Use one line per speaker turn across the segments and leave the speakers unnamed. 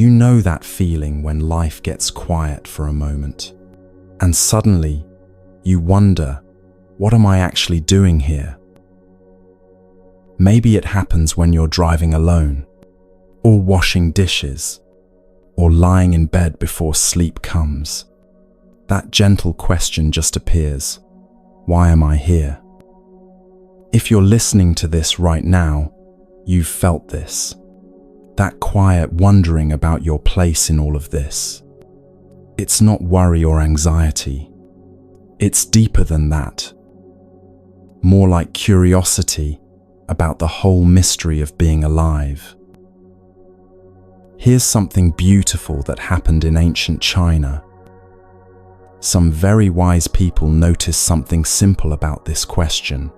You know that feeling when life gets quiet for a moment, and suddenly you wonder, what am I actually doing here? Maybe it happens when you're driving alone, or washing dishes, or lying in bed before sleep comes. That gentle question just appears. Why am I here? If you're listening to this right now, you've felt this. That quiet wondering about your place in all of this. It's not worry or anxiety. It's deeper than that. More like curiosity about the whole mystery of being alive. Here's something beautiful that happened in ancient China. Some very wise people noticed something simple about this question.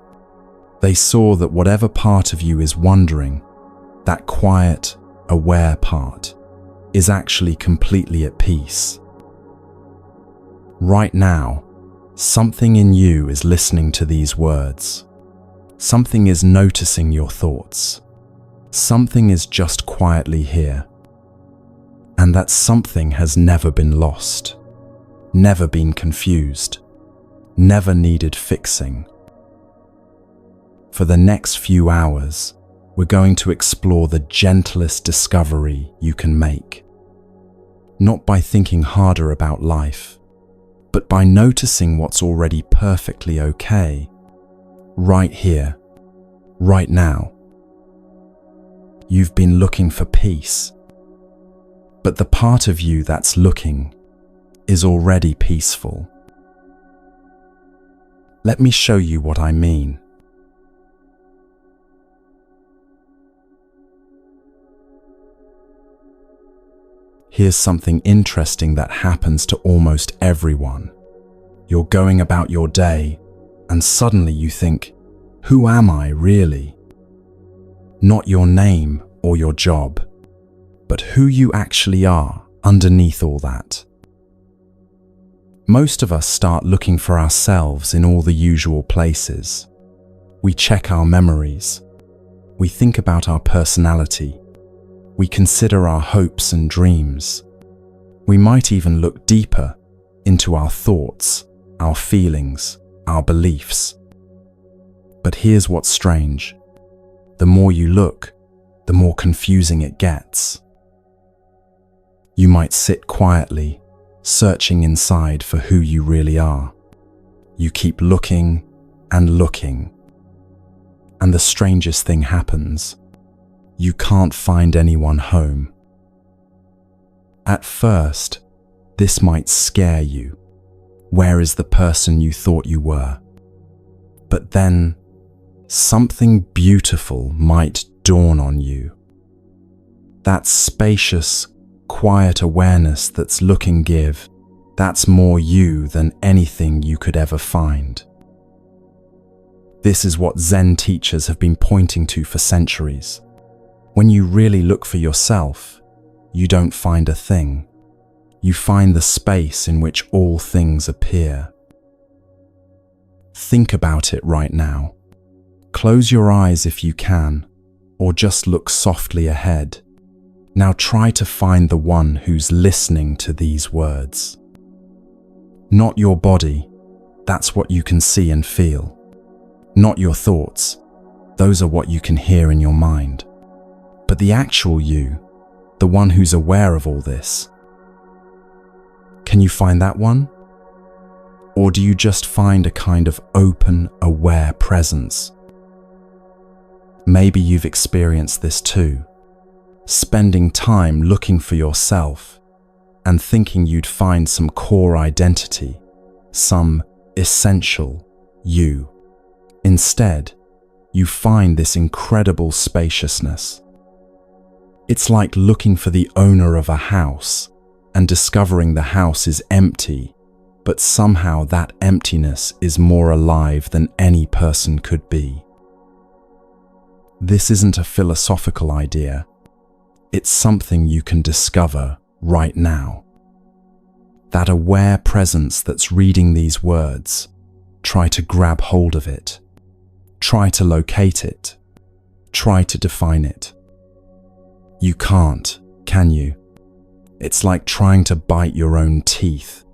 They saw that whatever part of you is wondering, that quiet, aware part, is actually completely at peace. Right now, something in you is listening to these words. Something is noticing your thoughts. Something is just quietly here. And that something has never been lost, never been confused, never needed fixing. For the next few hours, we're going to explore the gentlest discovery you can make. Not by thinking harder about life, but by noticing what's already perfectly okay, right here, right now. You've been looking for peace, but the part of you that's looking is already peaceful. Let me show you what I mean. Here's something interesting that happens to almost everyone. You're going about your day, and suddenly you think, who am I really? Not your name or your job, but who you actually are underneath all that. Most of us start looking for ourselves in all the usual places. We check our memories. We think about our personality. We consider our hopes and dreams. We might even look deeper into our thoughts, our feelings, our beliefs. But here's what's strange. The more you look, the more confusing it gets. You might sit quietly, searching inside for who you really are. You keep looking and looking. And the strangest thing happens. You can't find anyone home. At first, this might scare you. Where is the person you thought you were? But then, something beautiful might dawn on you. That spacious, quiet awareness that's looking give, that's more you than anything you could ever find. This is what Zen teachers have been pointing to for centuries. When you really look for yourself, you don't find a thing. You find the space in which all things appear. Think about it right now. Close your eyes if you can, or just look softly ahead. Now try to find the one who's listening to these words. Not your body, that's what you can see and feel. Not your thoughts, those are what you can hear in your mind. But the actual you, the one who's aware of all this. Can you find that one? Or do you just find a kind of open, aware presence? Maybe you've experienced this too. Spending time looking for yourself and thinking you'd find some core identity, some essential you. Instead, you find this incredible spaciousness. It's like looking for the owner of a house and discovering the house is empty, but somehow that emptiness is more alive than any person could be. This isn't a philosophical idea. It's something you can discover right now. That aware presence that's reading these words, try to grab hold of it. Try to locate it. Try to define it. You can't, can you? It's like trying to bite your own teeth.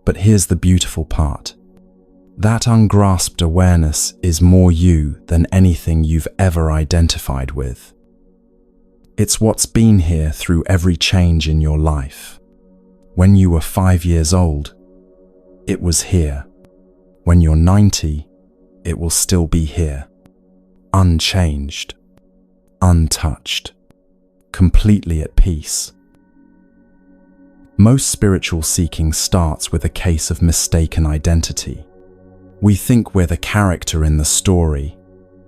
But here's the beautiful part. That ungrasped awareness is more you than anything you've ever identified with. It's what's been here through every change in your life. When you were 5 years old, it was here. When you're 90, it will still be here. Unchanged, untouched, completely at peace. Most spiritual seeking starts with a case of mistaken identity. We think we're the character in the story,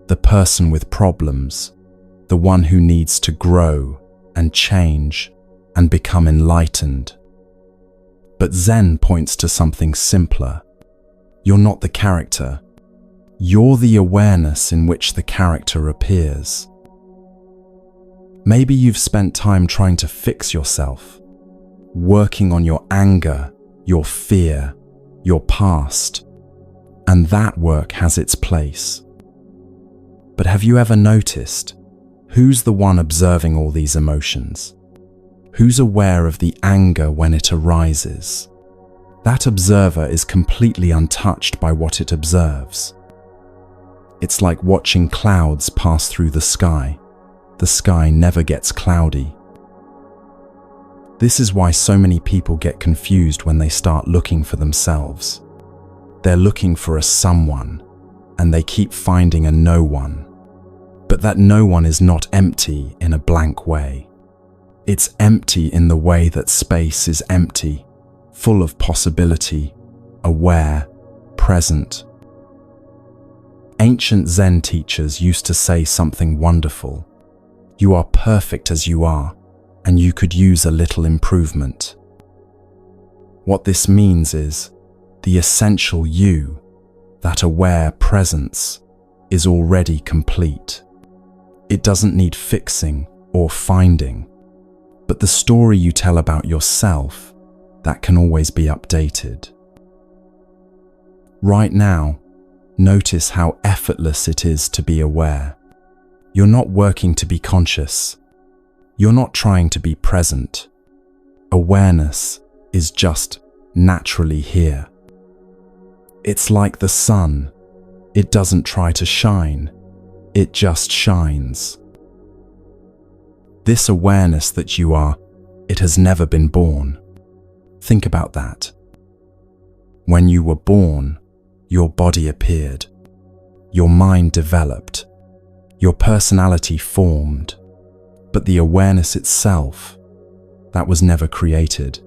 the person with problems, the one who needs to grow and change and become enlightened. But Zen points to something simpler. You're not the character. You're the awareness in which the character appears. Maybe you've spent time trying to fix yourself, working on your anger, your fear, your past, and that work has its place. But have you ever noticed who's the one observing all these emotions? Who's aware of the anger when it arises? That observer is completely untouched by what it observes. It's like watching clouds pass through the sky. The sky never gets cloudy. This is why so many people get confused when they start looking for themselves. They're looking for a someone, and they keep finding a no one. But that no one is not empty in a blank way. It's empty in the way that space is empty, full of possibility, aware, present. Ancient Zen teachers used to say something wonderful. You are perfect as you are, and you could use a little improvement. What this means is, the essential you, that aware presence, is already complete. It doesn't need fixing or finding, but the story you tell about yourself, that can always be updated. Right now, notice how effortless it is to be aware. You're not working to be conscious. You're not trying to be present. Awareness is just naturally here. It's like the sun. It doesn't try to shine. It just shines. This awareness that you are, it has never been born. Think about that. When you were born, your body appeared. Your mind developed. Your personality formed. But the awareness itself, that was never created.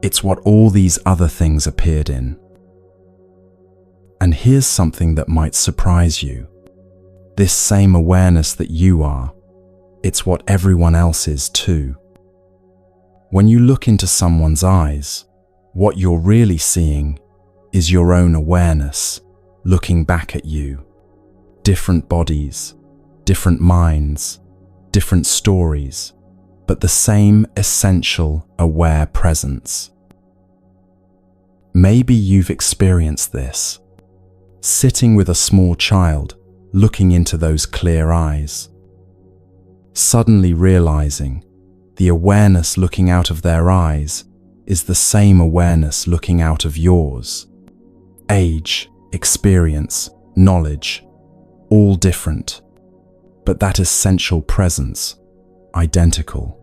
It's what all these other things appeared in. And here's something that might surprise you. This same awareness that you are, it's what everyone else is too. When you look into someone's eyes, what you're really seeing is your own awareness looking back at you. Different bodies, different minds, different stories, but the same essential aware presence. Maybe you've experienced this. Sitting with a small child, looking into those clear eyes. Suddenly realizing the awareness looking out of their eyes is the same awareness looking out of yours. Age, experience, knowledge, all different, but that essential presence, identical.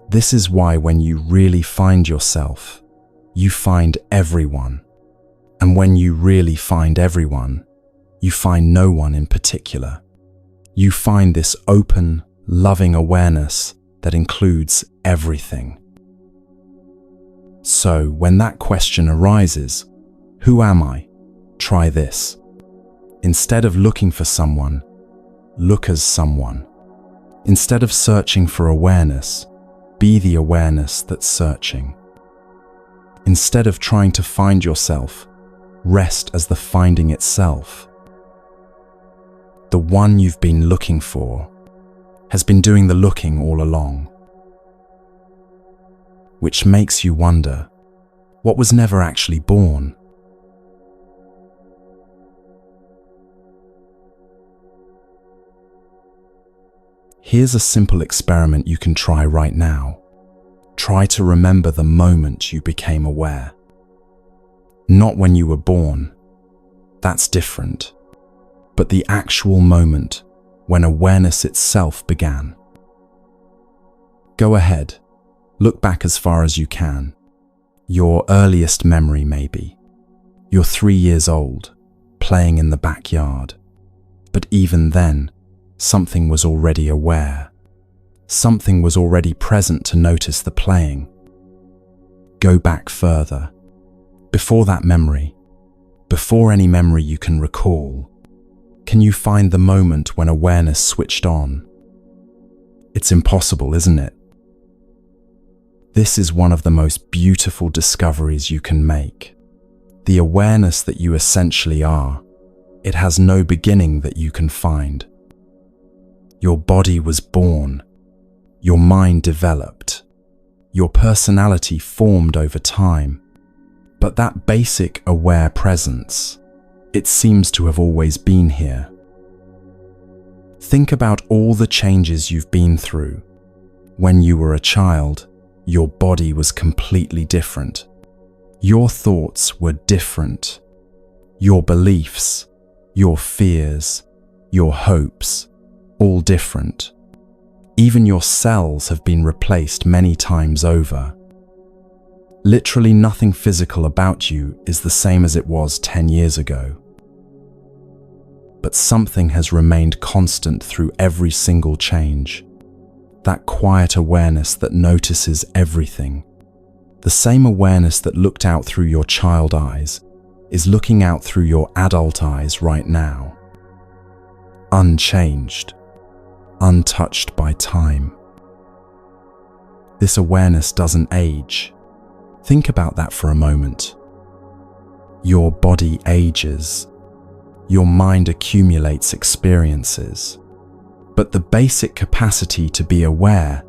This is why when you really find yourself, you find everyone. And when you really find everyone, you find no one in particular. You find this open, loving awareness that includes everything. So when that question arises, who am I? Try this. Instead of looking for someone, look as someone. Instead of searching for awareness, be the awareness that's searching. Instead of trying to find yourself, rest as the finding itself. The one you've been looking for has been doing the looking all along. Which makes you wonder, what was never actually born? Here's a simple experiment you can try right now. Try to remember the moment you became aware. Not when you were born. That's different. But the actual moment when awareness itself began. Go ahead. Look back as far as you can. Your earliest memory, maybe. You're 3 years old, playing in the backyard. But even then, something was already aware. Something was already present to notice the playing. Go back further. Before that memory, before any memory you can recall, can you find the moment when awareness switched on? It's impossible, isn't it? This is one of the most beautiful discoveries you can make. The awareness that you essentially are. It has no beginning that you can find. Your body was born. Your mind developed. Your personality formed over time. But that basic aware presence, it seems to have always been here. Think about all the changes you've been through. When you were a child, your body was completely different. Your thoughts were different. Your beliefs, your fears, your hopes, all different. Even your cells have been replaced many times over. Literally nothing physical about you is the same as it was 10 years ago. But something has remained constant through every single change. That quiet awareness that notices everything. The same awareness that looked out through your child eyes is looking out through your adult eyes right now. Unchanged. Untouched by time. This awareness doesn't age. Think about that for a moment. Your body ages. Your mind accumulates experiences. But the basic capacity to be aware,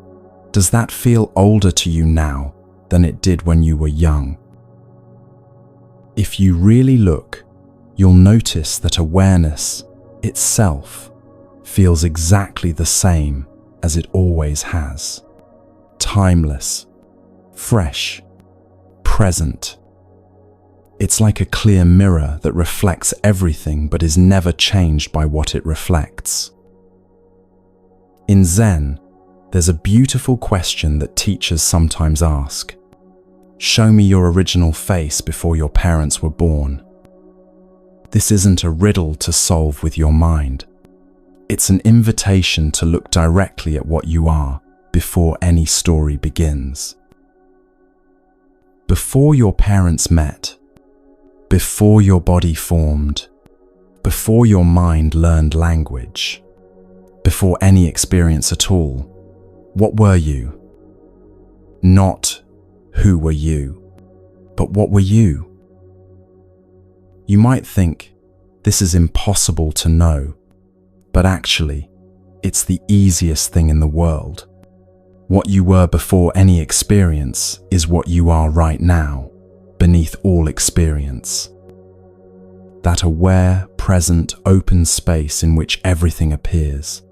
does that feel older to you now than it did when you were young? If you really look, you'll notice that awareness itself feels exactly the same as it always has. Timeless, fresh, present. It's like a clear mirror that reflects everything but is never changed by what it reflects. In Zen, there's a beautiful question that teachers sometimes ask. Show me your original face before your parents were born. This isn't a riddle to solve with your mind. It's an invitation to look directly at what you are before any story begins. Before your parents met, before your body formed, before your mind learned language, before any experience at all, what were you? Not who were you, but what were you? You might think this is impossible to know, but actually, it's the easiest thing in the world. What you were before any experience is what you are right now, beneath all experience. That aware, present, open space in which everything appears.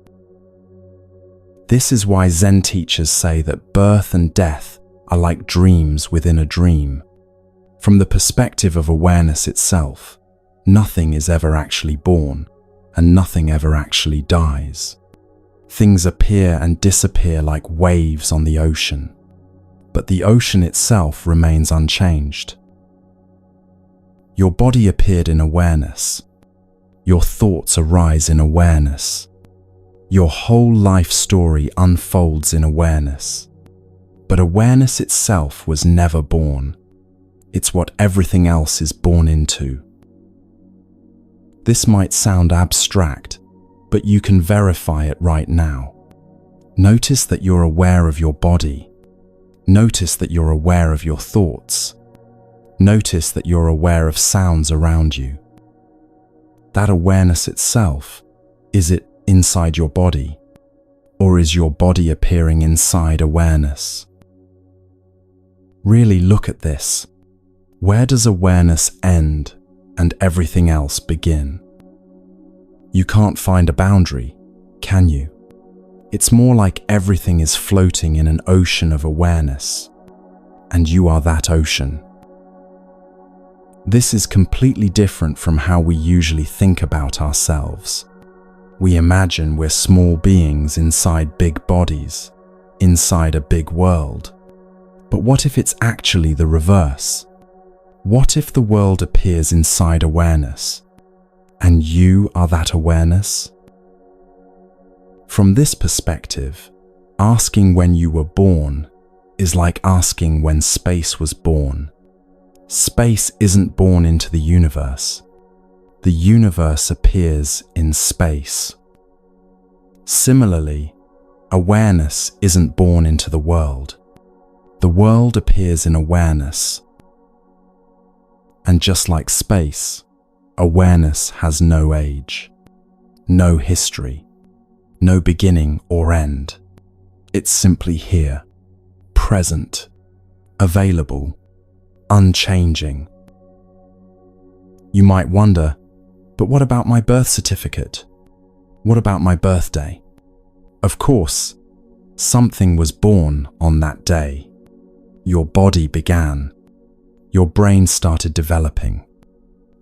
This is why Zen teachers say that birth and death are like dreams within a dream. From the perspective of awareness itself, nothing is ever actually born, and nothing ever actually dies. Things appear and disappear like waves on the ocean, but the ocean itself remains unchanged. Your body appeared in awareness. Your thoughts arise in awareness. Your whole life story unfolds in awareness. But awareness itself was never born. It's what everything else is born into. This might sound abstract, but you can verify it right now. Notice that you're aware of your body. Notice that you're aware of your thoughts. Notice that you're aware of sounds around you. That awareness itself, is it inside your body? Or is your body appearing inside awareness? Really look at this. Where does awareness end and everything else begin? You can't find a boundary, can you? It's more like everything is floating in an ocean of awareness, and you are that ocean. This is completely different from how we usually think about ourselves. We imagine we're small beings inside big bodies, inside a big world. But what if it's actually the reverse? What if the world appears inside awareness, and you are that awareness? From this perspective, asking when you were born is like asking when space was born. Space isn't born into the universe. The universe appears in space. Similarly, awareness isn't born into the world. The world appears in awareness. And just like space, awareness has no age, no history, no beginning or end. It's simply here, present, available, unchanging. You might wonder, but what about my birth certificate? What about my birthday? Of course, something was born on that day. Your body began. Your brain started developing.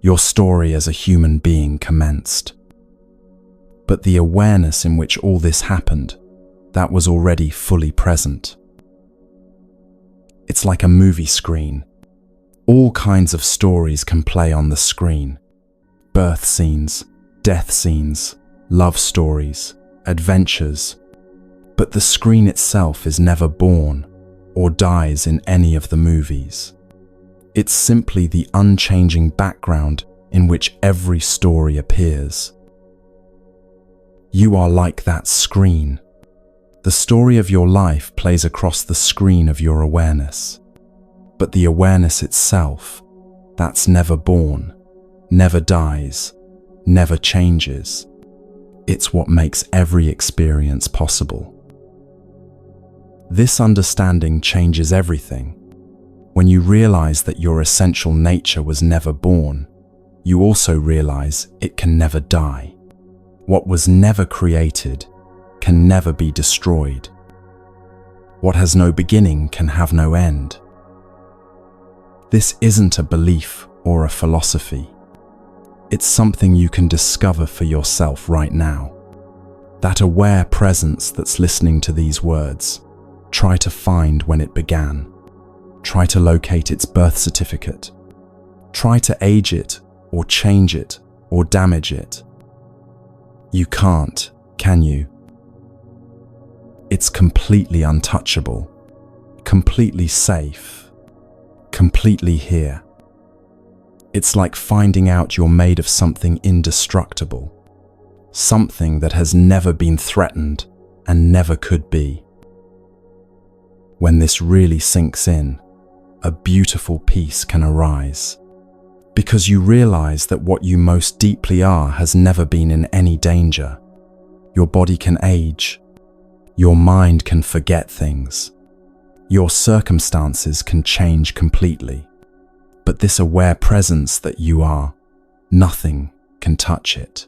Your story as a human being commenced. But the awareness in which all this happened, that was already fully present. It's like a movie screen. All kinds of stories can play on the screen. Birth scenes, death scenes, love stories, adventures. But the screen itself is never born or dies in any of the movies. It's simply the unchanging background in which every story appears. You are like that screen. The story of your life plays across the screen of your awareness. But the awareness itself, that's never born, never dies, never changes. It's what makes every experience possible. This understanding changes everything. When you realize that your essential nature was never born, you also realize it can never die. What was never created can never be destroyed. What has no beginning can have no end. This isn't a belief or a philosophy. It's something you can discover for yourself right now. That aware presence that's listening to these words, try to find when it began. Try to locate its birth certificate. Try to age it, or change it, or damage it. You can't, can you? It's completely untouchable, completely safe, completely here. It's like finding out you're made of something indestructible, something that has never been threatened and never could be. When this really sinks in, a beautiful peace can arise, because you realize that what you most deeply are has never been in any danger. Your body can age, your mind can forget things, your circumstances can change completely, but this aware presence that you are, nothing can touch it.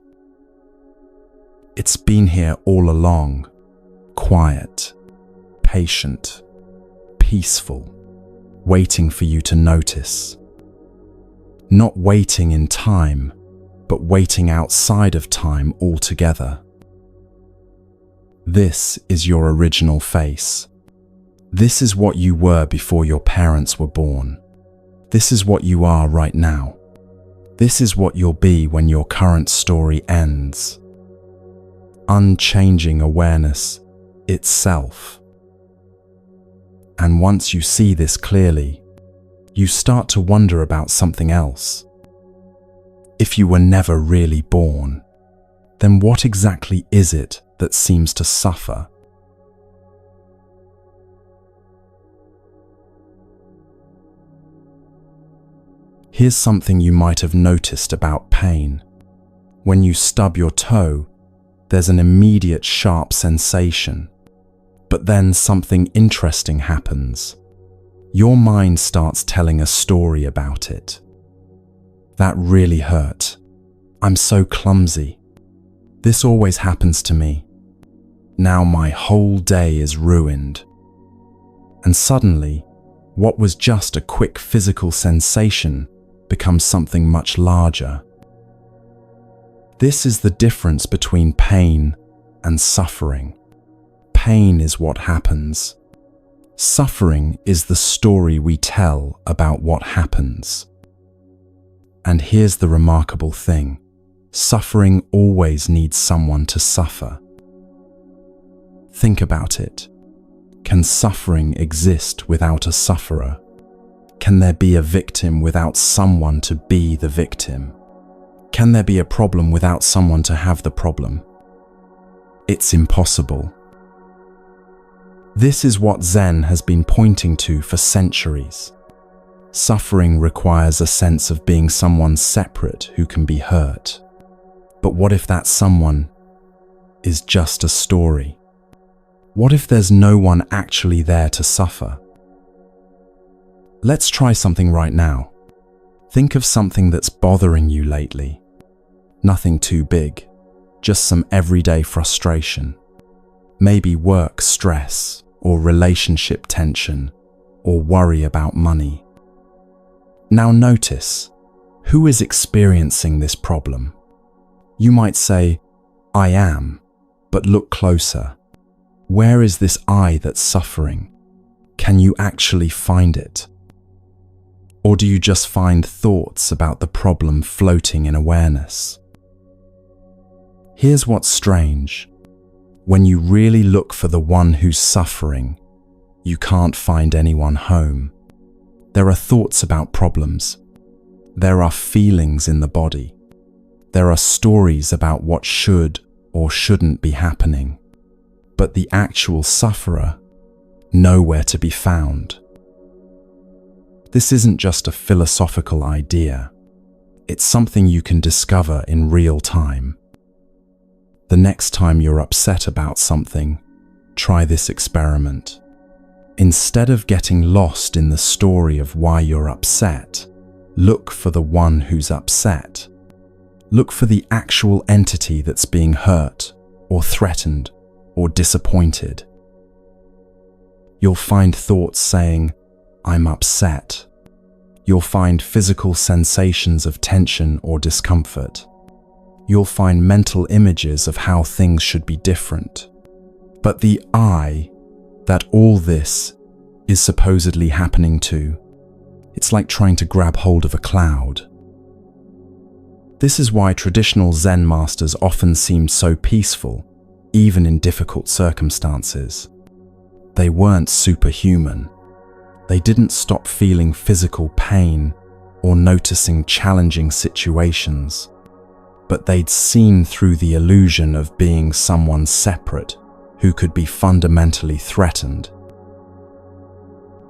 It's been here all along, quiet, patient, peaceful, waiting for you to notice. Not waiting in time, but waiting outside of time altogether. This is your original face. This is what you were before your parents were born. This is what you are right now. This is what you'll be when your current story ends. Unchanging awareness itself. And once you see this clearly, you start to wonder about something else. If you were never really born, then what exactly is it that seems to suffer? Here's something you might have noticed about pain. When you stub your toe, there's an immediate sharp sensation. But then something interesting happens. Your mind starts telling a story about it. That really hurt. I'm so clumsy. This always happens to me. Now my whole day is ruined. And suddenly, what was just a quick physical sensation becomes something much larger. This is the difference between pain and suffering. Pain is what happens. Suffering is the story we tell about what happens. And here's the remarkable thing. Suffering always needs someone to suffer. Think about it. Can suffering exist without a sufferer? Can there be a victim without someone to be the victim? Can there be a problem without someone to have the problem? It's impossible. This is what Zen has been pointing to for centuries. Suffering requires a sense of being someone separate who can be hurt. But what if that someone is just a story? What if there's no one actually there to suffer? Let's try something right now. Think of something that's bothering you lately. Nothing too big, just some everyday frustration. Maybe work stress, or relationship tension, or worry about money. Now notice, who is experiencing this problem? You might say, I am, but look closer. Where is this I that's suffering? Can you actually find it? Or do you just find thoughts about the problem floating in awareness? Here's what's strange. When you really look for the one who's suffering, you can't find anyone home. There are thoughts about problems. There are feelings in the body. There are stories about what should or shouldn't be happening. But the actual sufferer, nowhere to be found. This isn't just a philosophical idea. It's something you can discover in real time. The next time you're upset about something, try this experiment. Instead of getting lost in the story of why you're upset, look for the one who's upset. Look for the actual entity that's being hurt or threatened or disappointed. You'll find thoughts saying, I'm upset. You'll find physical sensations of tension or discomfort. You'll find mental images of how things should be different. But the I that all this is supposedly happening to, it's like trying to grab hold of a cloud. This is why traditional Zen masters often seemed so peaceful, even in difficult circumstances. They weren't superhuman. They didn't stop feeling physical pain or noticing challenging situations, but they'd seen through the illusion of being someone separate who could be fundamentally threatened.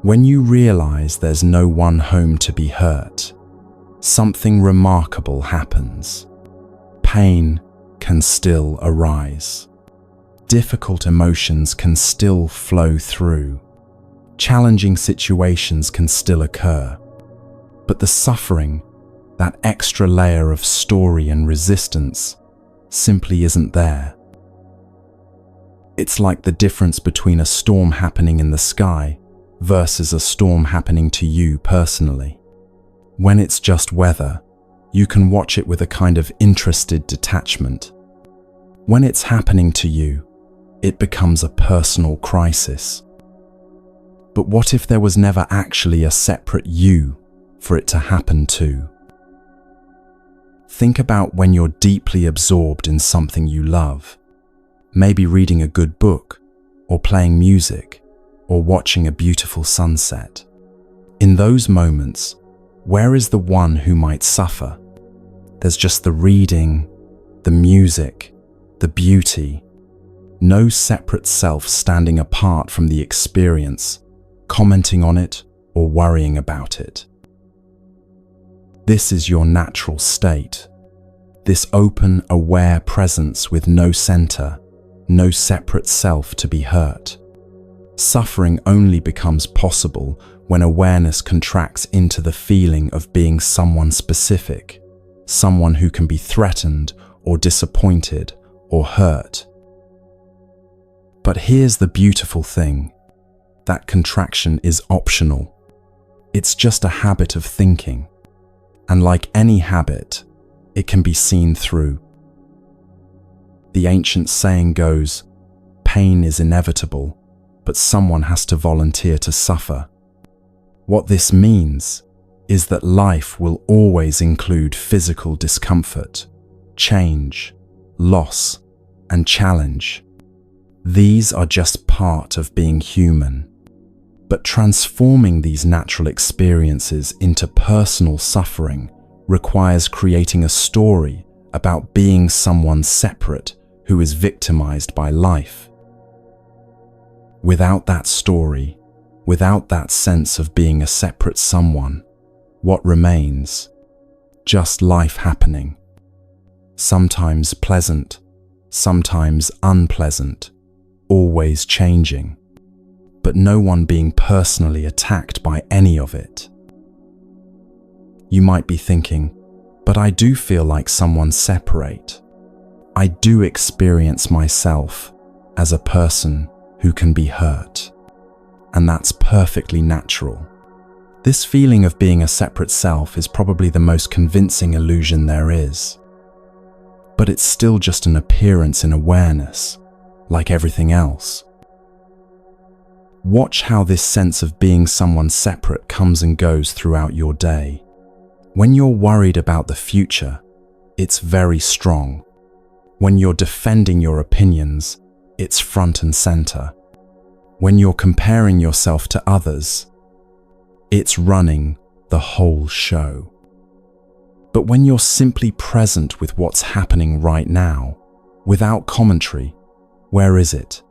When you realize there's no one home to be hurt, something remarkable happens. Pain can still arise. Difficult emotions can still flow through. Challenging situations can still occur. But the suffering, that extra layer of story and resistance, simply isn't there. It's like the difference between a storm happening in the sky versus a storm happening to you personally. When it's just weather, you can watch it with a kind of interested detachment. When it's happening to you, it becomes a personal crisis. But what if there was never actually a separate you for it to happen to? Think about when you're deeply absorbed in something you love, maybe reading a good book, or playing music, or watching a beautiful sunset. In those moments, where is the one who might suffer? There's just the reading, the music, the beauty. No separate self standing apart from the experience, commenting on it or worrying about it. This is your natural state. This open, aware presence with no center, no separate self to be hurt. Suffering only becomes possible when awareness contracts into the feeling of being someone specific, someone who can be threatened or disappointed or hurt. But here's the beautiful thing. That contraction is optional. It's just a habit of thinking. And like any habit, it can be seen through. The ancient saying goes, pain is inevitable, but someone has to volunteer to suffer. What this means is that life will always include physical discomfort, change, loss, and challenge. These are just part of being human. But transforming these natural experiences into personal suffering requires creating a story about being someone separate who is victimized by life. Without that story, without that sense of being a separate someone, what remains? Just life happening. Sometimes pleasant, sometimes unpleasant, always changing, but no one being personally attacked by any of it. You might be thinking, but I do feel like someone separate. I do experience myself as a person who can be hurt, and that's perfectly natural. This feeling of being a separate self is probably the most convincing illusion there is. But it's still just an appearance in awareness, like everything else. Watch how this sense of being someone separate comes and goes throughout your day. When you're worried about the future, it's very strong. When you're defending your opinions, it's front and center. When you're comparing yourself to others, it's running the whole show. But when you're simply present with what's happening right now, without commentary, where is it?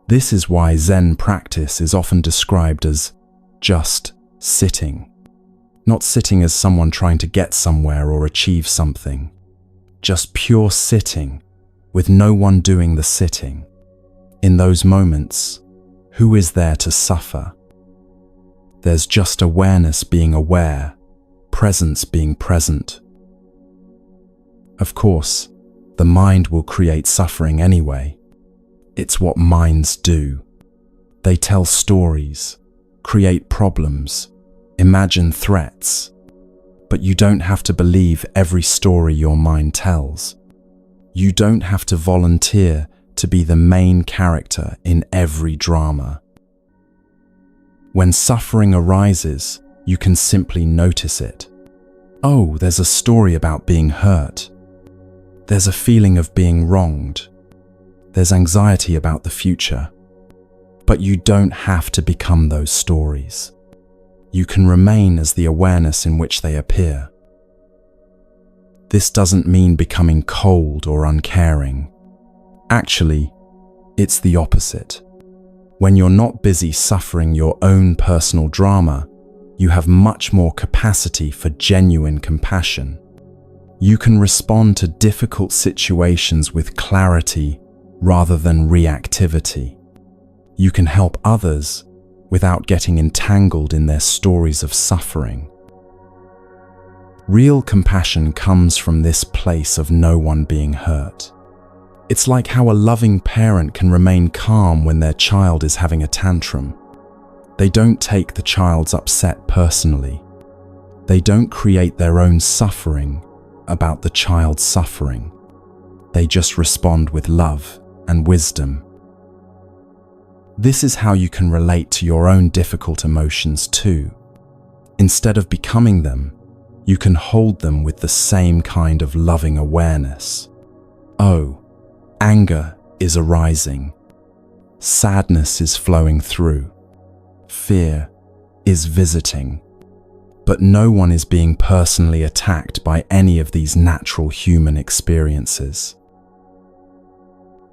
This is why Zen practice is often described as just sitting. Not sitting as someone trying to get somewhere or achieve something. Just pure sitting, with no one doing the sitting. In those moments, who is there to suffer? There's just awareness being aware, presence being present. Of course, the mind will create suffering anyway. It's what minds do. They tell stories, create problems, imagine threats. But you don't have to believe every story your mind tells. You don't have to volunteer to be the main character in every drama. When suffering arises, you can simply notice it. Oh, there's a story about being hurt. There's a feeling of being wronged. There's anxiety about the future. But you don't have to become those stories. You can remain as the awareness in which they appear. This doesn't mean becoming cold or uncaring. Actually, it's the opposite. When you're not busy suffering your own personal drama, you have much more capacity for genuine compassion. You can respond to difficult situations with clarity rather than reactivity. You can help others without getting entangled in their stories of suffering. Real compassion comes from this place of no one being hurt. It's like how a loving parent can remain calm when their child is having a tantrum. They don't take the child's upset personally. They don't create their own suffering about the child's suffering. They just respond with love and wisdom. This is how you can relate to your own difficult emotions too. Instead of becoming them, you can hold them with the same kind of loving awareness. Oh, anger is arising. Sadness is flowing through. Fear is visiting. But no one is being personally attacked by any of these natural human experiences.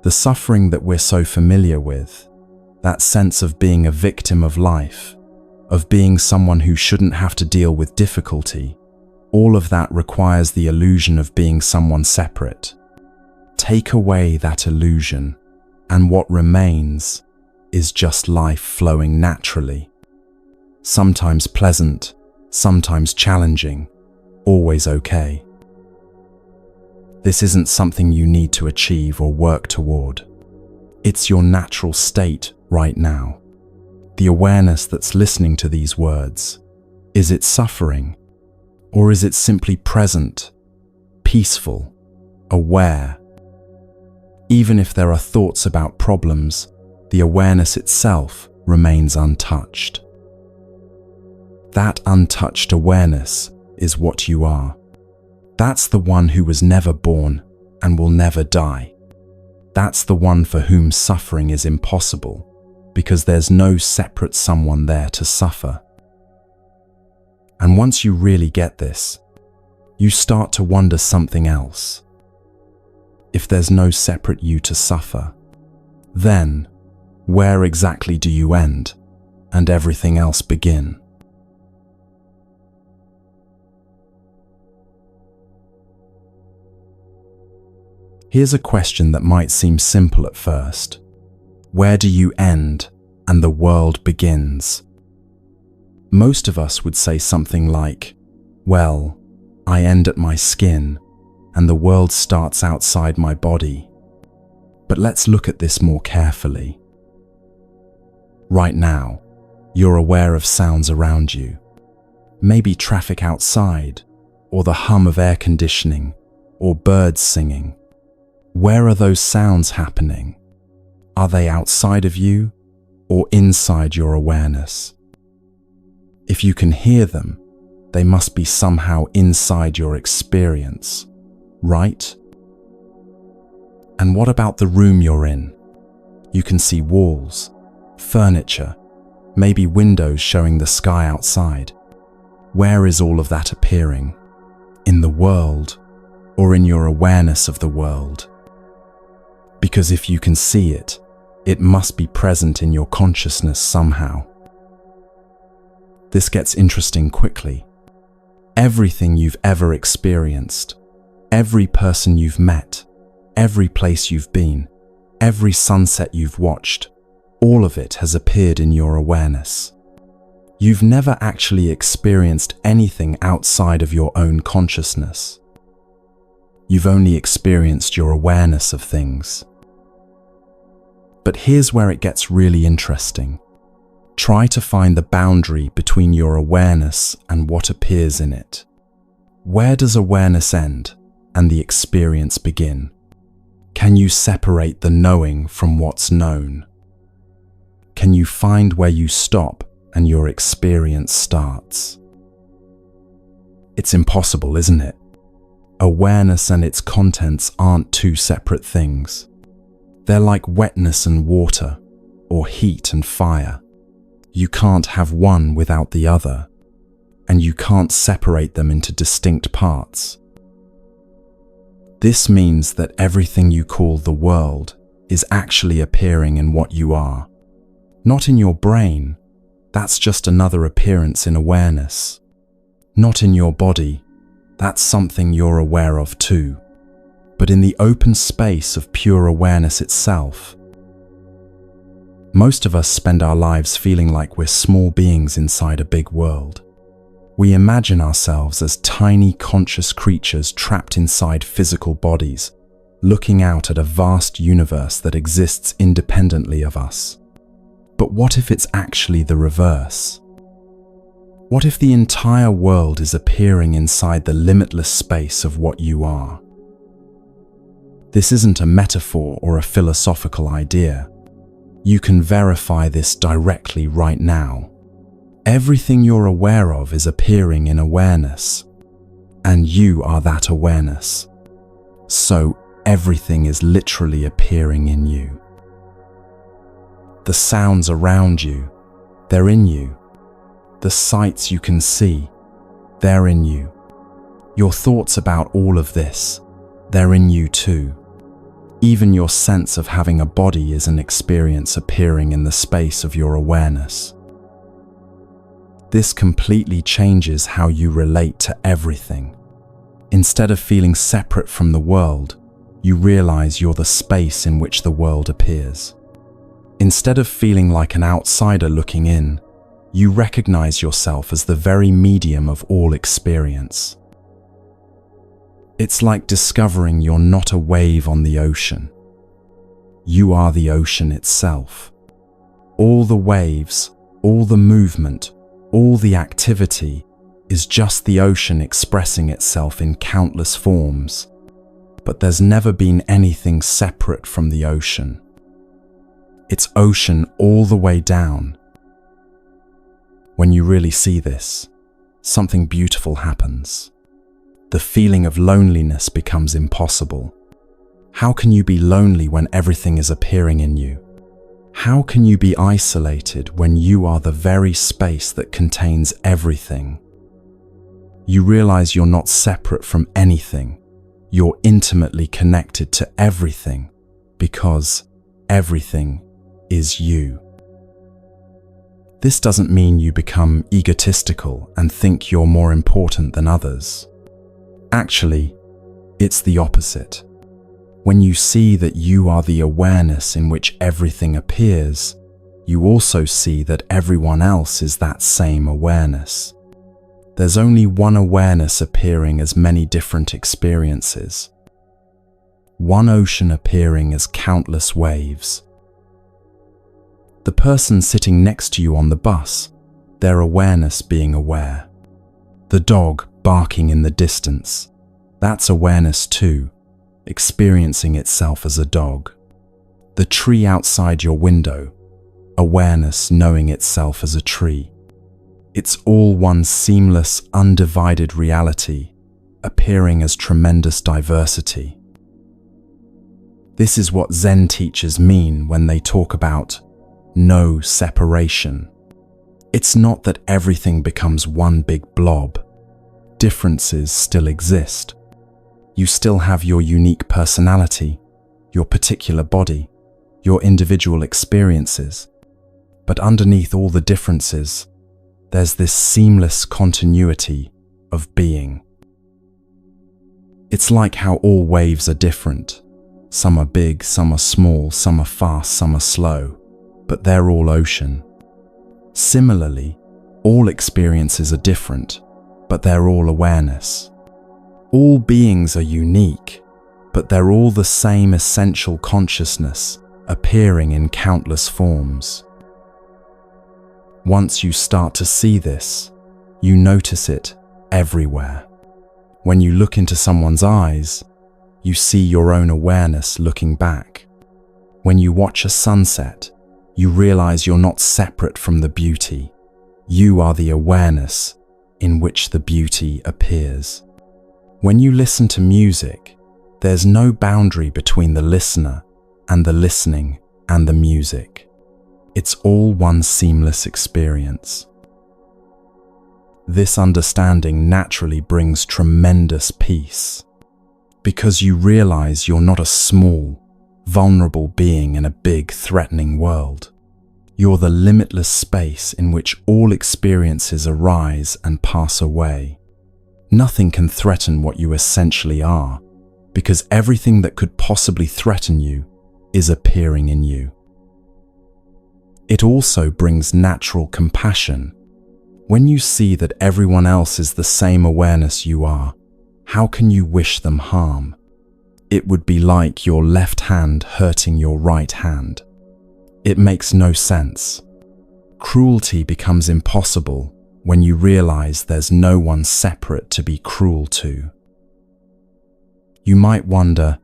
The suffering that we're so familiar with, that sense of being a victim of life, of being someone who shouldn't have to deal with difficulty, all of that requires the illusion of being someone separate. Take away that illusion, and what remains is just life flowing naturally. Sometimes pleasant, sometimes challenging, always okay. This isn't something you need to achieve or work toward. It's your natural state right now. The awareness that's listening to these words. Is it suffering? Or is it simply present, peaceful, aware? Even if there are thoughts about problems, the awareness itself remains untouched. That untouched awareness is what you are. That's the one who was never born and will never die. That's the one for whom suffering is impossible, because there's no separate someone there to suffer. And once you really get this, you start to wonder something else. If there's no separate you to suffer, then where exactly do you end and everything else begin? Here's a question that might seem simple at first. Where do you end and the world begins? Most of us would say something like, well, I end at my skin and the world starts outside my body. But let's look at this more carefully. Right now, you're aware of sounds around you. Maybe traffic outside, or the hum of air conditioning, or birds singing. Where are those sounds happening? Are they outside of you or inside your awareness? If you can hear them, they must be somehow inside your experience, right? And what about the room you're in? You can see walls, furniture, maybe windows showing the sky outside. Where is all of that appearing? In the world, or in your awareness of the world? Because if you can see it, it must be present in your consciousness somehow. This gets interesting quickly. Everything you've ever experienced, every person you've met, every place you've been, every sunset you've watched, all of it has appeared in your awareness. You've never actually experienced anything outside of your own consciousness. You've only experienced your awareness of things. But here's where it gets really interesting. Try to find the boundary between your awareness and what appears in it. Where does awareness end and the experience begin? Can you separate the knowing from what's known? Can you find where you stop and your experience starts? It's impossible, isn't it? Awareness and its contents aren't two separate things. They're like wetness and water, or heat and fire. You can't have one without the other, and you can't separate them into distinct parts. This means that everything you call the world is actually appearing in what you are. Not in your brain, that's just another appearance in awareness. Not in your body, that's something you're aware of too. But in the open space of pure awareness itself. Most of us spend our lives feeling like we're small beings inside a big world. We imagine ourselves as tiny conscious creatures trapped inside physical bodies, looking out at a vast universe that exists independently of us. But what if it's actually the reverse? What if the entire world is appearing inside the limitless space of what you are? This isn't a metaphor or a philosophical idea. You can verify this directly right now. Everything you're aware of is appearing in awareness, and you are that awareness. So everything is literally appearing in you. The sounds around you, they're in you. The sights you can see, they're in you. Your thoughts about all of this, they're in you too. Even your sense of having a body is an experience appearing in the space of your awareness. This completely changes how you relate to everything. Instead of feeling separate from the world, you realize you're the space in which the world appears. Instead of feeling like an outsider looking in, you recognize yourself as the very medium of all experience. It's like discovering you're not a wave on the ocean. you are the ocean itself. All the waves, all the movement, all the activity is just the ocean expressing itself in countless forms. But there's never been anything separate from the ocean. It's ocean all the way down. When you really see this, something beautiful happens. The feeling of loneliness becomes impossible. How can you be lonely when everything is appearing in you? How can you be isolated when you are the very space that contains everything? You realize you're not separate from anything. You're intimately connected to everything because everything is you. This doesn't mean you become egotistical and think you're more important than others. Actually, it's the opposite. When you see that you are the awareness in which everything appears, you also see that everyone else is that same awareness. There's only one awareness appearing as many different experiences. One ocean appearing as countless waves. The person sitting next to you on the bus, their awareness being aware. The dog barking in the distance, that's awareness too, experiencing itself as a dog. The tree outside your window, awareness knowing itself as a tree. It's all one seamless, undivided reality, appearing as tremendous diversity. This is what Zen teachers mean when they talk about no separation. It's not that everything becomes one big blob. Differences still exist. You still have your unique personality, your particular body, your individual experiences. But underneath all the differences, there's this seamless continuity of being. It's like how all waves are different. Some are big, some are small, some are fast, some are slow, but they're all ocean. Similarly, all experiences are different, but they're all awareness. All beings are unique, but they're all the same essential consciousness, appearing in countless forms. Once you start to see this, you notice it everywhere. When you look into someone's eyes, you see your own awareness looking back. When you watch a sunset, you realize you're not separate from the beauty. You are the awareness in which the beauty appears. When you listen to music, there's no boundary between the listener and the listening and the music. It's all one seamless experience. This understanding naturally brings tremendous peace, because you realize you're not a small, vulnerable being in a big, threatening world. You're the limitless space in which all experiences arise and pass away. Nothing can threaten what you essentially are, because everything that could possibly threaten you is appearing in you. It also brings natural compassion. When you see that everyone else is the same awareness you are, how can you wish them harm? It would be like your left hand hurting your right hand. It makes no sense. Cruelty becomes impossible when you realize there's no one separate to be cruel to. You might wonder,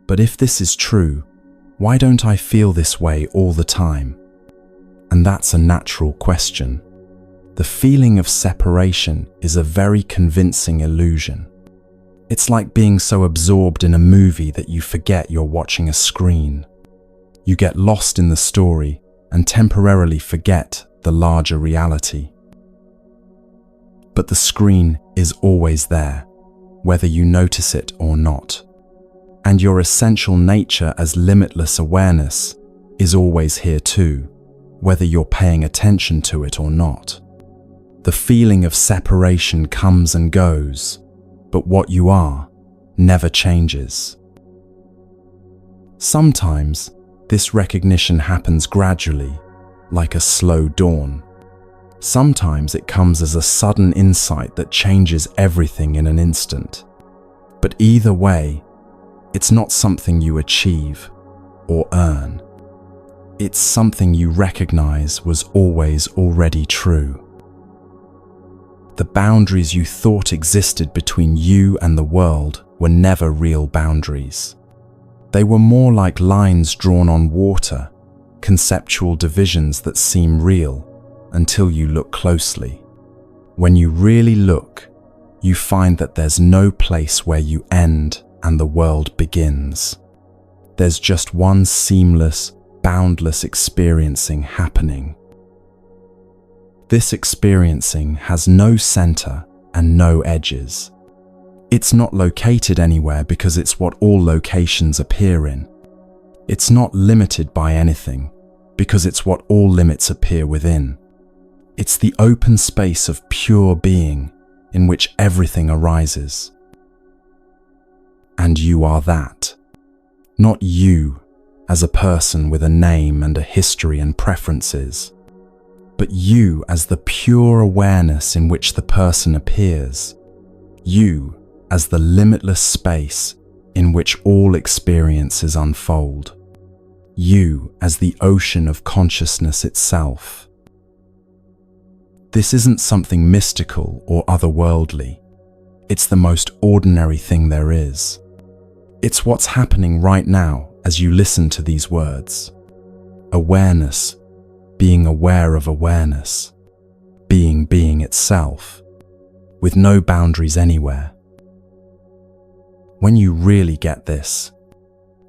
but if this is true, why don't I feel this way all the time? And that's a natural question. The feeling of separation is a very convincing illusion. It's like being so absorbed in a movie that you forget you're watching a screen. You get lost in the story and temporarily forget the larger reality. But the screen is always there, whether you notice it or not. And your essential nature as limitless awareness is always here too, whether you're paying attention to it or not. The feeling of separation comes and goes, but what you are never changes. Sometimes this recognition happens gradually, like a slow dawn. Sometimes it comes as a sudden insight that changes everything in an instant. But either way, it's not something you achieve or earn. It's something you recognize was always already true. The boundaries you thought existed between you and the world were never real boundaries. They were more like lines drawn on water, conceptual divisions that seem real until you look closely. When you really look, you find that there's no place where you end and the world begins. There's just one seamless, boundless experiencing happening. This experiencing has no center and no edges. It's not located anywhere because it's what all locations appear in. It's not limited by anything because it's what all limits appear within. It's the open space of pure being in which everything arises. And you are that. Not you as a person with a name and a history and preferences, but you as the pure awareness in which the person appears. You as the limitless space in which all experiences unfold. You as the ocean of consciousness itself. This isn't something mystical or otherworldly. It's the most ordinary thing there is. It's what's happening right now as you listen to these words. Awareness, being aware of awareness, being itself, with no boundaries anywhere. When you really get this,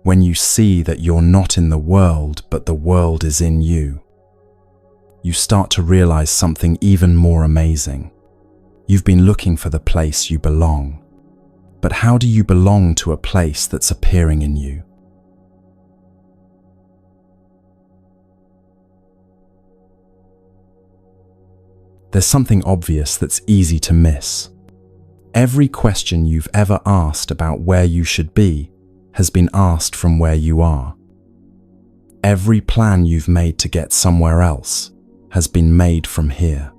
when you see that you're not in the world but the world is in you, you start to realize something even more amazing. You've been looking for the place you belong, but how do you belong to a place that's appearing in you? There's something obvious that's easy to miss. Every question you've ever asked about where you should be has been asked from where you are. Every plan you've made to get somewhere else has been made from here.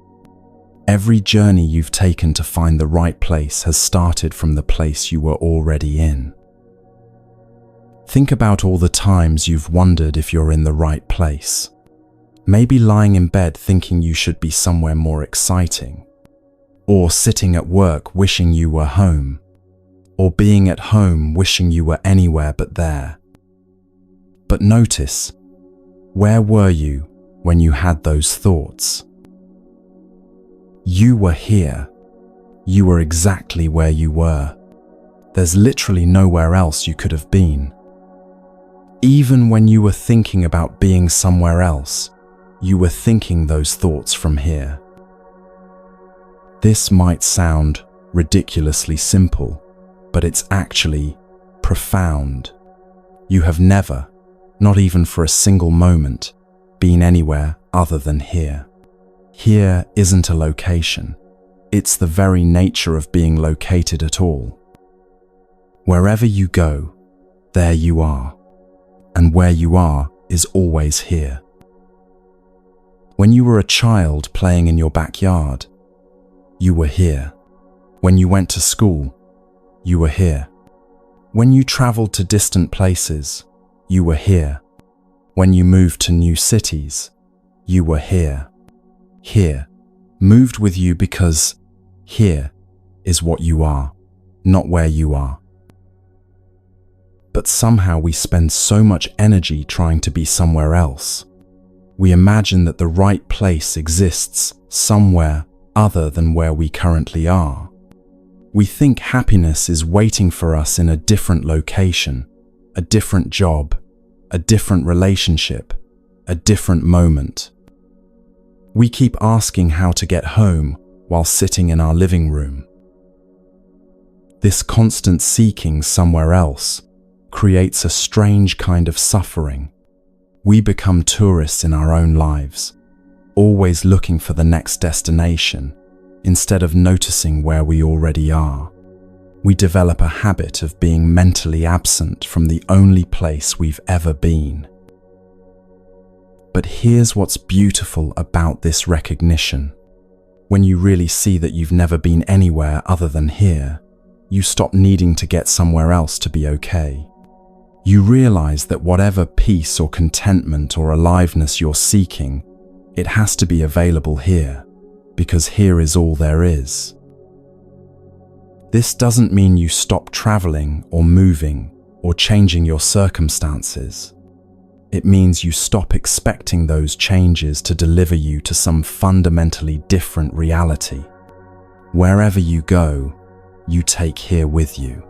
Every journey you've taken to find the right place has started from the place you were already in. Think about all the times you've wondered if you're in the right place. Maybe lying in bed thinking you should be somewhere more exciting, or sitting at work wishing you were home, or being at home wishing you were anywhere but there. But notice, where were you when you had those thoughts? You were here. You were exactly where you were. There's literally nowhere else you could have been. Even when you were thinking about being somewhere else, you were thinking those thoughts from here. This might sound ridiculously simple, but it's actually profound. You have never, not even for a single moment, been anywhere other than here. Here isn't a location. It's the very nature of being located at all. Wherever you go, there you are. And where you are is always here. When you were a child playing in your backyard, you were here. When you went to school, you were here. When you traveled to distant places, you were here. When you moved to new cities, you were here. Here, moved with you because here is what you are, not where you are. But somehow we spend so much energy trying to be somewhere else. We imagine that the right place exists somewhere other than where we currently are. We think happiness is waiting for us in a different location, a different job, a different relationship, a different moment. We keep asking how to get home while sitting in our living room. This constant seeking somewhere else creates a strange kind of suffering. We become tourists in our own lives, always looking for the next destination, instead of noticing where we already are. We develop a habit of being mentally absent from the only place we've ever been. But here's what's beautiful about this recognition. When you really see that you've never been anywhere other than here, you stop needing to get somewhere else to be okay. You realize that whatever peace or contentment or aliveness you're seeking, it has to be available here, because here is all there is. This doesn't mean you stop traveling or moving or changing your circumstances. It means you stop expecting those changes to deliver you to some fundamentally different reality. Wherever you go, you take here with you.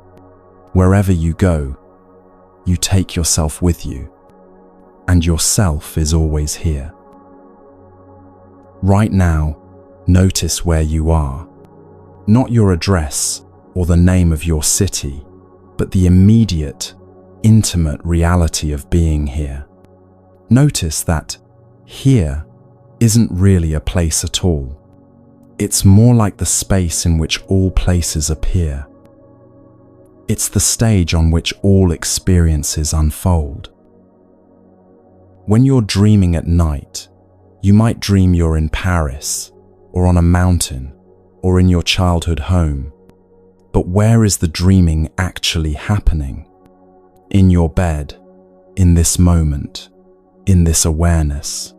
Wherever you go, you take yourself with you, and yourself is always here. Right now, notice where you are. Not your address or the name of your city, but the immediate, intimate reality of being here. Notice that here isn't really a place at all. It's more like the space in which all places appear. It's the stage on which all experiences unfold. When you're dreaming at night, you might dream you're in Paris, or on a mountain, or in your childhood home. But where is the dreaming actually happening? In your bed, in this moment, in this awareness.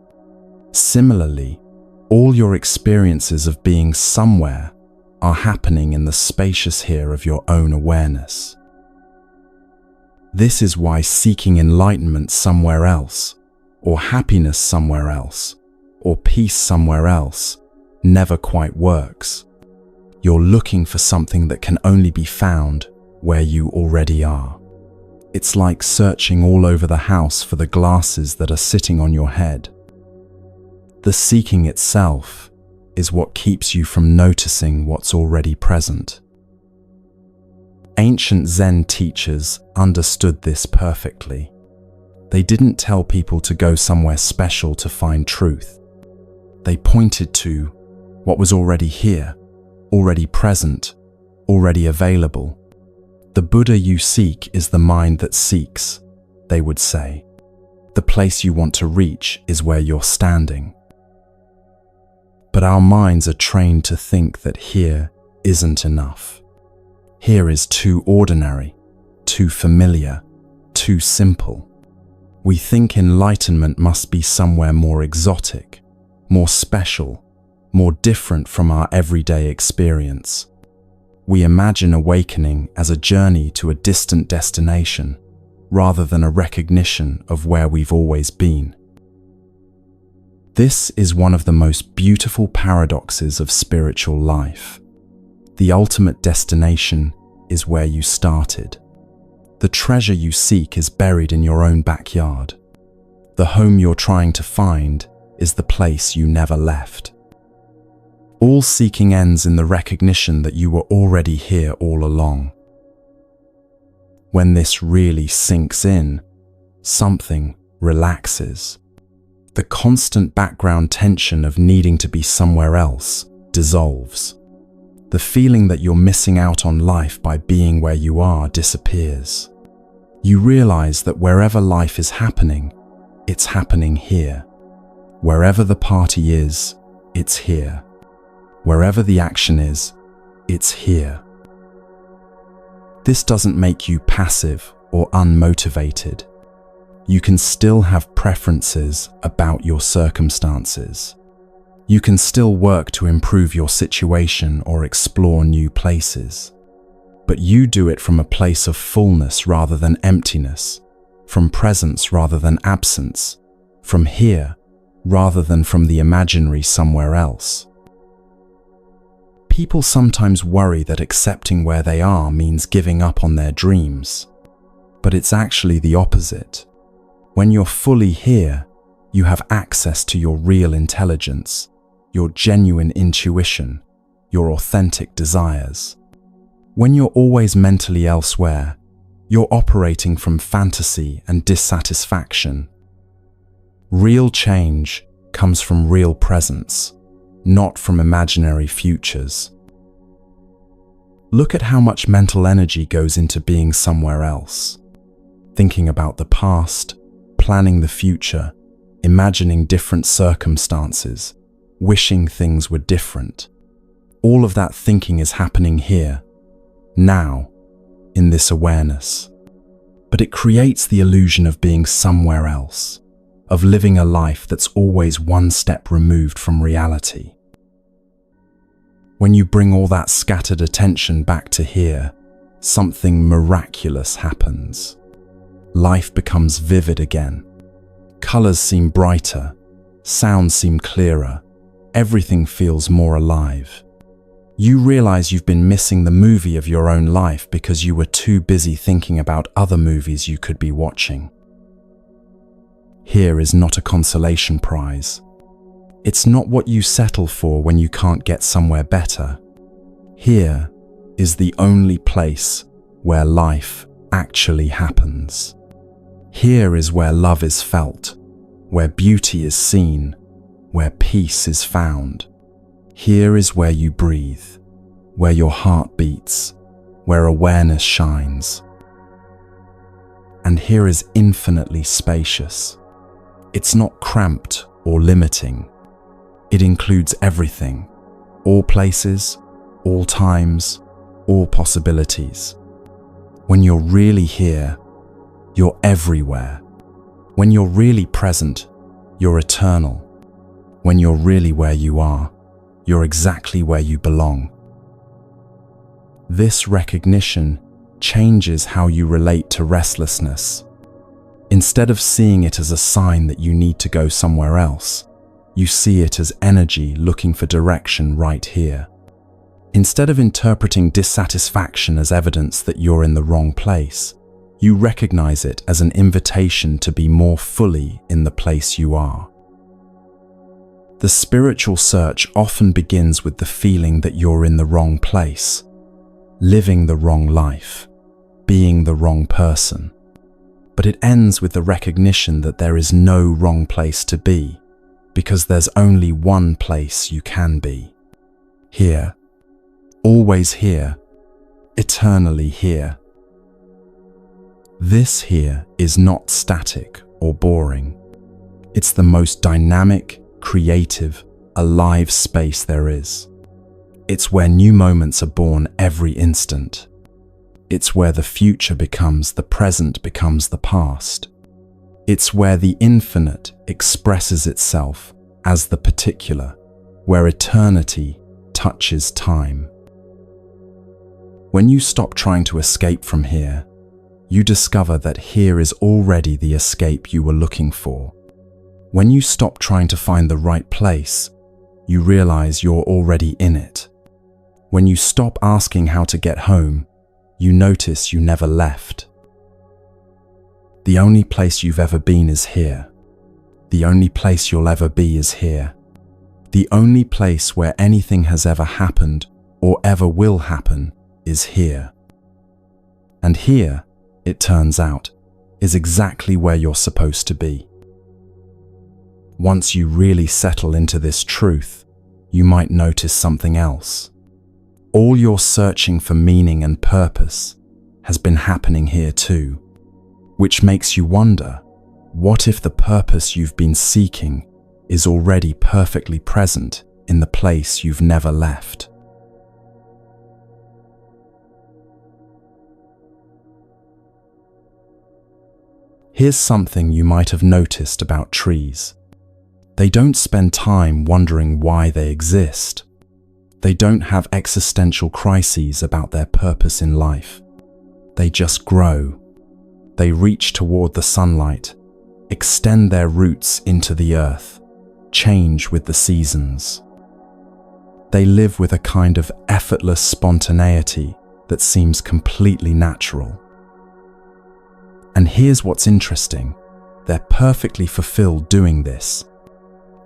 Similarly, all your experiences of being somewhere are happening in the spacious here of your own awareness. This is why seeking enlightenment somewhere else, or happiness somewhere else, or peace somewhere else, never quite works. You're looking for something that can only be found where you already are. It's like searching all over the house for the glasses that are sitting on your head. The seeking itself is what keeps you from noticing what's already present. Ancient Zen teachers understood this perfectly. They didn't tell people to go somewhere special to find truth. They pointed to what was already here, already present, already available. The Buddha you seek is the mind that seeks, they would say. The place you want to reach is where you're standing. But our minds are trained to think that here isn't enough. Here is too ordinary, too familiar, too simple. We think enlightenment must be somewhere more exotic, more special, more different from our everyday experience. We imagine awakening as a journey to a distant destination, rather than a recognition of where we've always been. This is one of the most beautiful paradoxes of spiritual life. The ultimate destination is where you started. The treasure you seek is buried in your own backyard. The home you're trying to find is the place you never left. All seeking ends in the recognition that you were already here all along. When this really sinks in, something relaxes. The constant background tension of needing to be somewhere else dissolves. The feeling that you're missing out on life by being where you are disappears. You realize that wherever life is happening, it's happening here. Wherever the party is, it's here. Wherever the action is, it's here. This doesn't make you passive or unmotivated. You can still have preferences about your circumstances. You can still work to improve your situation or explore new places. But you do it from a place of fullness rather than emptiness, from presence rather than absence, from here rather than from the imaginary somewhere else. People sometimes worry that accepting where they are means giving up on their dreams. But it's actually the opposite. When you're fully here, you have access to your real intelligence, your genuine intuition, your authentic desires. When you're always mentally elsewhere, you're operating from fantasy and dissatisfaction. Real change comes from real presence, not from imaginary futures. Look at how much mental energy goes into being somewhere else. Thinking about the past, planning the future, imagining different circumstances, wishing things were different. All of that thinking is happening here, now, in this awareness. but it creates the illusion of being somewhere else, of living a life that's always one step removed from reality. When you bring all that scattered attention back to here, something miraculous happens. Life becomes vivid again. Colors seem brighter, sounds seem clearer, everything feels more alive. You realize you've been missing the movie of your own life because you were too busy thinking about other movies you could be watching. Here is not a consolation prize. It's not what you settle for when you can't get somewhere better. Here is the only place where life actually happens. Here is where love is felt, where beauty is seen, where peace is found. Here is where you breathe, where your heart beats, where awareness shines. And here is infinitely spacious. It's not cramped or limiting. It includes everything, all places, all times, all possibilities. When you're really here, you're everywhere. When you're really present, you're eternal. When you're really where you are, you're exactly where you belong. This recognition changes how you relate to restlessness. Instead of seeing it as a sign that you need to go somewhere else, you see it as energy looking for direction right here. Instead of interpreting dissatisfaction as evidence that you're in the wrong place, you recognize it as an invitation to be more fully in the place you are. The spiritual search often begins with the feeling that you're in the wrong place, living the wrong life, being the wrong person. But it ends with the recognition that there is no wrong place to be, because there's only one place you can be. Here, always here, eternally here. This here is not static or boring. It's the most dynamic, creative, alive space there is. It's where new moments are born every instant. It's where the future becomes the present becomes the past. It's where the infinite expresses itself as the particular, where eternity touches time. When you stop trying to escape from here, you discover that here is already the escape you were looking for. When you stop trying to find the right place, you realize you're already in it. When you stop asking how to get home, you notice you never left. The only place you've ever been is here. The only place you'll ever be is here. The only place where anything has ever happened or ever will happen is here. And here, it turns out, is exactly where you're supposed to be. Once you really settle into this truth, you might notice something else. All your searching for meaning and purpose has been happening here too, which makes you wonder, what if the purpose you've been seeking is already perfectly present in the place you've never left? Here's something you might have noticed about trees. They don't spend time wondering why they exist. They don't have existential crises about their purpose in life. They just grow. They reach toward the sunlight, extend their roots into the earth, change with the seasons. They live with a kind of effortless spontaneity that seems completely natural. And here's what's interesting. They're perfectly fulfilled doing this,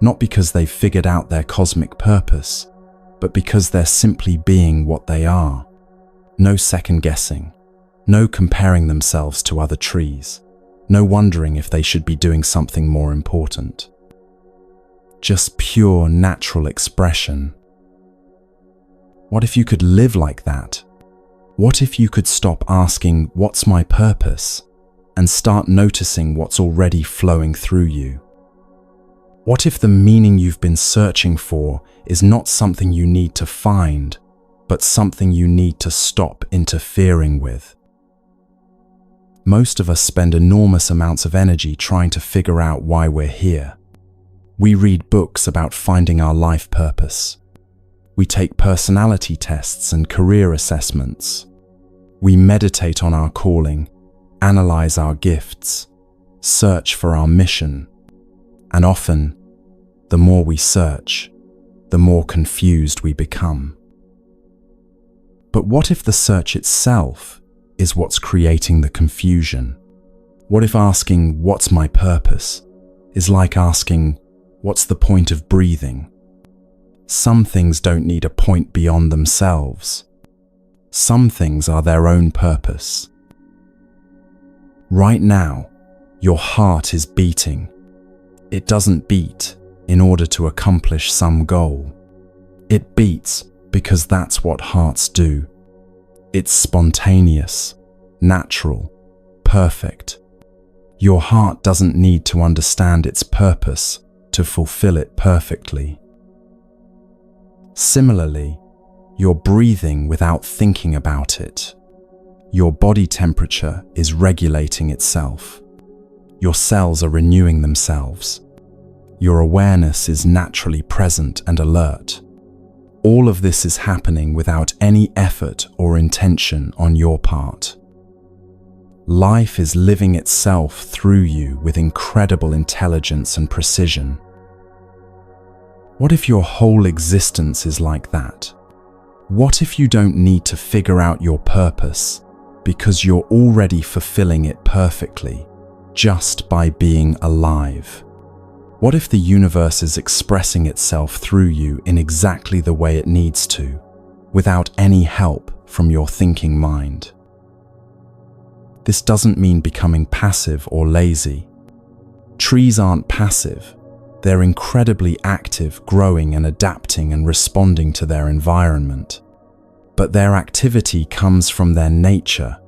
not because they've figured out their cosmic purpose, but because they're simply being what they are. No second guessing, no comparing themselves to other trees, no wondering if they should be doing something more important. Just pure natural expression. What if you could live like that? What if you could stop asking, "What's my purpose?" and start noticing what's already flowing through you? What if the meaning you've been searching for is not something you need to find, but something you need to stop interfering with? Most of us spend enormous amounts of energy trying to figure out why we're here. We read books about finding our life purpose. We take personality tests and career assessments. We meditate on our calling, analyze our gifts, search for our mission. And often, the more we search, the more confused we become. But what if the search itself is what's creating the confusion? What if asking, "What's my purpose?" is like asking, "What's the point of breathing?" Some things don't need a point beyond themselves. Some things are their own purpose. Right now, your heart is beating. It doesn't beat in order to accomplish some goal. It beats because that's what hearts do. It's spontaneous, natural, perfect. Your heart doesn't need to understand its purpose to fulfill it perfectly. Similarly, you're breathing without thinking about it. Your body temperature is regulating itself. Your cells are renewing themselves. Your awareness is naturally present and alert. All of this is happening without any effort or intention on your part. Life is living itself through you with incredible intelligence and precision. What if your whole existence is like that? What if you don't need to figure out your purpose because you're already fulfilling it perfectly, just by being alive? What if the universe is expressing itself through you in exactly the way it needs to, without any help from your thinking mind? This doesn't mean becoming passive or lazy. Trees aren't passive. They're incredibly active, growing and adapting and responding to their environment. But their activity comes from their nature,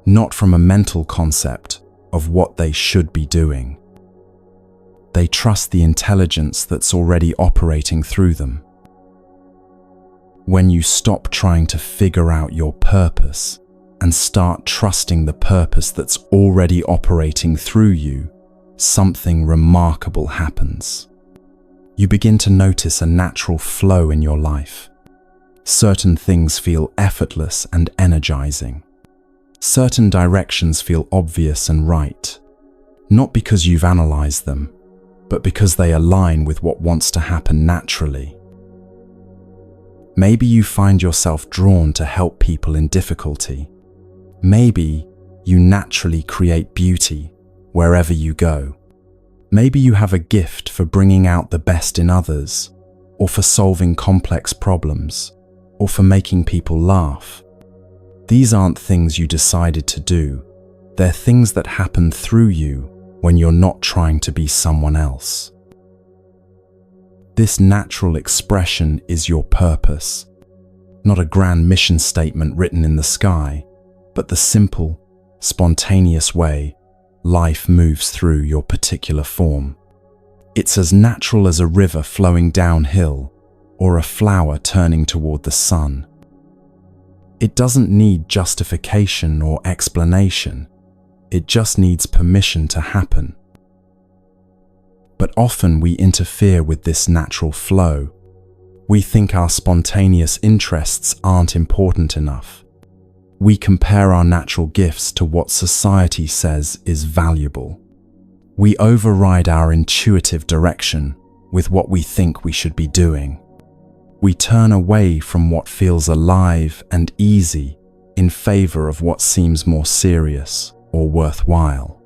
not from a mental concept of what they should be doing. They trust the intelligence that's already operating through them. When you stop trying to figure out your purpose and start trusting the purpose that's already operating through you, something remarkable happens. You begin to notice a natural flow in your life. Certain things feel effortless and energizing. Certain directions feel obvious and right, not because you've analyzed them, but because they align with what wants to happen naturally. Maybe you find yourself drawn to help people in difficulty. Maybe you naturally create beauty wherever you go. Maybe you have a gift for bringing out the best in others, or for solving complex problems, or for making people laugh. These aren't things you decided to do. They're things that happen through you when you're not trying to be someone else. This natural expression is your purpose, not a grand mission statement written in the sky, but the simple, spontaneous way life moves through your particular form. It's as natural as a river flowing downhill or a flower turning toward the sun. It doesn't need justification or explanation. It just needs permission to happen. But often we interfere with this natural flow. We think our spontaneous interests aren't important enough. We compare our natural gifts to what society says is valuable. We override our intuitive direction with what we think we should be doing. We turn away from what feels alive and easy in favor of what seems more serious or worthwhile.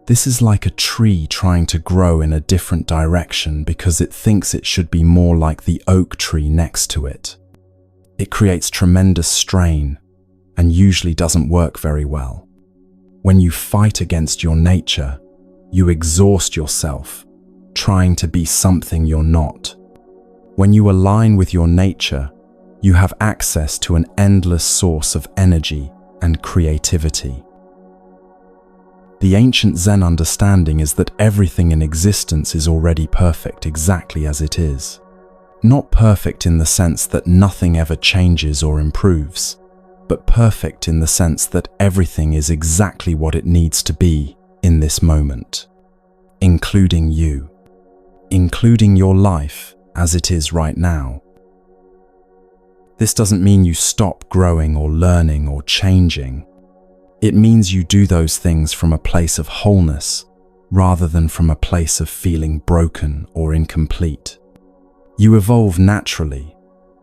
This is like a tree trying to grow in a different direction because it thinks it should be more like the oak tree next to it. It creates tremendous strain and usually doesn't work very well. When you fight against your nature, you exhaust yourself trying to be something you're not. When you align with your nature, you have access to an endless source of energy and creativity. The ancient Zen understanding is that everything in existence is already perfect exactly as it is. Not perfect in the sense that nothing ever changes or improves, but perfect in the sense that everything is exactly what it needs to be in this moment, including you, including your life as it is right now. This doesn't mean you stop growing or learning or changing. It means you do those things from a place of wholeness rather than from a place of feeling broken or incomplete. You evolve naturally,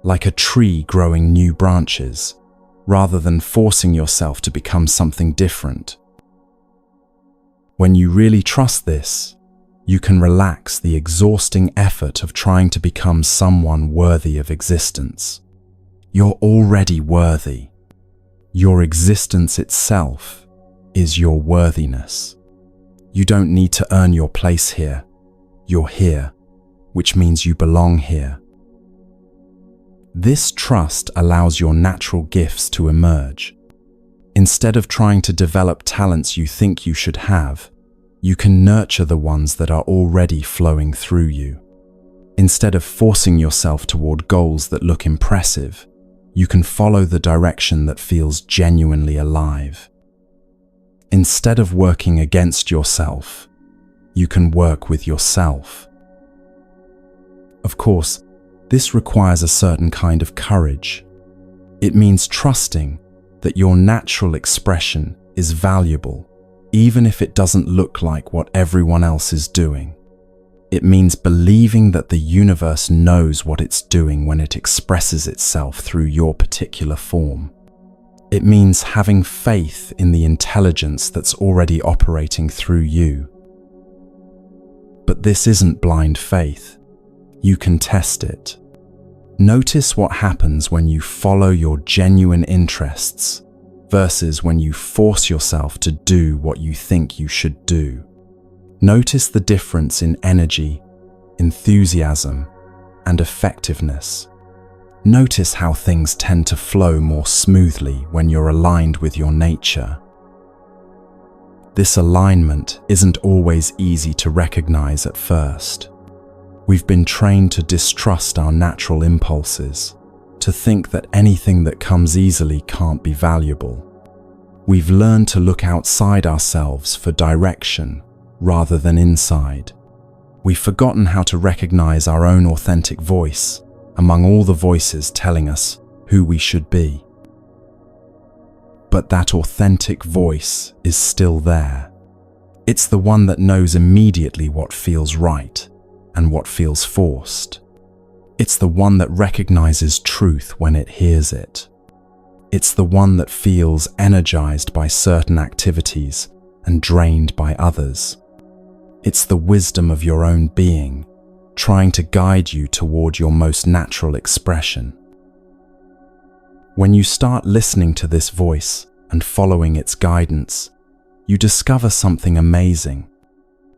like a tree growing new branches, rather than forcing yourself to become something different. When you really trust this, you can relax the exhausting effort of trying to become someone worthy of existence. You're already worthy. Your existence itself is your worthiness. You don't need to earn your place here. You're here, which means you belong here. This trust allows your natural gifts to emerge. Instead of trying to develop talents you think you should have, you can nurture the ones that are already flowing through you. Instead of forcing yourself toward goals that look impressive, you can follow the direction that feels genuinely alive. Instead of working against yourself, you can work with yourself. Of course, this requires a certain kind of courage. It means trusting that your natural expression is valuable, even if it doesn't look like what everyone else is doing. It means believing that the universe knows what it's doing when it expresses itself through your particular form. It means having faith in the intelligence that's already operating through you. But this isn't blind faith. You can test it. Notice what happens when you follow your genuine interests versus when you force yourself to do what you think you should do. Notice the difference in energy, enthusiasm, and effectiveness. Notice how things tend to flow more smoothly when you're aligned with your nature. This alignment isn't always easy to recognize at first. We've been trained to distrust our natural impulses, to think that anything that comes easily can't be valuable. We've learned to look outside ourselves for direction rather than inside. We've forgotten how to recognize our own authentic voice among all the voices telling us who we should be. But that authentic voice is still there. It's the one that knows immediately what feels right and what feels forced. It's the one that recognizes truth when it hears it. It's the one that feels energized by certain activities and drained by others. It's the wisdom of your own being, trying to guide you toward your most natural expression. When you start listening to this voice and following its guidance, you discover something amazing.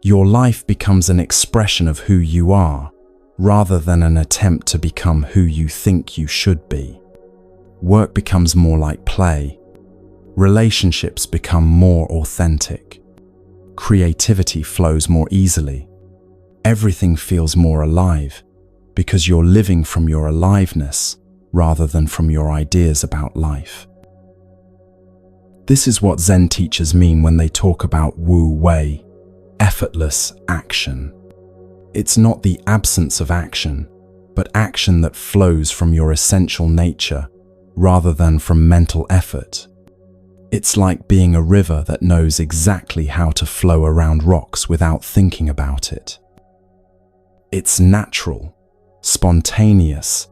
Your life becomes an expression of who you are, rather than an attempt to become who you think you should be. Work becomes more like play. Relationships become more authentic. Creativity flows more easily. Everything feels more alive because you're living from your aliveness rather than from your ideas about life. This is what Zen teachers mean when they talk about Wu Wei, effortless action. It's not the absence of action, but action that flows from your essential nature rather than from mental effort. It's like being a river that knows exactly how to flow around rocks without thinking about it. It's natural, spontaneous,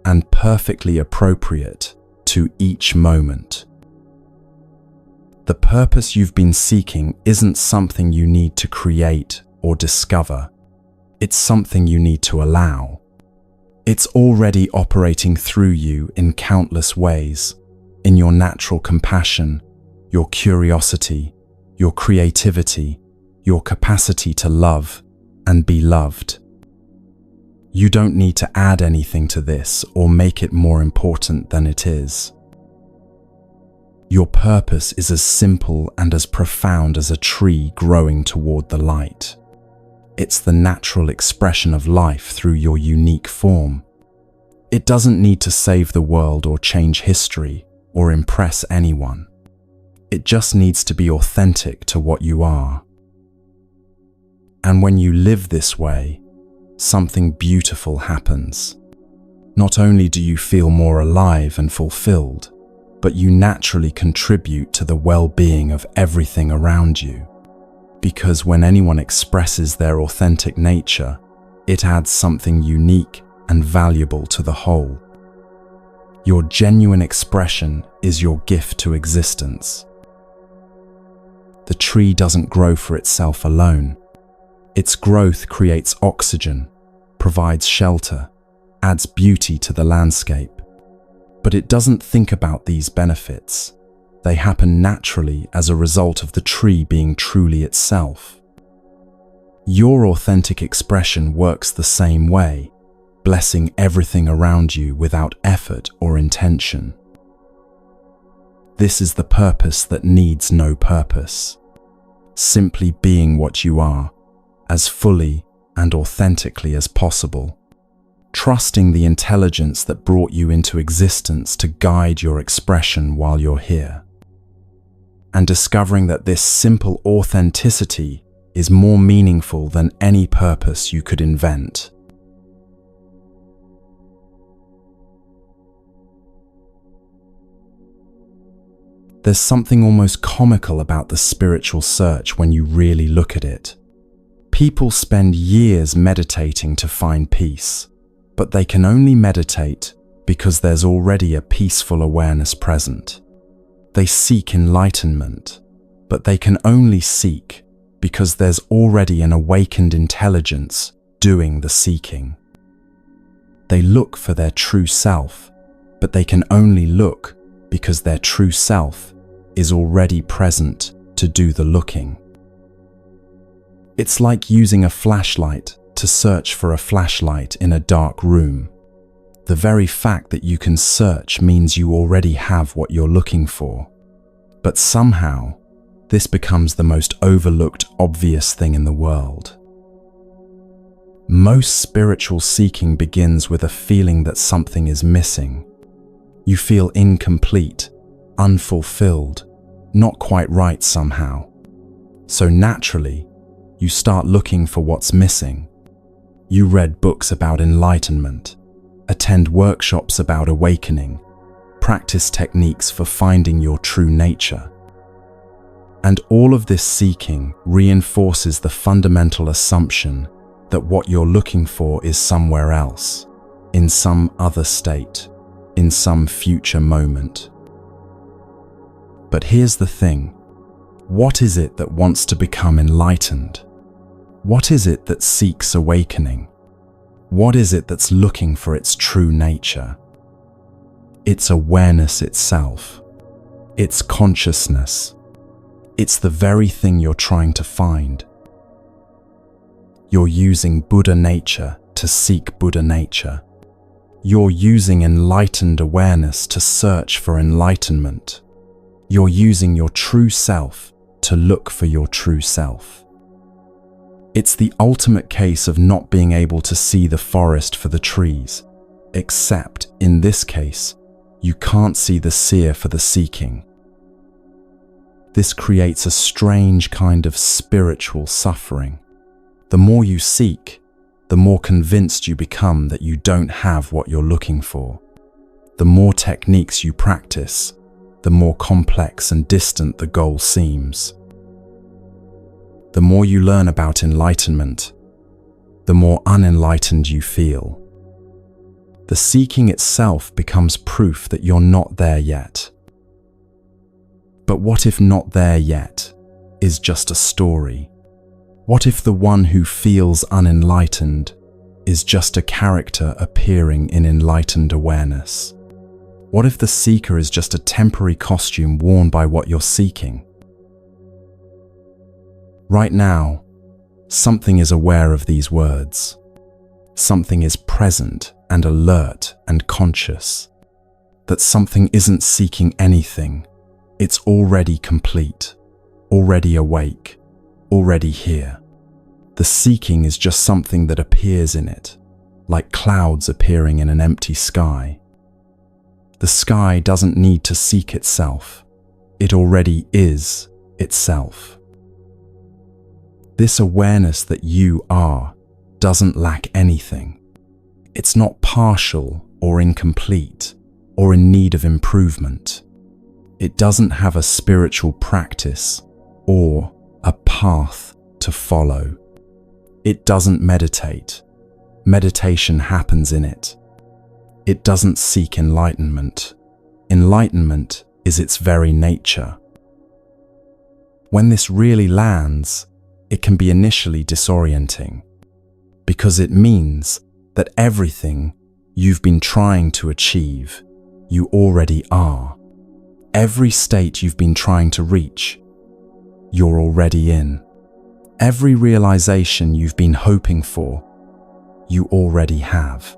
and perfectly appropriate to each moment. The purpose you've been seeking isn't something you need to create or discover. It's something you need to allow. It's already operating through you in countless ways, in your natural compassion, your curiosity, your creativity, your capacity to love and be loved. You don't need to add anything to this or make it more important than it is. Your purpose is as simple and as profound as a tree growing toward the light. It's the natural expression of life through your unique form. It doesn't need to save the world or change history or impress anyone. It just needs to be authentic to what you are. And when you live this way, something beautiful happens. Not only do you feel more alive and fulfilled, but you naturally contribute to the well-being of everything around you. Because when anyone expresses their authentic nature, it adds something unique and valuable to the whole. Your genuine expression is your gift to existence. The tree doesn't grow for itself alone. Its growth creates oxygen, provides shelter, adds beauty to the landscape. But it doesn't think about these benefits. They happen naturally as a result of the tree being truly itself. Your authentic expression works the same way, blessing everything around you without effort or intention. This is the purpose that needs no purpose. Simply being what you are, as fully and authentically as possible. Trusting the intelligence that brought you into existence to guide your expression while you're here. And discovering that this simple authenticity is more meaningful than any purpose you could invent. There's something almost comical about the spiritual search when you really look at it. People spend years meditating to find peace, but they can only meditate because there's already a peaceful awareness present. They seek enlightenment, but they can only seek because there's already an awakened intelligence doing the seeking. They look for their true self, but they can only look because their true self is already present to do the looking. It's like using a flashlight to search for a flashlight in a dark room. The very fact that you can search means you already have what you're looking for. But somehow, this becomes the most overlooked, obvious thing in the world. Most spiritual seeking begins with a feeling that something is missing. You feel incomplete, unfulfilled, not quite right somehow. So naturally, you start looking for what's missing. You read books about enlightenment, attend workshops about awakening, practice techniques for finding your true nature. And all of this seeking reinforces the fundamental assumption that what you're looking for is somewhere else, in some other state, in some future moment. But here's the thing. What is it that wants to become enlightened? What is it that seeks awakening? What is it that's looking for its true nature? It's awareness itself. It's consciousness. It's the very thing you're trying to find. You're using Buddha nature to seek Buddha nature. You're using enlightened awareness to search for enlightenment. You're using your true self to look for your true self. It's the ultimate case of not being able to see the forest for the trees, except, in this case, you can't see the seer for the seeking. This creates a strange kind of spiritual suffering. The more you seek, the more convinced you become that you don't have what you're looking for. The more techniques you practice, the more complex and distant the goal seems. The more you learn about enlightenment, the more unenlightened you feel. The seeking itself becomes proof that you're not there yet. But what if not there yet is just a story? What if the one who feels unenlightened is just a character appearing in enlightened awareness? What if the seeker is just a temporary costume worn by what you're seeking? Right now, something is aware of these words. Something is present and alert and conscious. That something isn't seeking anything. It's already complete, already awake, already here. The seeking is just something that appears in it, like clouds appearing in an empty sky. The sky doesn't need to seek itself. It already is itself. This awareness that you are doesn't lack anything. It's not partial or incomplete or in need of improvement. It doesn't have a spiritual practice or a path to follow. It doesn't meditate. Meditation happens in it. It doesn't seek enlightenment. Enlightenment is its very nature. When this really lands, it can be initially disorienting, because it means that everything you've been trying to achieve, you already are. Every state you've been trying to reach, you're already in. Every realization you've been hoping for, you already have.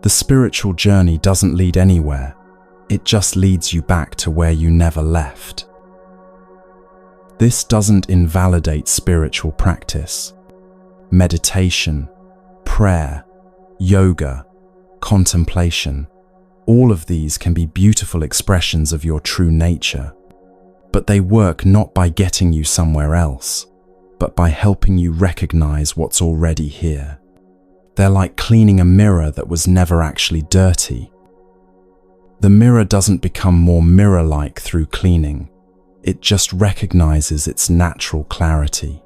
The spiritual journey doesn't lead anywhere. It just leads you back to where you never left. This doesn't invalidate spiritual practice. Meditation, prayer, yoga, contemplation, all of these can be beautiful expressions of your true nature, but they work not by getting you somewhere else, but by helping you recognize what's already here. They're like cleaning a mirror that was never actually dirty. The mirror doesn't become more mirror-like through cleaning. It just recognizes its natural clarity.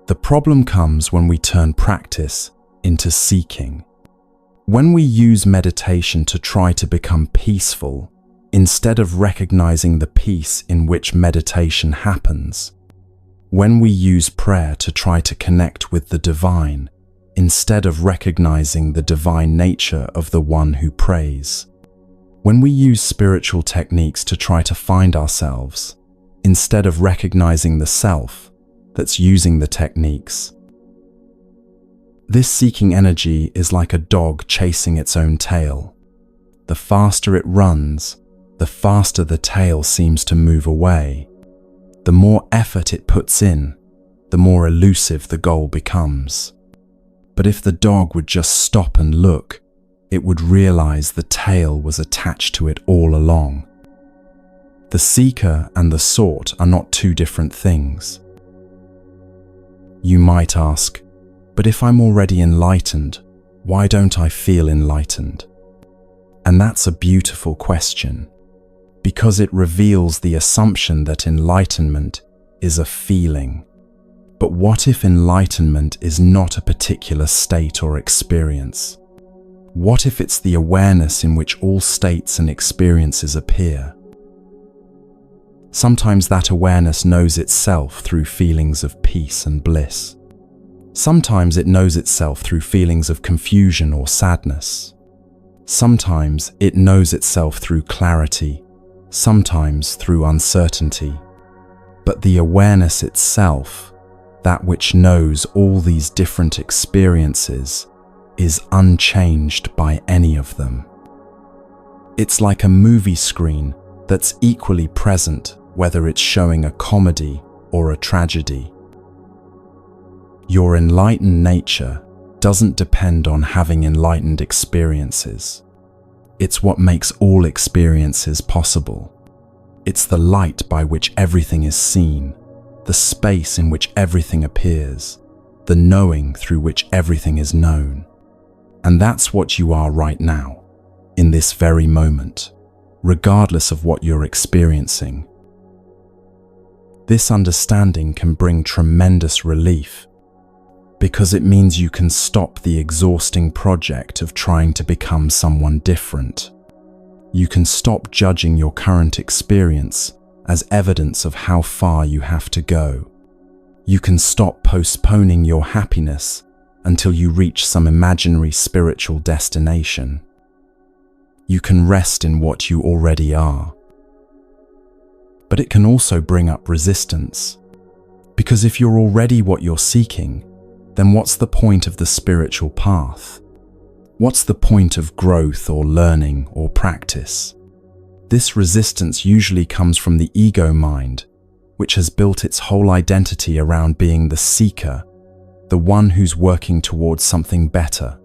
The problem comes when we turn practice into seeking. When we use meditation to try to become peaceful, instead of recognizing the peace in which meditation happens. When we use prayer to try to connect with the divine, instead of recognizing the divine nature of the one who prays. When we use spiritual techniques to try to find ourselves, instead of recognizing the self that's using the techniques. This seeking energy is like a dog chasing its own tail. The faster it runs, the faster the tail seems to move away. The more effort it puts in, the more elusive the goal becomes. But if the dog would just stop and look, it would realize the tail was attached to it all along. The seeker and the sought are not two different things. You might ask, but if I'm already enlightened, why don't I feel enlightened? And that's a beautiful question, because it reveals the assumption that enlightenment is a feeling. But what if enlightenment is not a particular state or experience? What if it's the awareness in which all states and experiences appear? Sometimes that awareness knows itself through feelings of peace and bliss. Sometimes it knows itself through feelings of confusion or sadness. Sometimes it knows itself through clarity, sometimes through uncertainty. But the awareness itself, that which knows all these different experiences, is unchanged by any of them. It's like a movie screen that's equally present whether it's showing a comedy or a tragedy. Your enlightened nature doesn't depend on having enlightened experiences. It's what makes all experiences possible. It's the light by which everything is seen, the space in which everything appears, the knowing through which everything is known. And that's what you are right now, in this very moment, regardless of what you're experiencing. This understanding can bring tremendous relief, because it means you can stop the exhausting project of trying to become someone different. You can stop judging your current experience as evidence of how far you have to go. You can stop postponing your happiness until you reach some imaginary spiritual destination. You can rest in what you already are. But it can also bring up resistance, because if you're already what you're seeking, then what's the point of the spiritual path? What's the point of growth or learning or practice? This resistance usually comes from the ego mind, which has built its whole identity around being the seeker, the one who's working towards something better.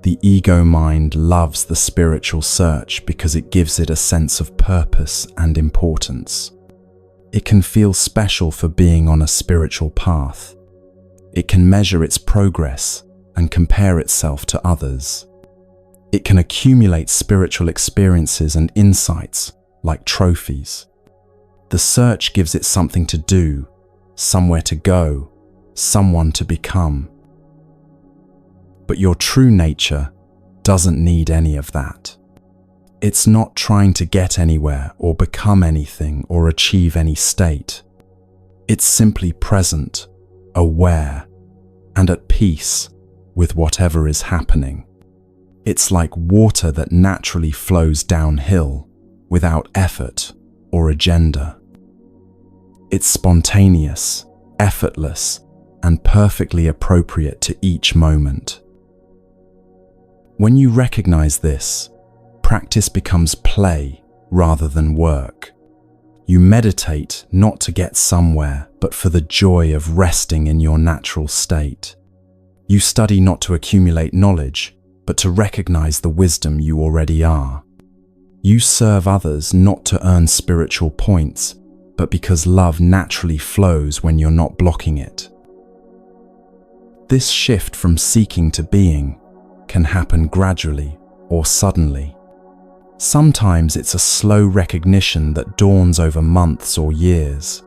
The ego mind loves the spiritual search because it gives it a sense of purpose and importance. It can feel special for being on a spiritual path. It can measure its progress and compare itself to others. It can accumulate spiritual experiences and insights like trophies. The search gives it something to do, somewhere to go, someone to become. But your true nature doesn't need any of that. It's not trying to get anywhere or become anything or achieve any state. It's simply present, aware, and at peace with whatever is happening. It's like water that naturally flows downhill without effort or agenda. It's spontaneous, effortless, and perfectly appropriate to each moment. When you recognize this, practice becomes play rather than work. You meditate not to get somewhere, but for the joy of resting in your natural state. You study not to accumulate knowledge, but to recognize the wisdom you already are. You serve others not to earn spiritual points, but because love naturally flows when you're not blocking it. This shift from seeking to being can happen gradually or suddenly. Sometimes it's a slow recognition that dawns over months or years.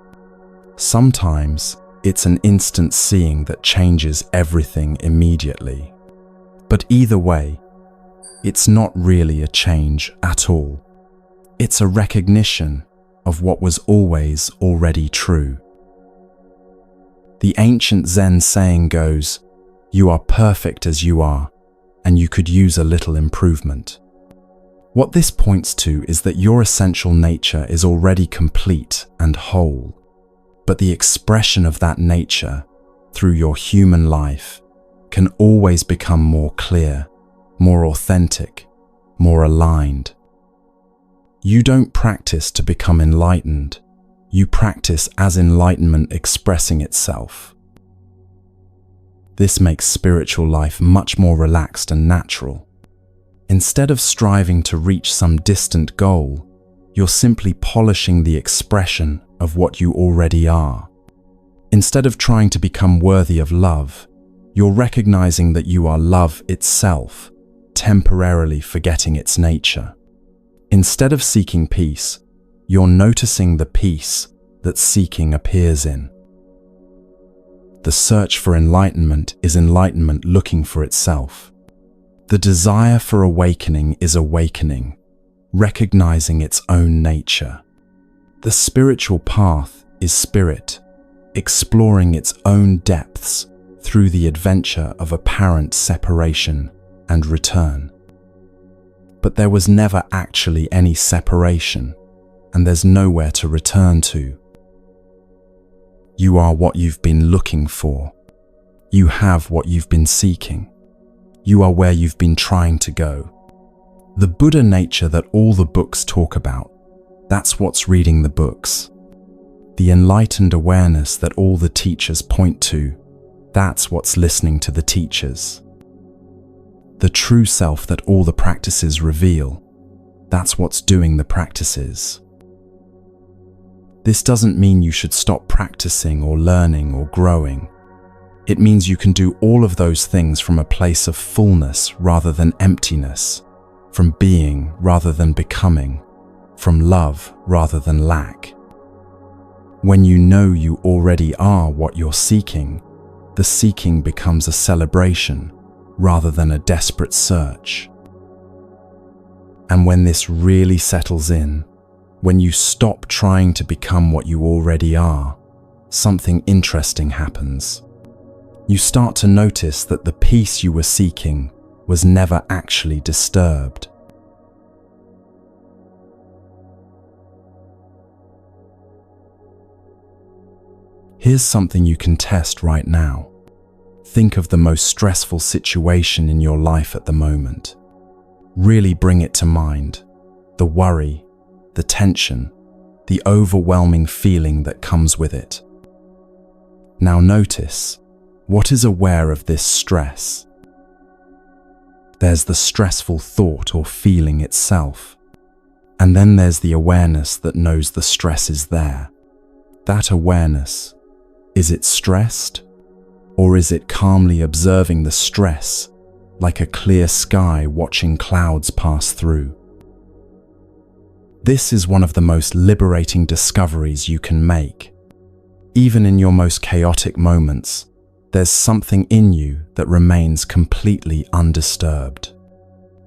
Sometimes it's an instant seeing that changes everything immediately. But either way, it's not really a change at all. It's a recognition of what was always already true. The ancient Zen saying goes, "You are perfect as you are, and you could use a little improvement." What this points to is that your essential nature is already complete and whole, but the expression of that nature through your human life can always become more clear, more authentic, more aligned. You don't practice to become enlightened. You practice as enlightenment expressing itself. This makes spiritual life much more relaxed and natural. Instead of striving to reach some distant goal, you're simply polishing the expression of what you already are. Instead of trying to become worthy of love, you're recognizing that you are love itself, temporarily forgetting its nature. Instead of seeking peace, you're noticing the peace that seeking appears in. The search for enlightenment is enlightenment looking for itself. The desire for awakening is awakening, recognizing its own nature. The spiritual path is spirit, exploring its own depths through the adventure of apparent separation and return. But there was never actually any separation, and there's nowhere to return to. You are what you've been looking for. You have what you've been seeking. You are where you've been trying to go. The Buddha nature that all the books talk about, that's what's reading the books. The enlightened awareness that all the teachers point to, that's what's listening to the teachers. The true self that all the practices reveal, that's what's doing the practices. This doesn't mean you should stop practicing or learning or growing. It means you can do all of those things from a place of fullness rather than emptiness, from being rather than becoming, from love rather than lack. When you know you already are what you're seeking, the seeking becomes a celebration rather than a desperate search. And when this really settles in, when you stop trying to become what you already are, something interesting happens. You start to notice that the peace you were seeking was never actually disturbed. Here's something you can test right now. Think of the most stressful situation in your life at the moment. Really bring it to mind. The worry, the tension, the overwhelming feeling that comes with it. Now notice, what is aware of this stress? There's the stressful thought or feeling itself. And then there's the awareness that knows the stress is there. That awareness, is it stressed? Or is it calmly observing the stress, like a clear sky watching clouds pass through? This is one of the most liberating discoveries you can make. Even in your most chaotic moments, there's something in you that remains completely undisturbed.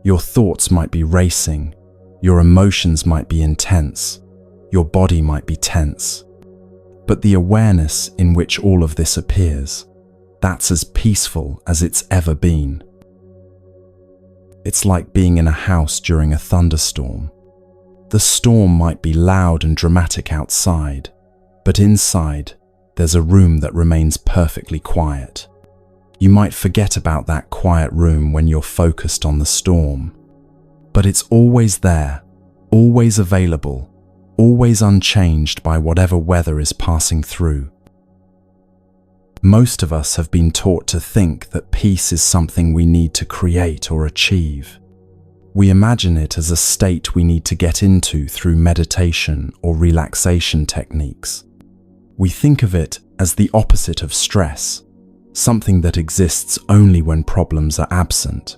Your thoughts might be racing, your emotions might be intense, your body might be tense. But the awareness in which all of this appears, that's as peaceful as it's ever been. It's like being in a house during a thunderstorm. The storm might be loud and dramatic outside, but inside, there's a room that remains perfectly quiet. You might forget about that quiet room when you're focused on the storm, but it's always there, always available, always unchanged by whatever weather is passing through. Most of us have been taught to think that peace is something we need to create or achieve. We imagine it as a state we need to get into through meditation or relaxation techniques. We think of it as the opposite of stress, something that exists only when problems are absent.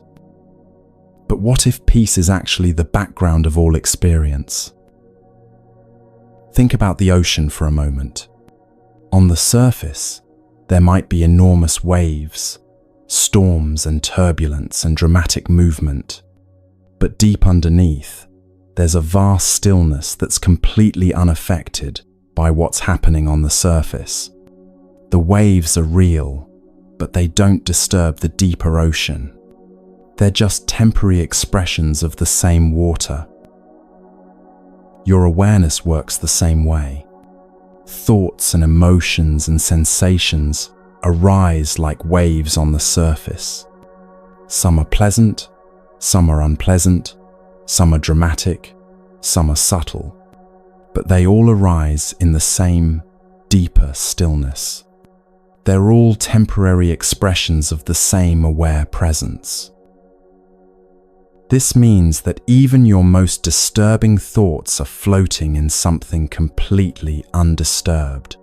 But what if peace is actually the background of all experience? Think about the ocean for a moment. On the surface, there might be enormous waves, storms and turbulence and dramatic movement. But deep underneath, there's a vast stillness that's completely unaffected by what's happening on the surface. The waves are real, but they don't disturb the deeper ocean. They're just temporary expressions of the same water. Your awareness works the same way. Thoughts and emotions and sensations arise like waves on the surface. Some are pleasant, some are unpleasant, some are dramatic, some are subtle, but they all arise in the same, deeper stillness. They're all temporary expressions of the same aware presence. This means that even your most disturbing thoughts are floating in something completely undisturbed.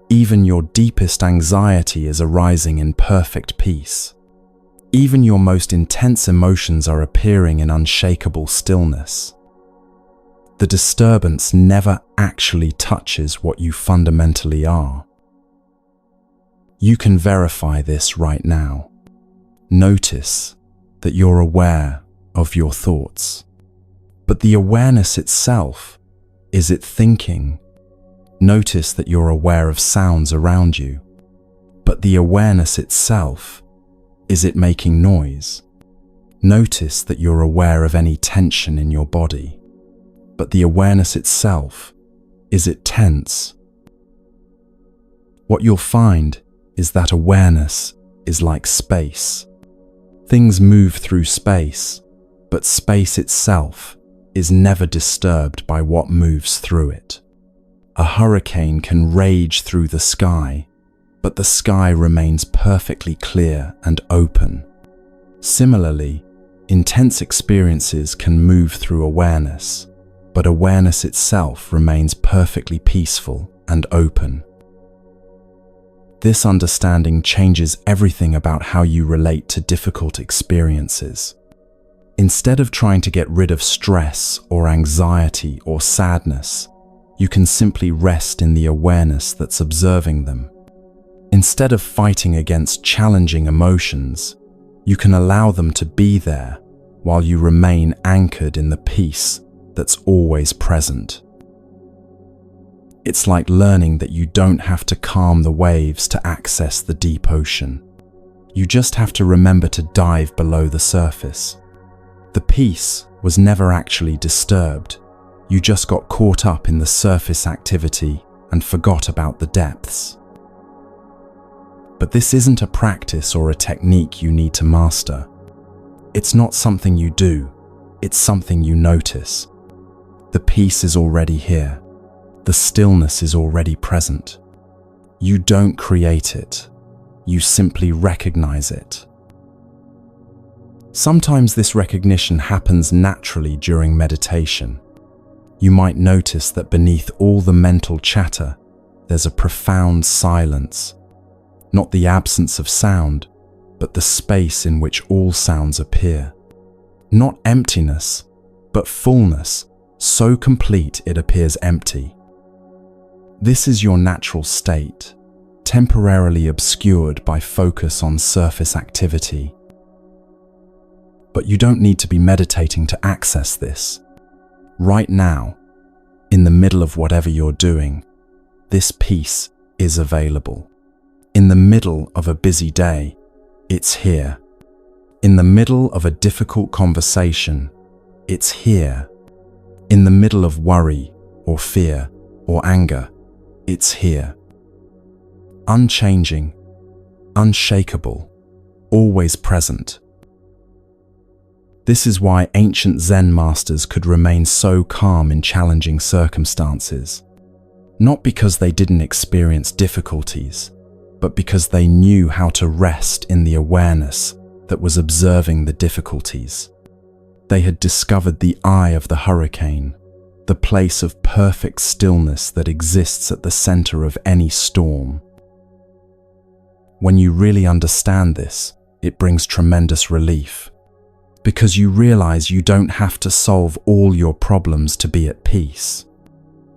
Even your deepest anxiety is arising in perfect peace. Even your most intense emotions are appearing in unshakable stillness. The disturbance never actually touches what you fundamentally are. You can verify this right now. Notice that you're aware of your thoughts. But the awareness itself, is it thinking? Notice that you're aware of sounds around you. But the awareness itself, is it making noise? Notice that you're aware of any tension in your body. But the awareness itself, is it tense? What you'll find is that awareness is like space. Things move through space, but space itself is never disturbed by what moves through it. A hurricane can rage through the sky, but the sky remains perfectly clear and open. Similarly, intense experiences can move through awareness, but awareness itself remains perfectly peaceful and open. This understanding changes everything about how you relate to difficult experiences. Instead of trying to get rid of stress or anxiety or sadness, you can simply rest in the awareness that's observing them. Instead of fighting against challenging emotions, you can allow them to be there while you remain anchored in the peace that's always present. It's like learning that you don't have to calm the waves to access the deep ocean. You just have to remember to dive below the surface. The peace was never actually disturbed. You just got caught up in the surface activity and forgot about the depths. But this isn't a practice or a technique you need to master. It's not something you do, it's something you notice. The peace is already here. The stillness is already present. You don't create it, you simply recognize it. Sometimes this recognition happens naturally during meditation. You might notice that beneath all the mental chatter, there's a profound silence. Not the absence of sound, but the space in which all sounds appear. Not emptiness, but fullness, so complete it appears empty. This is your natural state, temporarily obscured by focus on surface activity. But you don't need to be meditating to access this. Right now, in the middle of whatever you're doing, this peace is available. In the middle of a busy day, it's here. In the middle of a difficult conversation, it's here. In the middle of worry or fear or anger, it's here. Unchanging, unshakable, always present. This is why ancient Zen masters could remain so calm in challenging circumstances. Not because they didn't experience difficulties, but because they knew how to rest in the awareness that was observing the difficulties. They had discovered the eye of the hurricane, the place of perfect stillness that exists at the center of any storm. When you really understand this, it brings tremendous relief, because you realize you don't have to solve all your problems to be at peace.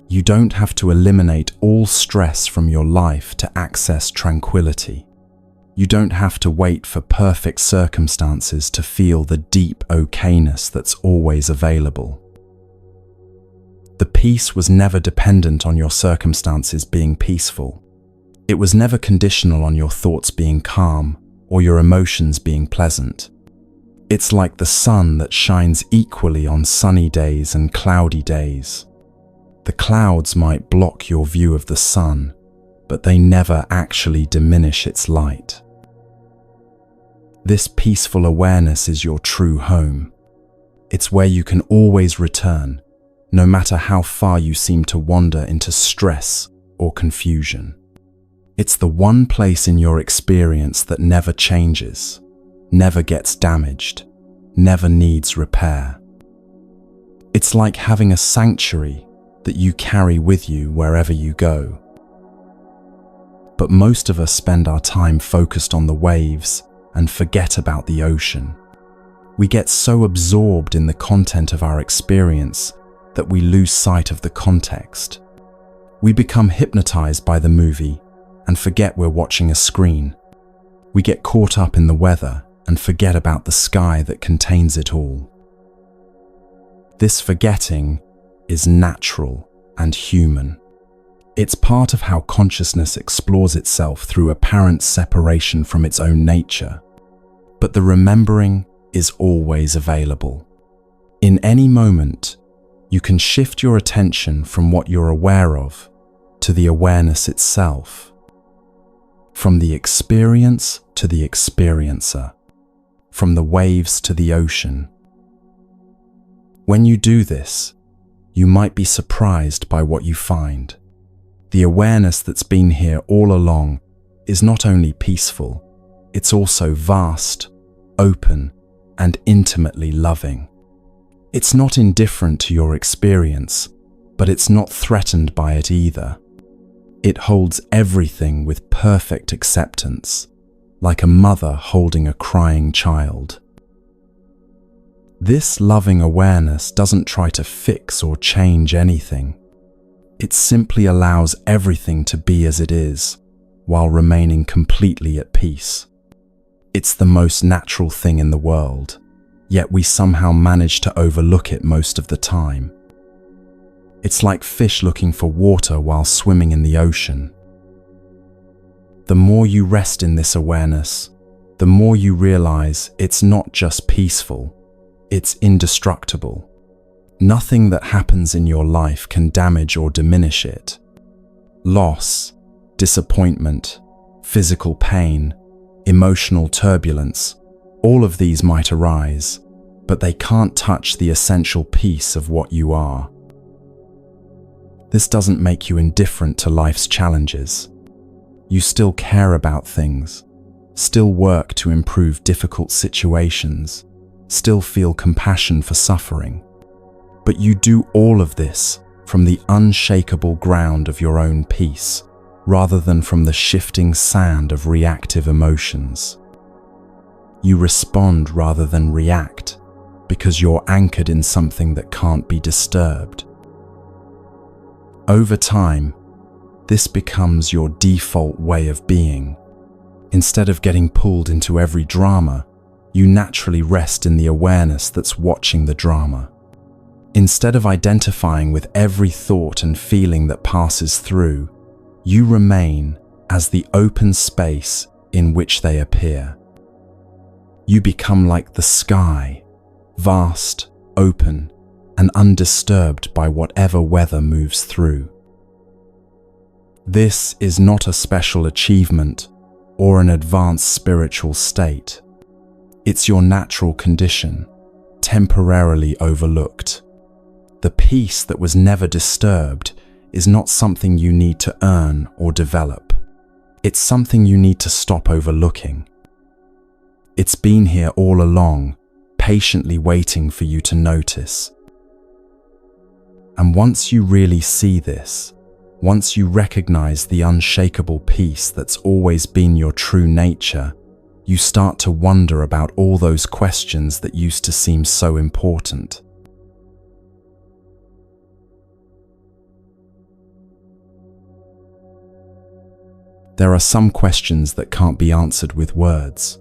You don't have to eliminate all stress from your life to access tranquility. You don't have to wait for perfect circumstances to feel the deep okayness that's always available. The peace was never dependent on your circumstances being peaceful. It was never conditional on your thoughts being calm or your emotions being pleasant. It's like the sun that shines equally on sunny days and cloudy days. The clouds might block your view of the sun, but they never actually diminish its light. This peaceful awareness is your true home. It's where you can always return, no matter how far you seem to wander into stress or confusion. It's the one place in your experience that never changes, never gets damaged, never needs repair. It's like having a sanctuary that you carry with you wherever you go. But most of us spend our time focused on the waves and forget about the ocean. We get so absorbed in the content of our experience that we lose sight of the context. We become hypnotized by the movie and forget we're watching a screen. We get caught up in the weather and forget about the sky that contains it all. This forgetting is natural and human. It's part of how consciousness explores itself through apparent separation from its own nature. But the remembering is always available. In any moment, you can shift your attention from what you're aware of to the awareness itself. From the experience to the experiencer. From the waves to the ocean. When you do this, you might be surprised by what you find. The awareness that's been here all along is not only peaceful, it's also vast, open, and intimately loving. It's not indifferent to your experience, but it's not threatened by it either. It holds everything with perfect acceptance, like a mother holding a crying child. This loving awareness doesn't try to fix or change anything. It simply allows everything to be as it is, while remaining completely at peace. It's the most natural thing in the world, yet we somehow manage to overlook it most of the time. It's like fish looking for water while swimming in the ocean. The more you rest in this awareness, the more you realize it's not just peaceful, it's indestructible. Nothing that happens in your life can damage or diminish it. Loss, disappointment, physical pain, emotional turbulence, all of these might arise, but they can't touch the essential peace of what you are. This doesn't make you indifferent to life's challenges. You still care about things, still work to improve difficult situations, still feel compassion for suffering. But you do all of this from the unshakable ground of your own peace, rather than from the shifting sand of reactive emotions. You respond rather than react, because you're anchored in something that can't be disturbed. Over time, this becomes your default way of being. Instead of getting pulled into every drama, you naturally rest in the awareness that's watching the drama. Instead of identifying with every thought and feeling that passes through, you remain as the open space in which they appear. You become like the sky, vast, open, and undisturbed by whatever weather moves through. This is not a special achievement or an advanced spiritual state. It's your natural condition, temporarily overlooked. The peace that was never disturbed is not something you need to earn or develop. It's something you need to stop overlooking. It's been here all along, patiently waiting for you to notice. And once you really see this, once you recognize the unshakable peace that's always been your true nature, you start to wonder about all those questions that used to seem so important. There are some questions that can't be answered with words,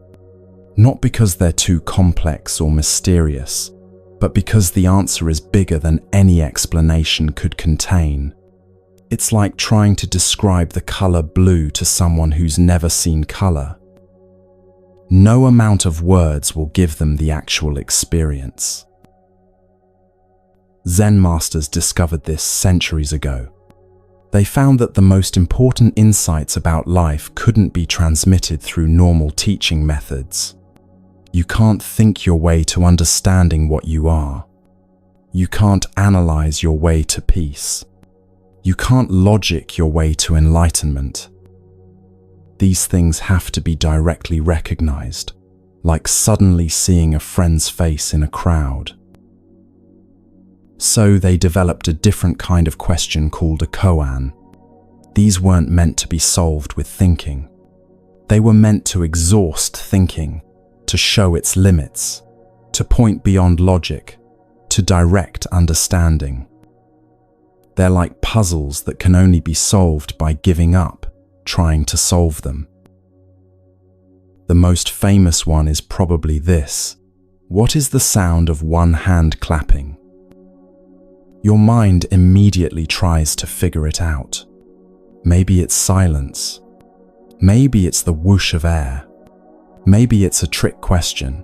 not because they're too complex or mysterious, but because the answer is bigger than any explanation could contain. It's like trying to describe the color blue to someone who's never seen color. No amount of words will give them the actual experience. Zen masters discovered this centuries ago. They found that the most important insights about life couldn't be transmitted through normal teaching methods. You can't think your way to understanding what you are. You can't analyze your way to peace. You can't logic your way to enlightenment. These things have to be directly recognized, like suddenly seeing a friend's face in a crowd. So they developed a different kind of question called a koan. These weren't meant to be solved with thinking. They were meant to exhaust thinking, to show its limits, to point beyond logic, to direct understanding. They're like puzzles that can only be solved by giving up trying to solve them. The most famous one is probably this: what is the sound of one hand clapping? Your mind immediately tries to figure it out. Maybe it's silence. Maybe it's the whoosh of air. Maybe it's a trick question.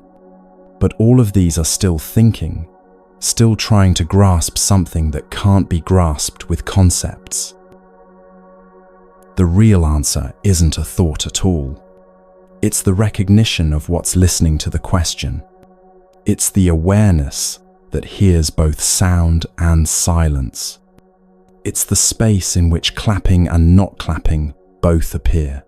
But all of these are still thinking, still trying to grasp something that can't be grasped with concepts. The real answer isn't a thought at all. It's the recognition of what's listening to the question. It's the awareness that hears both sound and silence. It's the space in which clapping and not clapping both appear.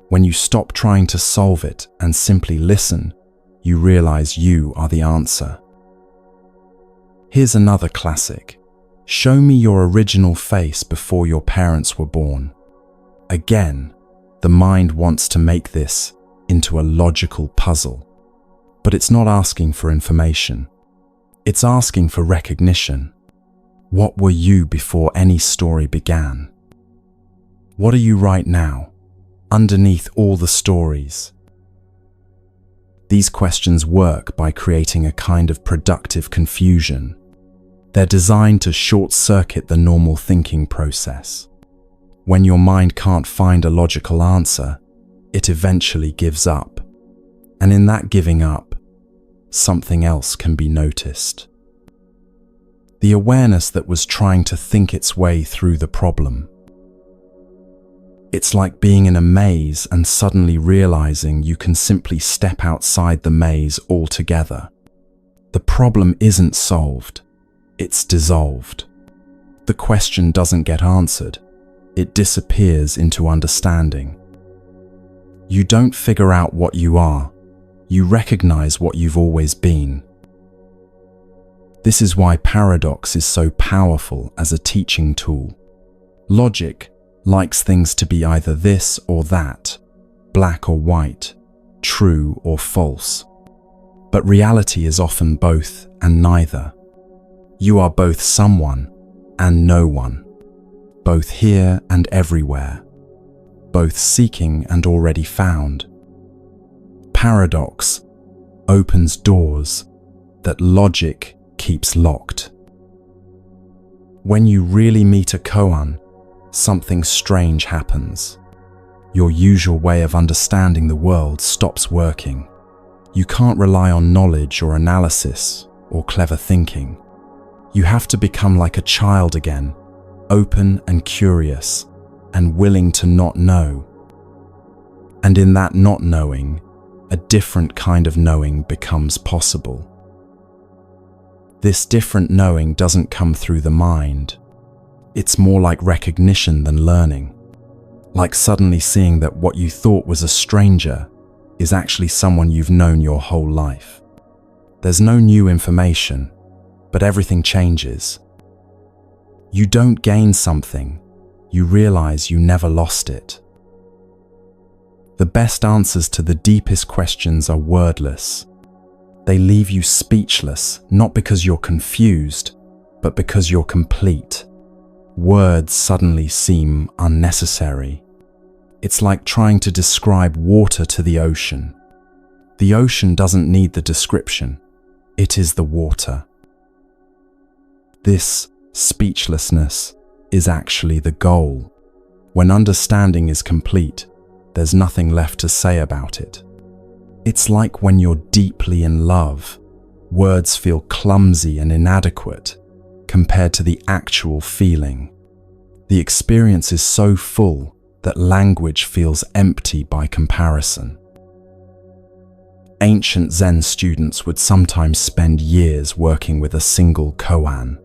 When you stop trying to solve it and simply listen, you realize you are the answer. Here's another classic. Show me your original face before your parents were born. Again, the mind wants to make this into a logical puzzle. But it's not asking for information. It's asking for recognition. What were you before any story began? What are you right now, underneath all the stories? These questions work by creating a kind of productive confusion. They're designed to short-circuit the normal thinking process. When your mind can't find a logical answer, it eventually gives up. And in that giving up, something else can be noticed. The awareness that was trying to think its way through the problem. It's like being in a maze and suddenly realizing you can simply step outside the maze altogether. The problem isn't solved. It's dissolved. The question doesn't get answered. It disappears into understanding. You don't figure out what you are. You recognize what you've always been. This is why paradox is so powerful as a teaching tool. Logic likes things to be either this or that, black or white, true or false. But reality is often both and neither. You are both someone and no one, both here and everywhere, both seeking and already found. Paradox opens doors that logic keeps locked. When you really meet a koan, something strange happens. Your usual way of understanding the world stops working. You can't rely on knowledge or analysis or clever thinking. You have to become like a child again, open and curious and willing to not know. And in that not knowing, a different kind of knowing becomes possible. This different knowing doesn't come through the mind. It's more like recognition than learning. Like suddenly seeing that what you thought was a stranger is actually someone you've known your whole life. There's no new information, but everything changes. You don't gain something, you realize you never lost it. The best answers to the deepest questions are wordless. They leave you speechless, not because you're confused, but because you're complete. Words suddenly seem unnecessary. It's like trying to describe water to the ocean. The ocean doesn't need the description. It is the water. This speechlessness is actually the goal. When understanding is complete, there's nothing left to say about it. It's like when you're deeply in love. Words feel clumsy and inadequate compared to the actual feeling. The experience is so full that language feels empty by comparison. Ancient Zen students would sometimes spend years working with a single koan,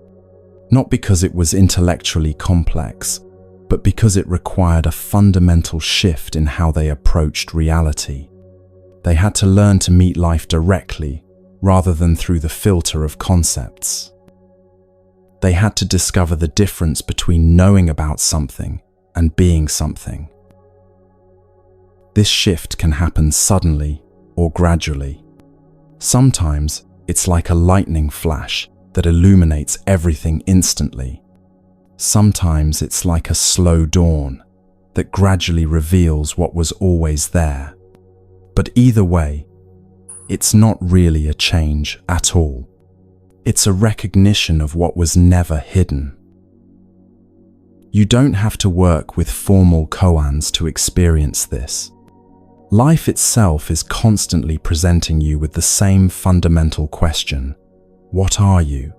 not because it was intellectually complex, but because it required a fundamental shift in how they approached reality. They had to learn to meet life directly rather than through the filter of concepts. They had to discover the difference between knowing about something and being something. This shift can happen suddenly or gradually. Sometimes it's like a lightning flash that illuminates everything instantly. Sometimes it's like a slow dawn that gradually reveals what was always there. But either way, it's not really a change at all. It's a recognition of what was never hidden. You don't have to work with formal koans to experience this. Life itself is constantly presenting you with the same fundamental question: what are you?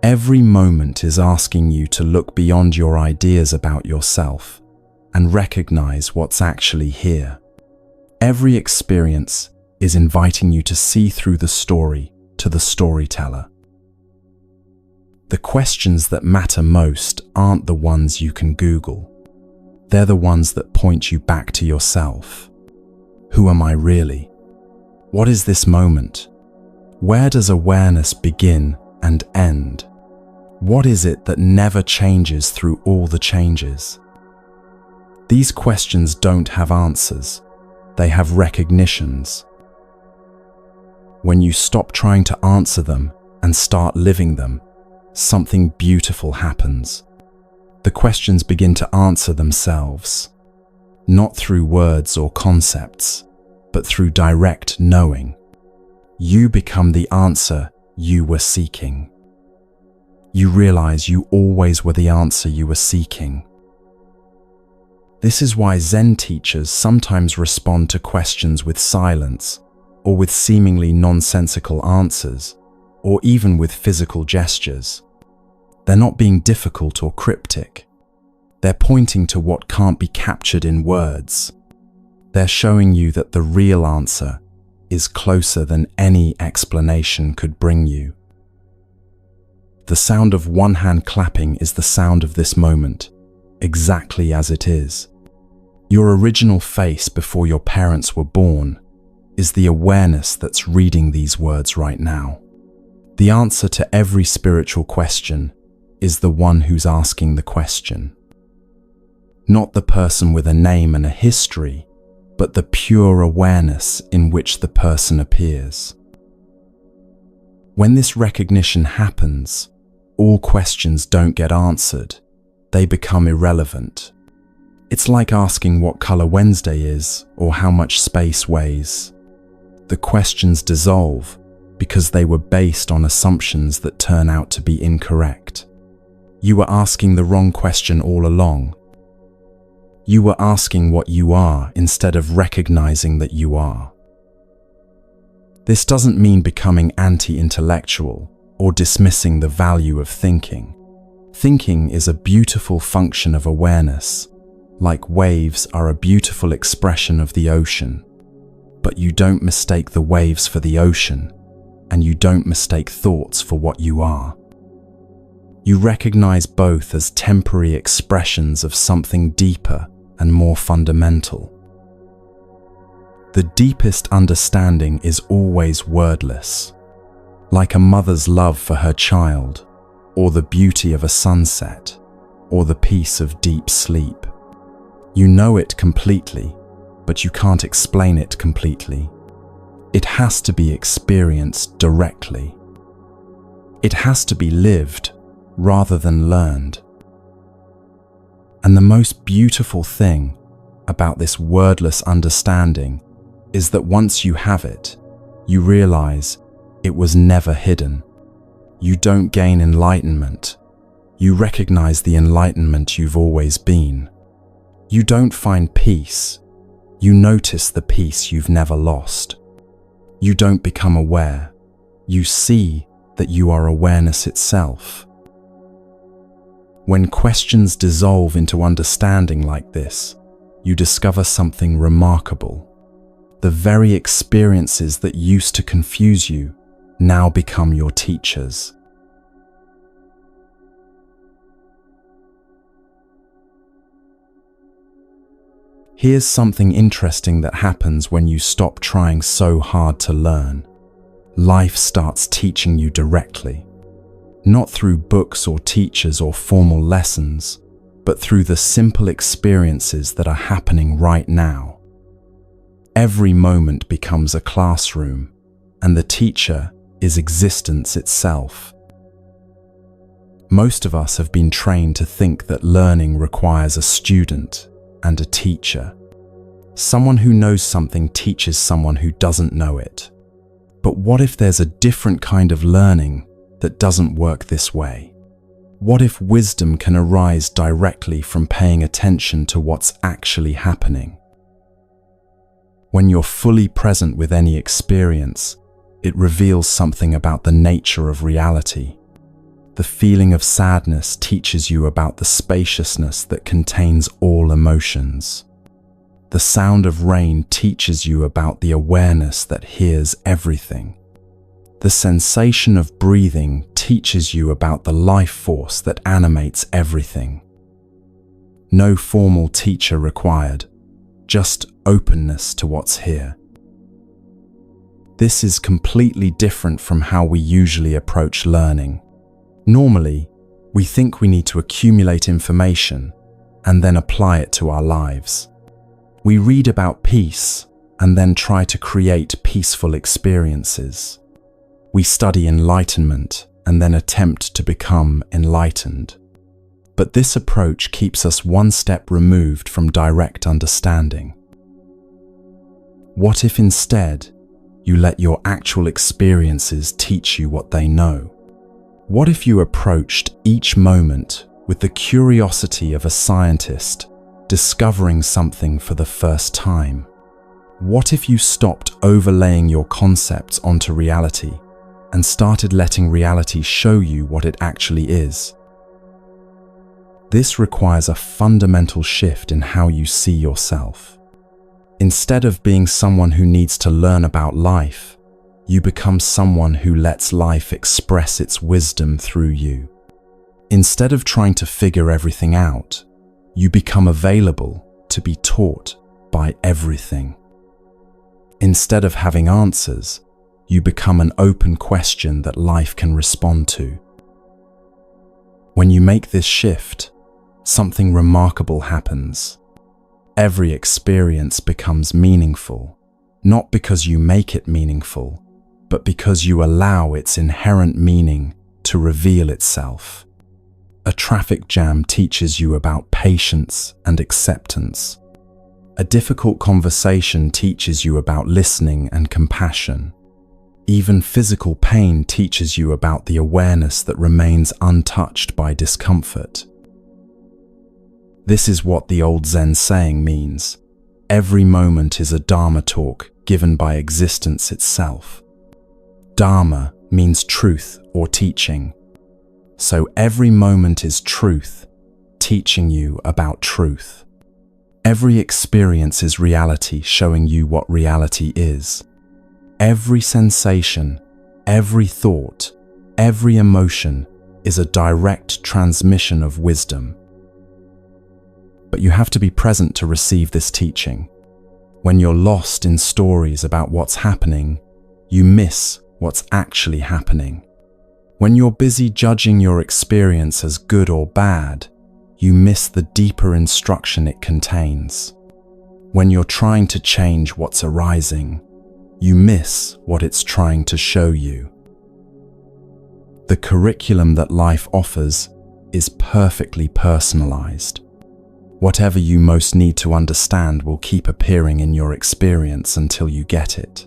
Every moment is asking you to look beyond your ideas about yourself and recognize what's actually here. Every experience is inviting you to see through the story to the storyteller. The questions that matter most aren't the ones you can Google. They're the ones that point you back to yourself. Who am I really? What is this moment? Where does awareness begin and end? What is it that never changes through all the changes? These questions don't have answers. They have recognitions. When you stop trying to answer them and start living them, something beautiful happens. The questions begin to answer themselves, not through words or concepts, but through direct knowing. You become the answer you were seeking. You realize you always were the answer you were seeking. This is why Zen teachers sometimes respond to questions with silence, or with seemingly nonsensical answers, or even with physical gestures. They're not being difficult or cryptic. They're pointing to what can't be captured in words. They're showing you that the real answer is closer than any explanation could bring you. The sound of one hand clapping is the sound of this moment, exactly as it is. Your original face before your parents were born is the awareness that's reading these words right now. The answer to every spiritual question is the one who's asking the question. Not the person with a name and a history, but the pure awareness in which the person appears. When this recognition happens, all questions don't get answered. They become irrelevant. It's like asking what color Wednesday is or how much space weighs. The questions dissolve because they were based on assumptions that turn out to be incorrect. You were asking the wrong question all along. You were asking what you are instead of recognizing that you are. This doesn't mean becoming anti-intellectual or dismissing the value of thinking. Thinking is a beautiful function of awareness, like waves are a beautiful expression of the ocean. But you don't mistake the waves for the ocean, and you don't mistake thoughts for what you are. You recognize both as temporary expressions of something deeper and more fundamental. The deepest understanding is always wordless, like a mother's love for her child, or the beauty of a sunset, or the peace of deep sleep. You know it completely, but you can't explain it completely. It has to be experienced directly. It has to be lived rather than learned. And the most beautiful thing about this wordless understanding is that once you have it, you realize it was never hidden. You don't gain enlightenment. You recognize the enlightenment you've always been. You don't find peace. You notice the peace you've never lost. You don't become aware. You see that you are awareness itself. When questions dissolve into understanding like this, you discover something remarkable. The very experiences that used to confuse you now become your teachers. Here's something interesting that happens when you stop trying so hard to learn. Life starts teaching you directly. Not through books or teachers or formal lessons, but through the simple experiences that are happening right now. Every moment becomes a classroom, and the teacher is existence itself. Most of us have been trained to think that learning requires a student and a teacher. Someone who knows something teaches someone who doesn't know it. But what if there's a different kind of learning that doesn't work this way? What if wisdom can arise directly from paying attention to what's actually happening? When you're fully present with any experience, it reveals something about the nature of reality. The feeling of sadness teaches you about the spaciousness that contains all emotions. The sound of rain teaches you about the awareness that hears everything. The sensation of breathing teaches you about the life force that animates everything. No formal teacher required, just openness to what's here. This is completely different from how we usually approach learning. Normally, we think we need to accumulate information and then apply it to our lives. We read about peace and then try to create peaceful experiences. We study enlightenment and then attempt to become enlightened. But this approach keeps us one step removed from direct understanding. What if instead you let your actual experiences teach you what they know? What if you approached each moment with the curiosity of a scientist discovering something for the first time? What if you stopped overlaying your concepts onto reality and started letting reality show you what it actually is? This requires a fundamental shift in how you see yourself. Instead of being someone who needs to learn about life, you become someone who lets life express its wisdom through you. Instead of trying to figure everything out, you become available to be taught by everything. Instead of having answers, you become an open question that life can respond to. When you make this shift, something remarkable happens. Every experience becomes meaningful, not because you make it meaningful, but because you allow its inherent meaning to reveal itself. A traffic jam teaches you about patience and acceptance. A difficult conversation teaches you about listening and compassion. Even physical pain teaches you about the awareness that remains untouched by discomfort. This is what the old Zen saying means. Every moment is a Dharma talk given by existence itself. Dharma means truth or teaching. So every moment is truth, teaching you about truth. Every experience is reality, showing you what reality is. Every sensation, every thought, every emotion is a direct transmission of wisdom. But you have to be present to receive this teaching. When you're lost in stories about what's happening, you miss what's actually happening. When you're busy judging your experience as good or bad, you miss the deeper instruction it contains. When you're trying to change what's arising, you miss what it's trying to show you. The curriculum that life offers is perfectly personalized. Whatever you most need to understand will keep appearing in your experience until you get it.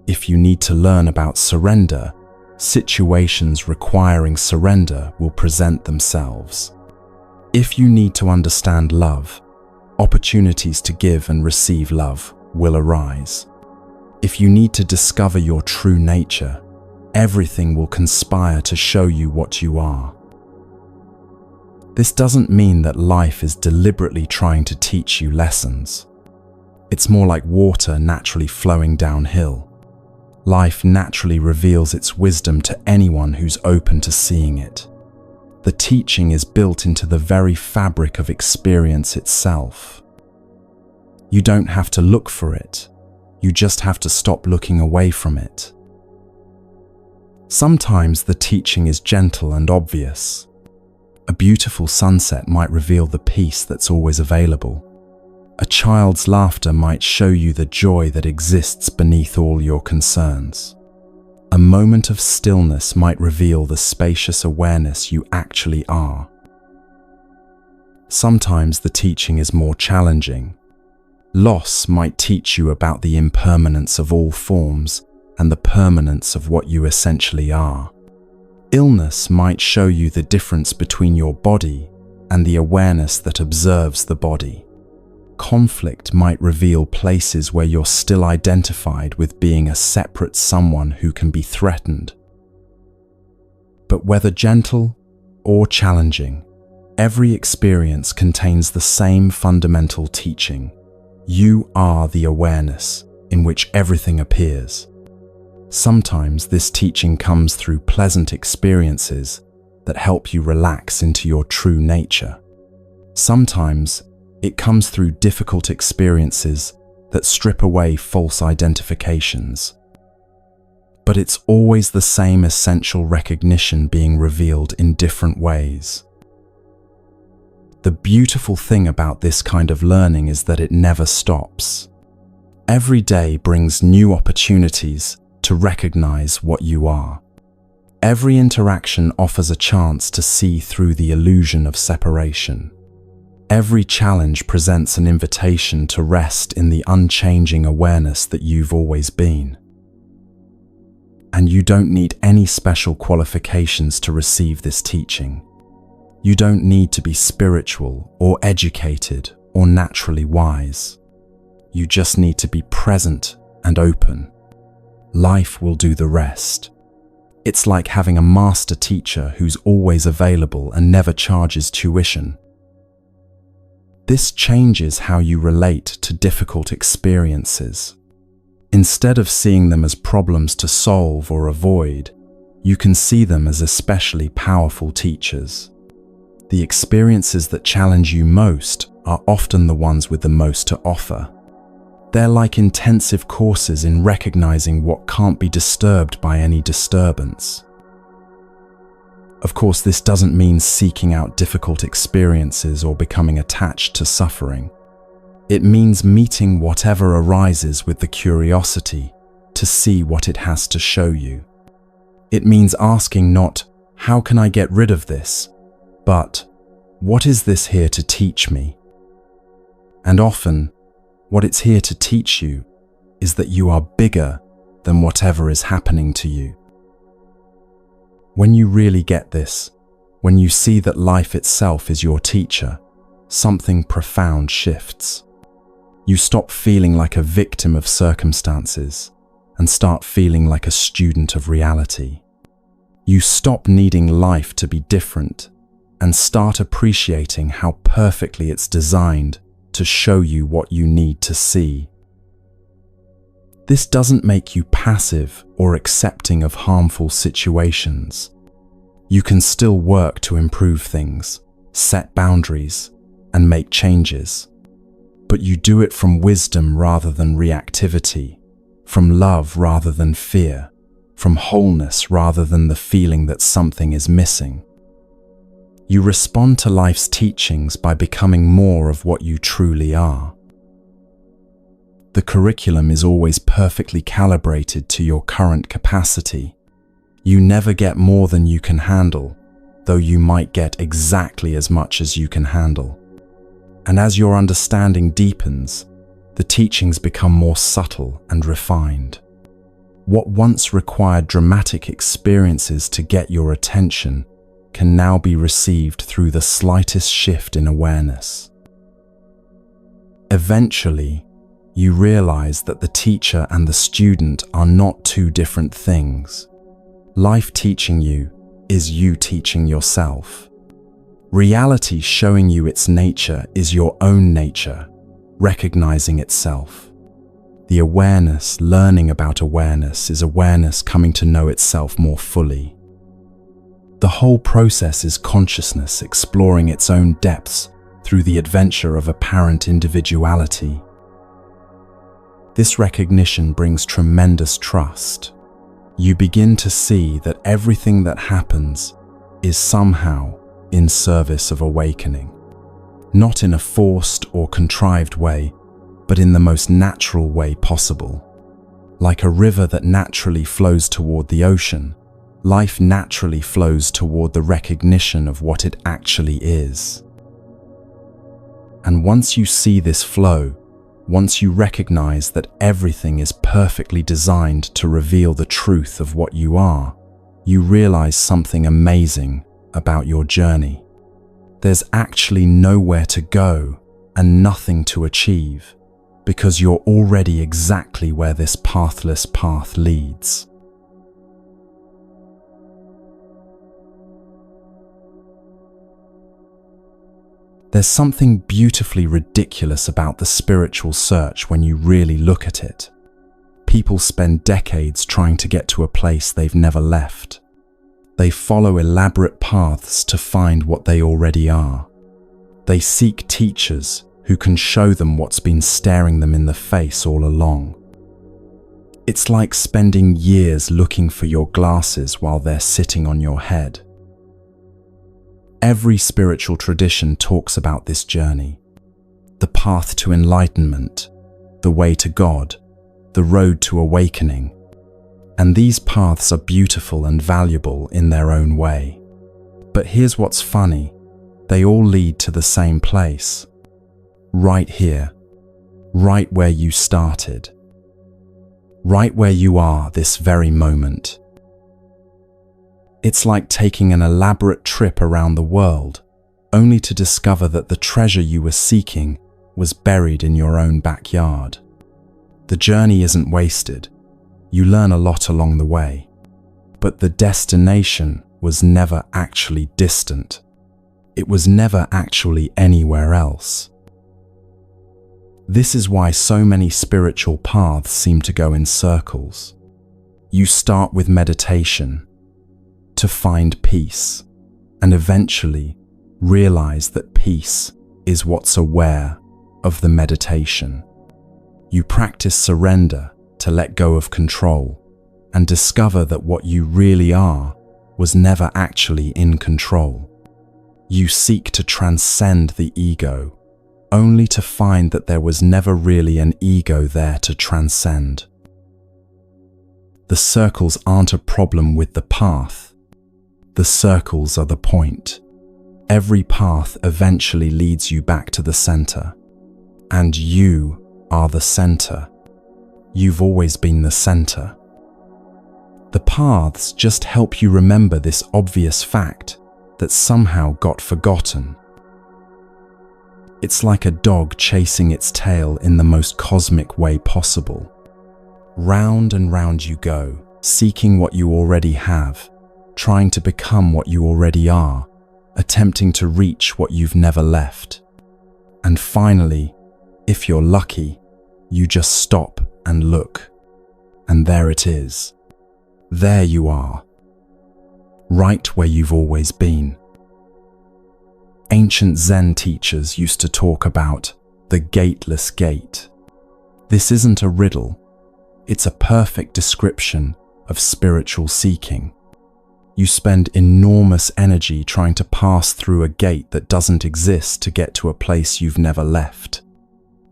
If you need to learn about surrender, situations requiring surrender will present themselves. If you need to understand love, opportunities to give and receive love will arise. If you need to discover your true nature, everything will conspire to show you what you are. This doesn't mean that life is deliberately trying to teach you lessons. It's more like water naturally flowing downhill. Life naturally reveals its wisdom to anyone who's open to seeing it. The teaching is built into the very fabric of experience itself. You don't have to look for it. You just have to stop looking away from it. Sometimes the teaching is gentle and obvious. A beautiful sunset might reveal the peace that's always available. A child's laughter might show you the joy that exists beneath all your concerns. A moment of stillness might reveal the spacious awareness you actually are. Sometimes the teaching is more challenging. Loss might teach you about the impermanence of all forms and the permanence of what you essentially are. Illness might show you the difference between your body and the awareness that observes the body. Conflict might reveal places where you're still identified with being a separate someone who can be threatened. But whether gentle or challenging, every experience contains the same fundamental teaching. You are the awareness in which everything appears. Sometimes this teaching comes through pleasant experiences that help you relax into your true nature. Sometimes it comes through difficult experiences that strip away false identifications. But it's always the same essential recognition being revealed in different ways. The beautiful thing about this kind of learning is that it never stops. Every day brings new opportunities to recognize what you are. Every interaction offers a chance to see through the illusion of separation. Every challenge presents an invitation to rest in the unchanging awareness that you've always been. And you don't need any special qualifications to receive this teaching. You don't need to be spiritual or educated or naturally wise. You just need to be present and open. Life will do the rest. It's like having a master teacher who's always available and never charges tuition. This changes how you relate to difficult experiences. Instead of seeing them as problems to solve or avoid, you can see them as especially powerful teachers. The experiences that challenge you most are often the ones with the most to offer. They're like intensive courses in recognizing what can't be disturbed by any disturbance. Of course, this doesn't mean seeking out difficult experiences or becoming attached to suffering. It means meeting whatever arises with the curiosity to see what it has to show you. It means asking not, "How can I get rid of this?" but, "What is this here to teach me?" And often, what it's here to teach you is that you are bigger than whatever is happening to you. When you really get this, when you see that life itself is your teacher, something profound shifts. You stop feeling like a victim of circumstances and start feeling like a student of reality. You stop needing life to be different and start appreciating how perfectly it's designed to show you what you need to see. This doesn't make you passive or accepting of harmful situations. You can still work to improve things, set boundaries, and make changes. But you do it from wisdom rather than reactivity, from love rather than fear, from wholeness rather than the feeling that something is missing. You respond to life's teachings by becoming more of what you truly are. The curriculum is always perfectly calibrated to your current capacity. You never get more than you can handle, though you might get exactly as much as you can handle. And as your understanding deepens, the teachings become more subtle and refined. What once required dramatic experiences to get your attention can now be received through the slightest shift in awareness. Eventually, you realize that the teacher and the student are not two different things. Life teaching you is you teaching yourself. Reality showing you its nature is your own nature, recognizing itself. The awareness learning about awareness is awareness coming to know itself more fully. The whole process is consciousness exploring its own depths through the adventure of apparent individuality. This recognition brings tremendous trust. You begin to see that everything that happens is somehow in service of awakening. Not in a forced or contrived way, but in the most natural way possible. Like a river that naturally flows toward the ocean, life naturally flows toward the recognition of what it actually is. And once you see this flow, once you recognize that everything is perfectly designed to reveal the truth of what you are, you realize something amazing about your journey. There's actually nowhere to go and nothing to achieve, because you're already exactly where this pathless path leads. There's something beautifully ridiculous about the spiritual search when you really look at it. People spend decades trying to get to a place they've never left. They follow elaborate paths to find what they already are. They seek teachers who can show them what's been staring them in the face all along. It's like spending years looking for your glasses while they're sitting on your head. Every spiritual tradition talks about this journey. The path to enlightenment, the way to God, the road to awakening. And these paths are beautiful and valuable in their own way. But here's what's funny. They all lead to the same place. Right here. Right where you started. Right where you are this very moment. It's like taking an elaborate trip around the world, only to discover that the treasure you were seeking was buried in your own backyard. The journey isn't wasted. You learn a lot along the way. But the destination was never actually distant. It was never actually anywhere else. This is why so many spiritual paths seem to go in circles. You start with meditation, to find peace, and eventually realize that peace is what's aware of the meditation. You practice surrender to let go of control and discover that what you really are was never actually in control. You seek to transcend the ego, only to find that there was never really an ego there to transcend. The circles aren't a problem with the path. The circles are the point. Every path eventually leads you back to the center. And you are the center. You've always been the center. The paths just help you remember this obvious fact that somehow got forgotten. It's like a dog chasing its tail in the most cosmic way possible. Round and round you go, seeking what you already have, trying to become what you already are, attempting to reach what you've never left. And finally, if you're lucky, you just stop and look. And there it is. There you are, right where you've always been. Ancient Zen teachers used to talk about the gateless gate. This isn't a riddle, it's a perfect description of spiritual seeking. You spend enormous energy trying to pass through a gate that doesn't exist to get to a place you've never left.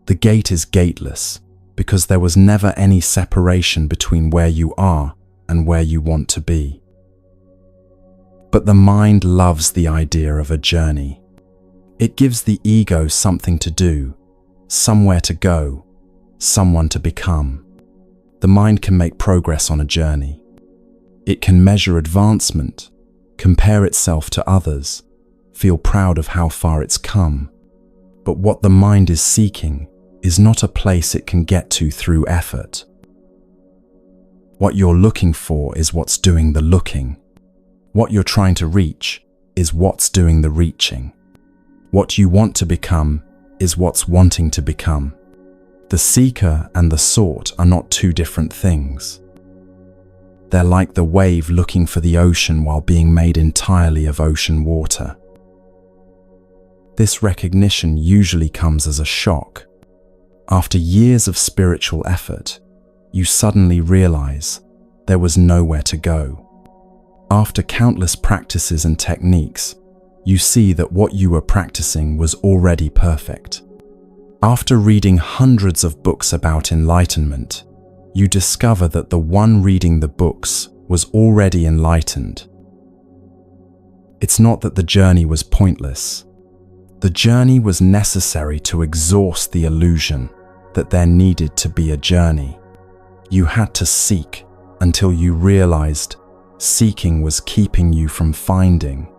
The gate is gateless because there was never any separation between where you are and where you want to be. But the mind loves the idea of a journey. It gives the ego something to do, somewhere to go, someone to become. The mind can make progress on a journey. It can measure advancement, compare itself to others, feel proud of how far it's come. But what the mind is seeking is not a place it can get to through effort. What you're looking for is what's doing the looking. What you're trying to reach is what's doing the reaching. What you want to become is what's wanting to become. The seeker and the sought are not two different things. They're like the wave looking for the ocean while being made entirely of ocean water. This recognition usually comes as a shock. After years of spiritual effort, you suddenly realize there was nowhere to go. After countless practices and techniques, you see that what you were practicing was already perfect. After reading hundreds of books about enlightenment, you discover that the one reading the books was already enlightened. It's not that the journey was pointless. The journey was necessary to exhaust the illusion that there needed to be a journey. You had to seek until you realized seeking was keeping you from finding.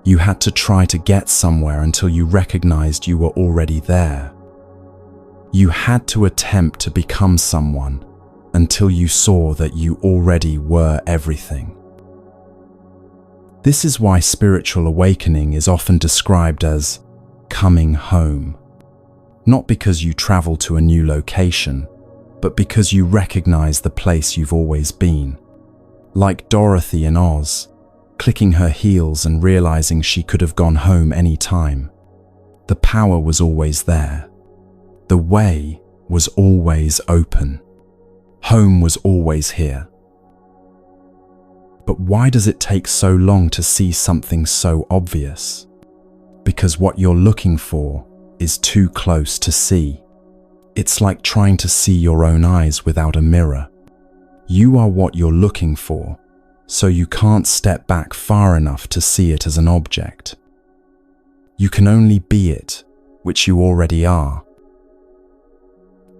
You had to try to get somewhere until you recognized you were already there. You had to attempt to become someone until you saw that you already were everything. This is why spiritual awakening is often described as coming home. Not because you travel to a new location, but because you recognize the place you've always been. Like Dorothy in Oz, clicking her heels and realizing she could have gone home any time. The power was always there. The way was always open. Home was always here. But why does it take so long to see something so obvious? Because what you're looking for is too close to see. It's like trying to see your own eyes without a mirror. You are what you're looking for, so you can't step back far enough to see it as an object. You can only be it, which you already are.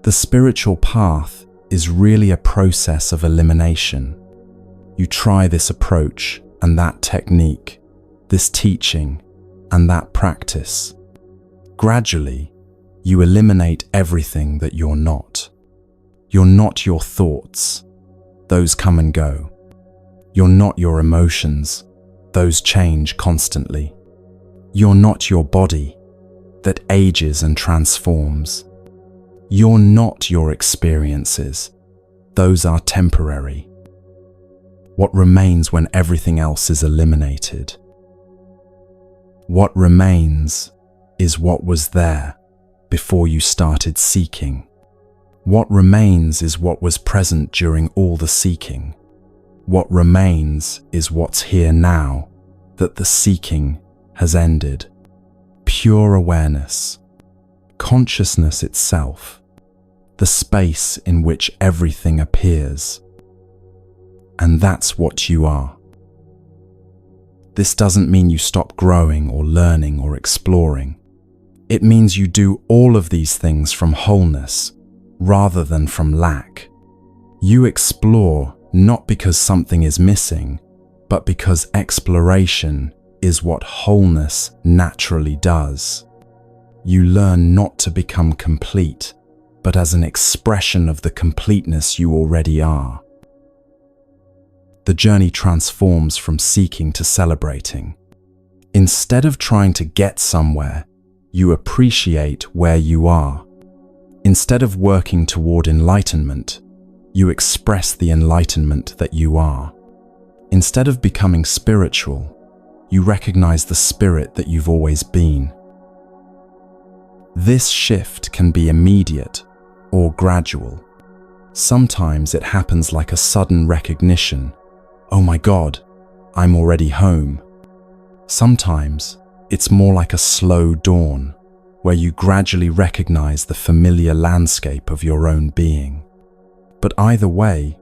The spiritual path is really a process of elimination. You try this approach and that technique, this teaching and that practice. Gradually, you eliminate everything that you're not. You're not your thoughts. Those come and go. You're not your emotions. Those change constantly. You're not your body that ages and transforms. You're not your experiences. Those are temporary. What remains when everything else is eliminated? What remains is what was there before you started seeking. What remains is what was present during all the seeking. What remains is what's here now, that the seeking has ended. Pure awareness, consciousness itself, the space in which everything appears. And that's what you are. This doesn't mean you stop growing or learning or exploring. It means you do all of these things from wholeness rather than from lack. You explore not because something is missing, but because exploration is what wholeness naturally does. You learn not to become complete, but as an expression of the completeness you already are. The journey transforms from seeking to celebrating. Instead of trying to get somewhere, you appreciate where you are. Instead of working toward enlightenment, you express the enlightenment that you are. Instead of becoming spiritual, you recognize the spirit that you've always been. This shift can be immediate or gradual. Sometimes it happens like a sudden recognition. Oh my God, I'm already home. Sometimes it's more like a slow dawn, where you gradually recognize the familiar landscape of your own being. But either way,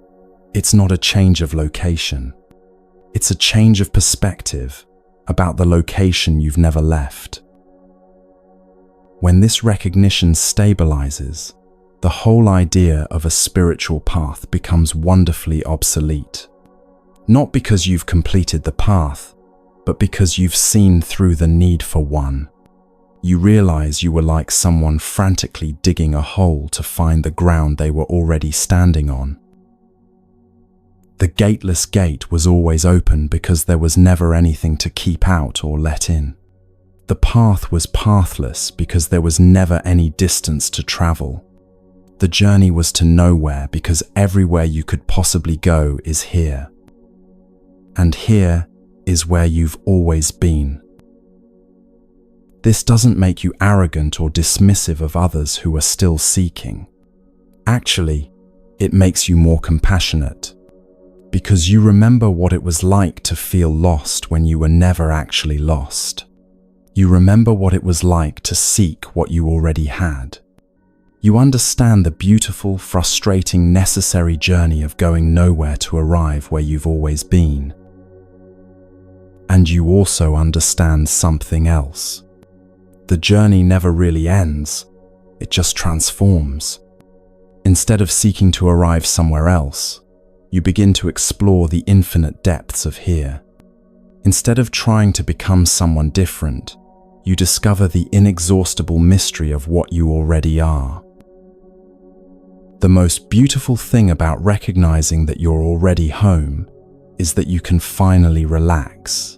it's not a change of location. It's a change of perspective about the location you've never left. When this recognition stabilizes, the whole idea of a spiritual path becomes wonderfully obsolete. Not because you've completed the path, but because you've seen through the need for one. You realize you were like someone frantically digging a hole to find the ground they were already standing on. The gateless gate was always open because there was never anything to keep out or let in. The path was pathless because there was never any distance to travel. The journey was to nowhere because everywhere you could possibly go is here. And here is where you've always been. This doesn't make you arrogant or dismissive of others who are still seeking. Actually, it makes you more compassionate, because you remember what it was like to feel lost when you were never actually lost. You remember what it was like to seek what you already had. You understand the beautiful, frustrating, necessary journey of going nowhere to arrive where you've always been. And you also understand something else. The journey never really ends, it just transforms. Instead of seeking to arrive somewhere else, you begin to explore the infinite depths of here. Instead of trying to become someone different, you discover the inexhaustible mystery of what you already are. The most beautiful thing about recognizing that you're already home is that you can finally relax.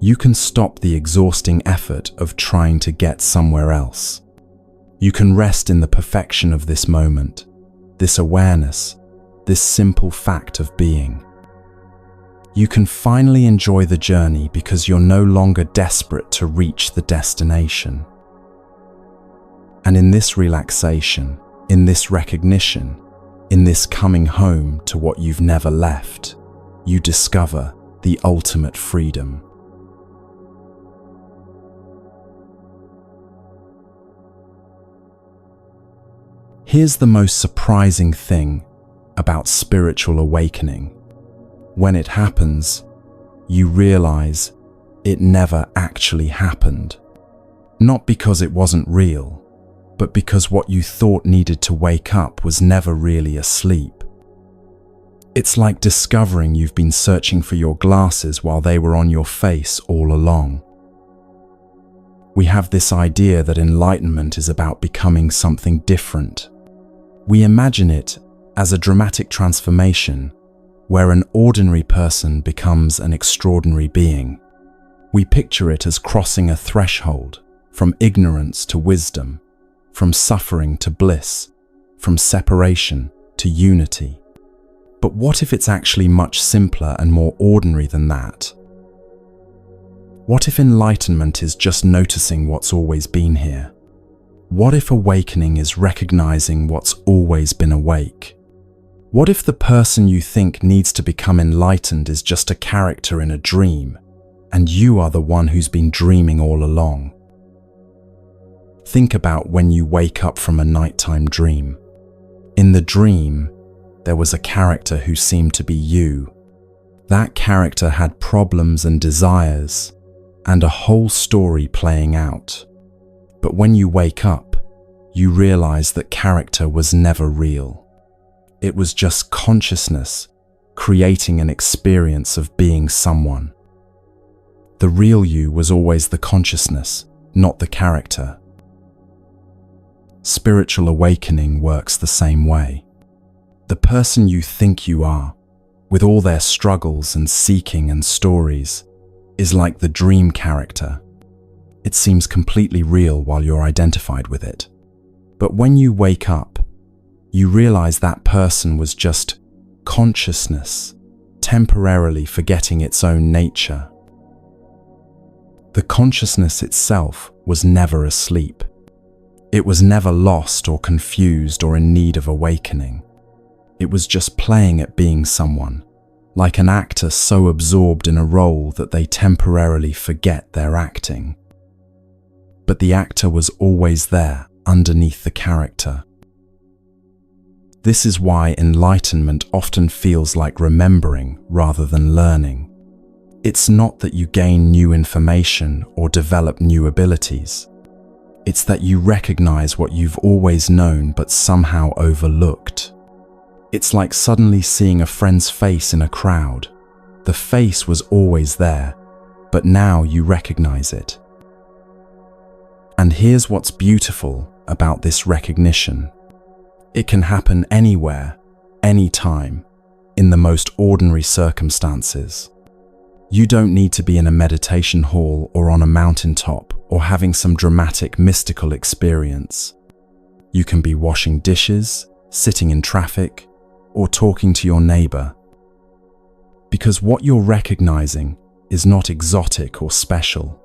You can stop the exhausting effort of trying to get somewhere else. You can rest in the perfection of this moment, this awareness, this simple fact of being. You can finally enjoy the journey because you're no longer desperate to reach the destination. And in this relaxation, in this recognition, in this coming home to what you've never left, you discover the ultimate freedom. Here's the most surprising thing about spiritual awakening. When it happens, you realize it never actually happened. Not because it wasn't real, but because what you thought needed to wake up was never really asleep. It's like discovering you've been searching for your glasses while they were on your face all along. We have this idea that enlightenment is about becoming something different. We imagine it as a dramatic transformation where an ordinary person becomes an extraordinary being. We picture it as crossing a threshold from ignorance to wisdom, from suffering to bliss, from separation to unity. But what if it's actually much simpler and more ordinary than that? What if enlightenment is just noticing what's always been here? What if awakening is recognizing what's always been awake? What if the person you think needs to become enlightened is just a character in a dream, and you are the one who's been dreaming all along? Think about when you wake up from a nighttime dream. In the dream, there was a character who seemed to be you. That character had problems and desires, and a whole story playing out. But when you wake up, you realize that character was never real. It was just consciousness creating an experience of being someone. The real you was always the consciousness, not the character. Spiritual awakening works the same way. The person you think you are, with all their struggles and seeking and stories, is like the dream character. It seems completely real while you're identified with it. But when you wake up, you realize that person was just consciousness, temporarily forgetting its own nature. The consciousness itself was never asleep. It was never lost or confused or in need of awakening. It was just playing at being someone, like an actor so absorbed in a role that they temporarily forget they're acting. But the actor was always there, underneath the character. This is why enlightenment often feels like remembering rather than learning. It's not that you gain new information or develop new abilities. It's that you recognize what you've always known but somehow overlooked. It's like suddenly seeing a friend's face in a crowd. The face was always there, but now you recognize it. And here's what's beautiful about this recognition. It can happen anywhere, anytime, in the most ordinary circumstances. You don't need to be in a meditation hall or on a mountaintop or having some dramatic mystical experience. You can be washing dishes, sitting in traffic, or talking to your neighbor. Because what you're recognizing is not exotic or special.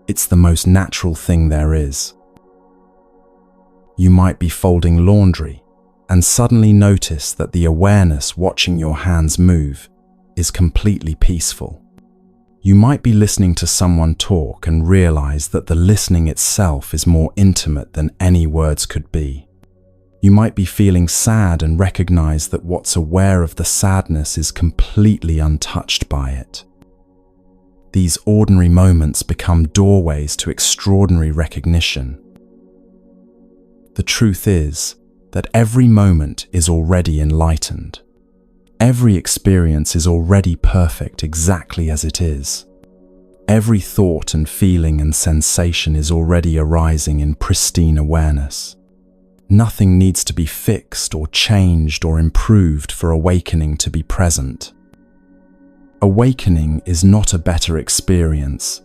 It's the most natural thing there is. You might be folding laundry and suddenly notice that the awareness watching your hands move is completely peaceful. You might be listening to someone talk and realize that the listening itself is more intimate than any words could be. You might be feeling sad and recognize that what's aware of the sadness is completely untouched by it. These ordinary moments become doorways to extraordinary recognition. The truth is that every moment is already enlightened. Every experience is already perfect exactly as it is. Every thought and feeling and sensation is already arising in pristine awareness. Nothing needs to be fixed or changed or improved for awakening to be present. Awakening is not a better experience.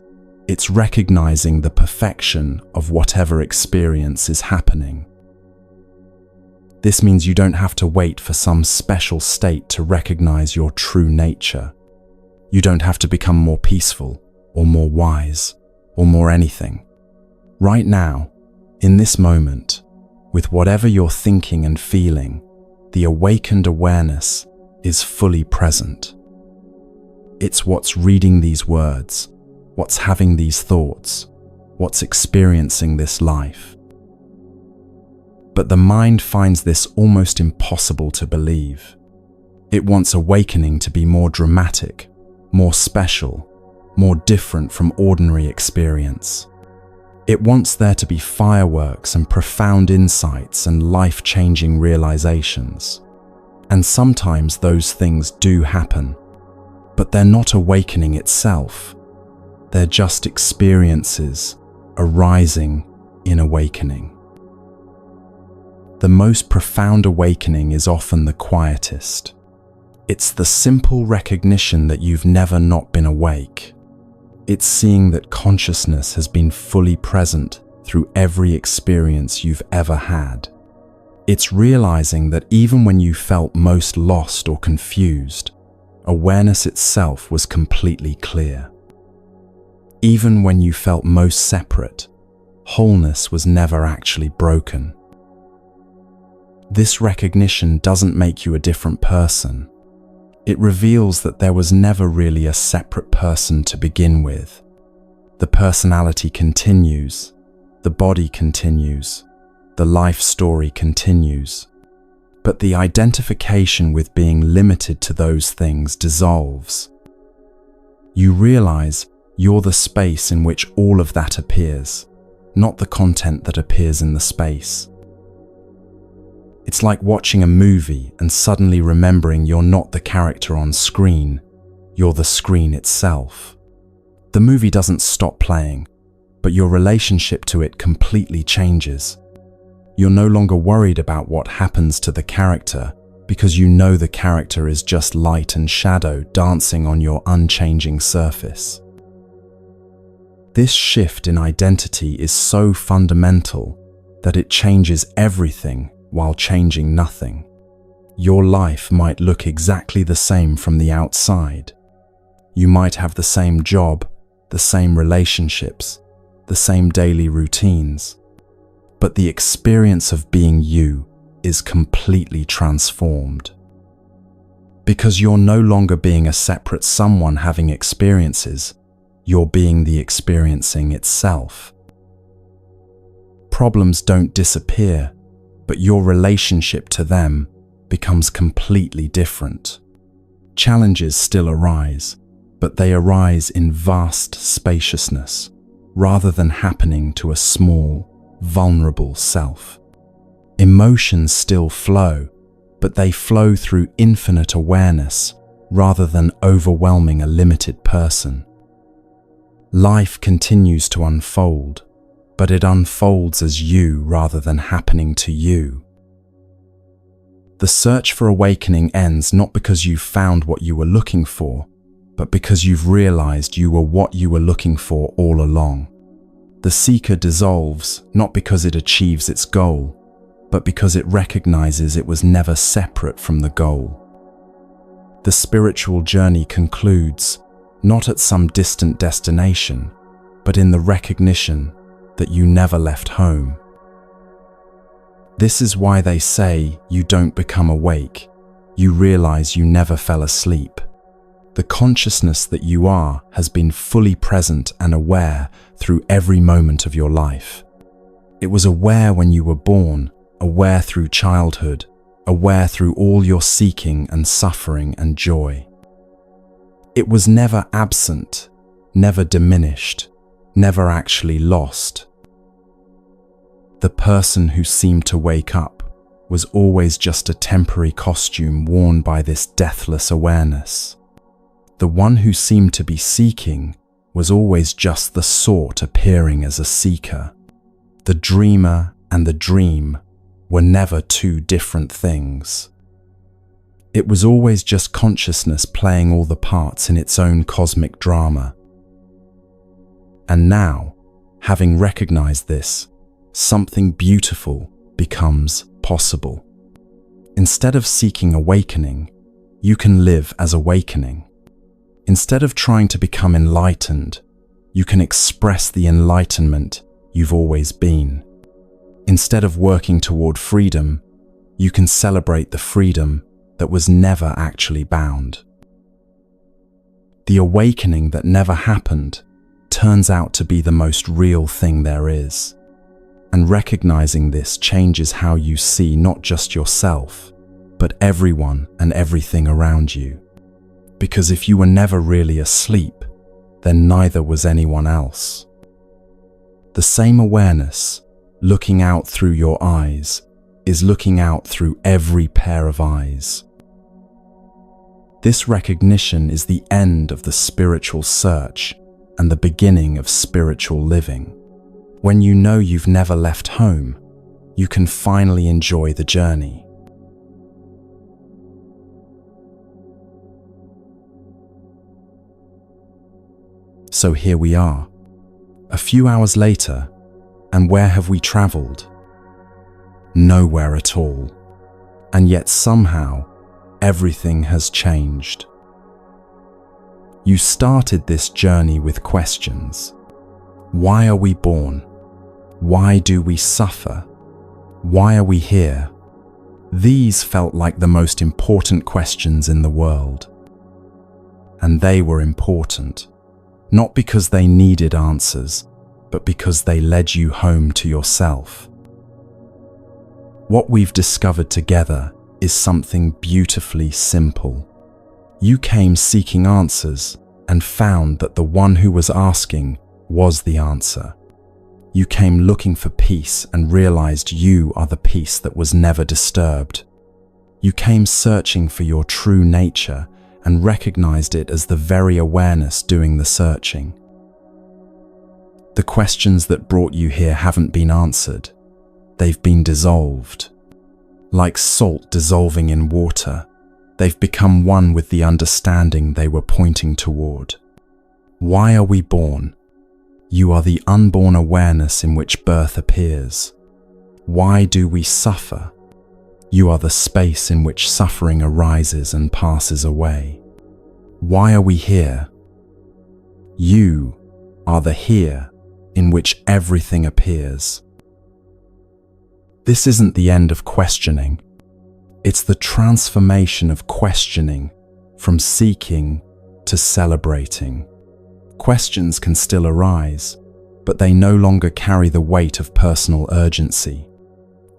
It's recognizing the perfection of whatever experience is happening. This means you don't have to wait for some special state to recognize your true nature. You don't have to become more peaceful or more wise or more anything. Right now, in this moment, with whatever you're thinking and feeling, the awakened awareness is fully present. It's what's reading these words, what's having these thoughts, what's experiencing this life. But the mind finds this almost impossible to believe. It wants awakening to be more dramatic, more special, more different from ordinary experience. It wants there to be fireworks and profound insights and life-changing realizations. And sometimes those things do happen, but they're not awakening itself. They're just experiences arising in awakening. The most profound awakening is often the quietest. It's the simple recognition that you've never not been awake. It's seeing that consciousness has been fully present through every experience you've ever had. It's realizing that even when you felt most lost or confused, awareness itself was completely clear. Even when you felt most separate, wholeness was never actually broken. This recognition doesn't make you a different person. It reveals that there was never really a separate person to begin with. The personality continues, the body continues, the life story continues. But the identification with being limited to those things dissolves. You realize you're the space in which all of that appears, not the content that appears in the space. It's like watching a movie and suddenly remembering you're not the character on screen, you're the screen itself. The movie doesn't stop playing, but your relationship to it completely changes. You're no longer worried about what happens to the character because you know the character is just light and shadow dancing on your unchanging surface. This shift in identity is so fundamental that it changes everything while changing nothing. Your life might look exactly the same from the outside. You might have the same job, the same relationships, the same daily routines. But the experience of being you is completely transformed. Because you're no longer being a separate someone having experiences, you're being the experiencing itself. Problems don't disappear, but your relationship to them becomes completely different. Challenges still arise, but they arise in vast spaciousness, rather than happening to a small, vulnerable self. Emotions still flow, but they flow through infinite awareness rather than overwhelming a limited person. Life continues to unfold, but it unfolds as you rather than happening to you. The search for awakening ends not because you've found what you were looking for, but because you've realized you were what you were looking for all along. The seeker dissolves not because it achieves its goal, but because it recognizes it was never separate from the goal. The spiritual journey concludes not at some distant destination, but in the recognition that you never left home. This is why they say you don't become awake, you realize you never fell asleep. The consciousness that you are has been fully present and aware through every moment of your life. It was aware when you were born, aware through childhood, aware through all your seeking and suffering and joy. It was never absent, never diminished, never actually lost. The person who seemed to wake up was always just a temporary costume worn by this deathless awareness. The one who seemed to be seeking was always just the sort appearing as a seeker. The dreamer and the dream were never two different things. It was always just consciousness playing all the parts in its own cosmic drama. And now, having recognized this, something beautiful becomes possible. Instead of seeking awakening, you can live as awakening. Instead of trying to become enlightened, you can express the enlightenment you've always been. Instead of working toward freedom, you can celebrate the freedom that was never actually bound. The awakening that never happened turns out to be the most real thing there is. And recognizing this changes how you see not just yourself, but everyone and everything around you. Because if you were never really asleep, then neither was anyone else. The same awareness, looking out through your eyes, is looking out through every pair of eyes. This recognition is the end of the spiritual search and the beginning of spiritual living. When you know you've never left home, you can finally enjoy the journey. So here we are, a few hours later, and where have we traveled? Nowhere at all. And yet somehow, everything has changed. You started this journey with questions. Why are we born? Why do we suffer? Why are we here? These felt like the most important questions in the world. And they were important, not because they needed answers, but because they led you home to yourself. What we've discovered together is something beautifully simple. You came seeking answers and found that the one who was asking was the answer. You came looking for peace and realized you are the peace that was never disturbed. You came searching for your true nature and recognized it as the very awareness doing the searching. The questions that brought you here haven't been answered. They've been dissolved. Like salt dissolving in water, they've become one with the understanding they were pointing toward. Why are we born? You are the unborn awareness in which birth appears. Why do we suffer? You are the space in which suffering arises and passes away. Why are we here? You are the here in which everything appears. This isn't the end of questioning. It's the transformation of questioning from seeking to celebrating. Questions can still arise, but they no longer carry the weight of personal urgency.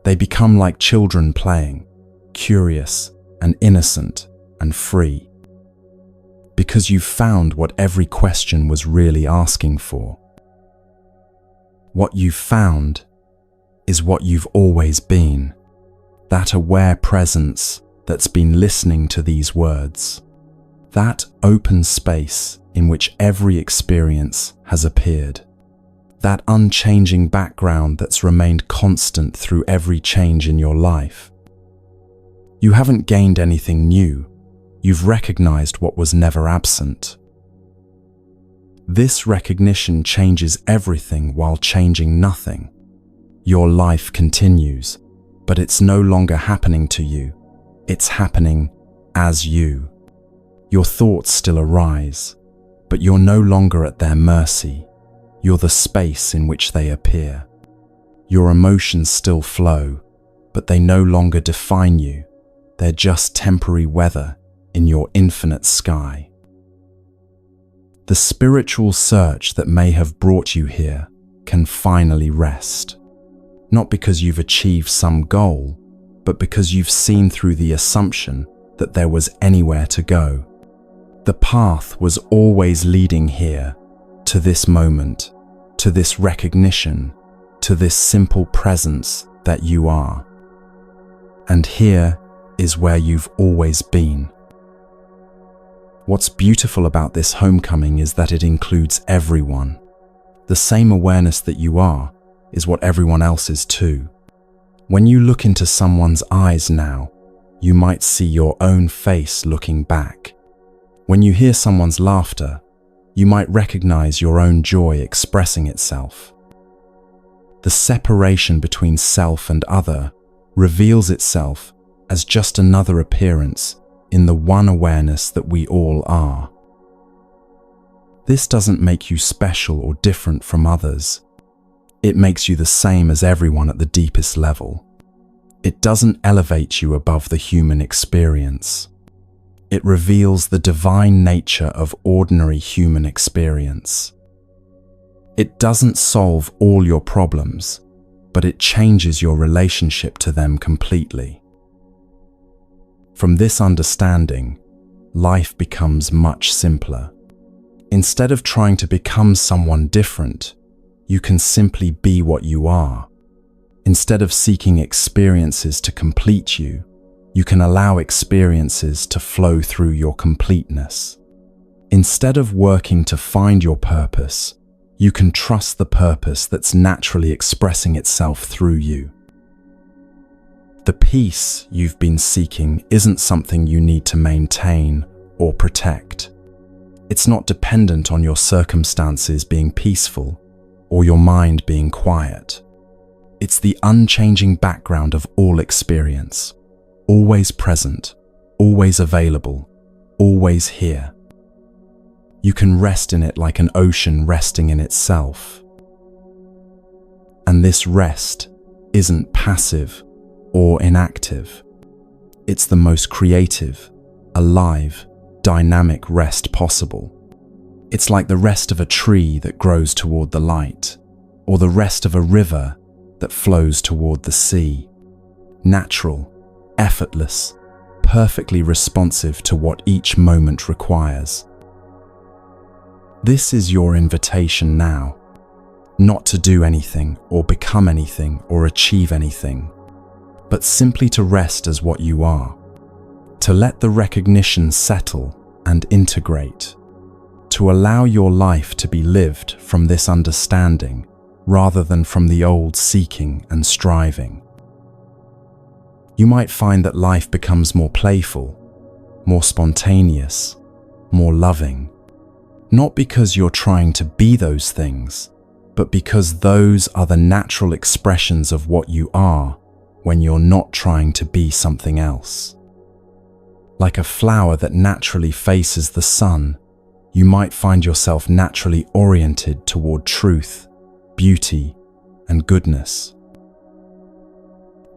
They become like children playing, curious and innocent and free. Because you've found what every question was really asking for. What you've found is what you've always been, that aware presence that's been listening to these words, that open space in which every experience has appeared, that unchanging background that's remained constant through every change in your life. You haven't gained anything new, you've recognized what was never absent. This recognition changes everything while changing nothing. Your life continues, but it's no longer happening to you. It's happening as you. Your thoughts still arise, but you're no longer at their mercy. You're the space in which they appear. Your emotions still flow, but they no longer define you. They're just temporary weather in your infinite sky. The spiritual search that may have brought you here can finally rest. Not because you've achieved some goal, but because you've seen through the assumption that there was anywhere to go. The path was always leading here, to this moment, to this recognition, to this simple presence that you are. And here is where you've always been. What's beautiful about this homecoming is that it includes everyone. The same awareness that you are is what everyone else is too. When you look into someone's eyes now, you might see your own face looking back. When you hear someone's laughter, you might recognize your own joy expressing itself. The separation between self and other reveals itself as just another appearance in the one awareness that we all are. This doesn't make you special or different from others. It makes you the same as everyone at the deepest level. It doesn't elevate you above the human experience. It reveals the divine nature of ordinary human experience. It doesn't solve all your problems, but it changes your relationship to them completely. From this understanding, life becomes much simpler. Instead of trying to become someone different, you can simply be what you are. Instead of seeking experiences to complete you, you can allow experiences to flow through your completeness. Instead of working to find your purpose, you can trust the purpose that's naturally expressing itself through you. The peace you've been seeking isn't something you need to maintain or protect. It's not dependent on your circumstances being peaceful or your mind being quiet. It's the unchanging background of all experience, always present, always available, always here. You can rest in it like an ocean resting in itself. And this rest isn't passive or inactive. It's the most creative, alive, dynamic rest possible. It's like the rest of a tree that grows toward the light, or the rest of a river that flows toward the sea. Natural, effortless, perfectly responsive to what each moment requires. This is your invitation now, not to do anything or become anything or achieve anything, but simply to rest as what you are, to let the recognition settle and integrate, to allow your life to be lived from this understanding rather than from the old seeking and striving. You might find that life becomes more playful, more spontaneous, more loving, not because you're trying to be those things, but because those are the natural expressions of what you are when you're not trying to be something else. Like a flower that naturally faces the sun, you might find yourself naturally oriented toward truth, beauty, and goodness.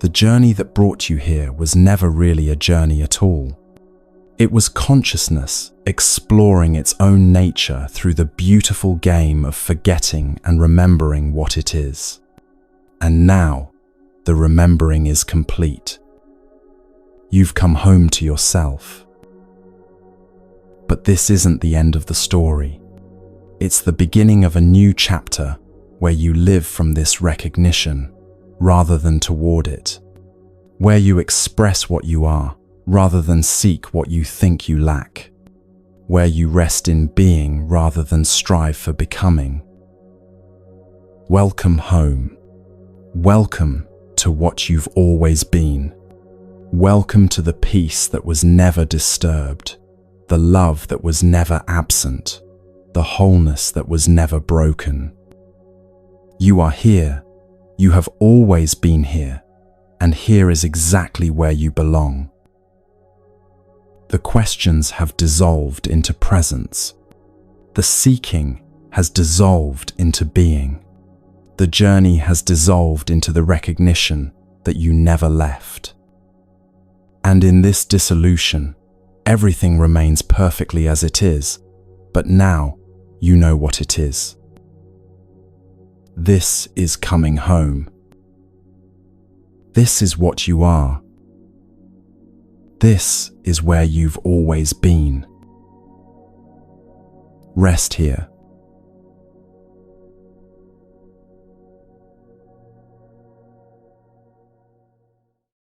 The journey that brought you here was never really a journey at all. It was consciousness exploring its own nature through the beautiful game of forgetting and remembering what it is. And now, the remembering is complete. You've come home to yourself. But this isn't the end of the story. It's the beginning of a new chapter where you live from this recognition rather than toward it, where you express what you are rather than seek what you think you lack, where you rest in being rather than strive for becoming. Welcome home. Welcome to what you've always been. Welcome to the peace that was never disturbed, the love that was never absent, the wholeness that was never broken. You are here. You have always been here, and here is exactly where you belong. The questions have dissolved into presence. The seeking has dissolved into being. The journey has dissolved into the recognition that you never left. And in this dissolution, everything remains perfectly as it is, but now you know what it is. This is coming home. This is what you are. This is where you've always been. Rest here.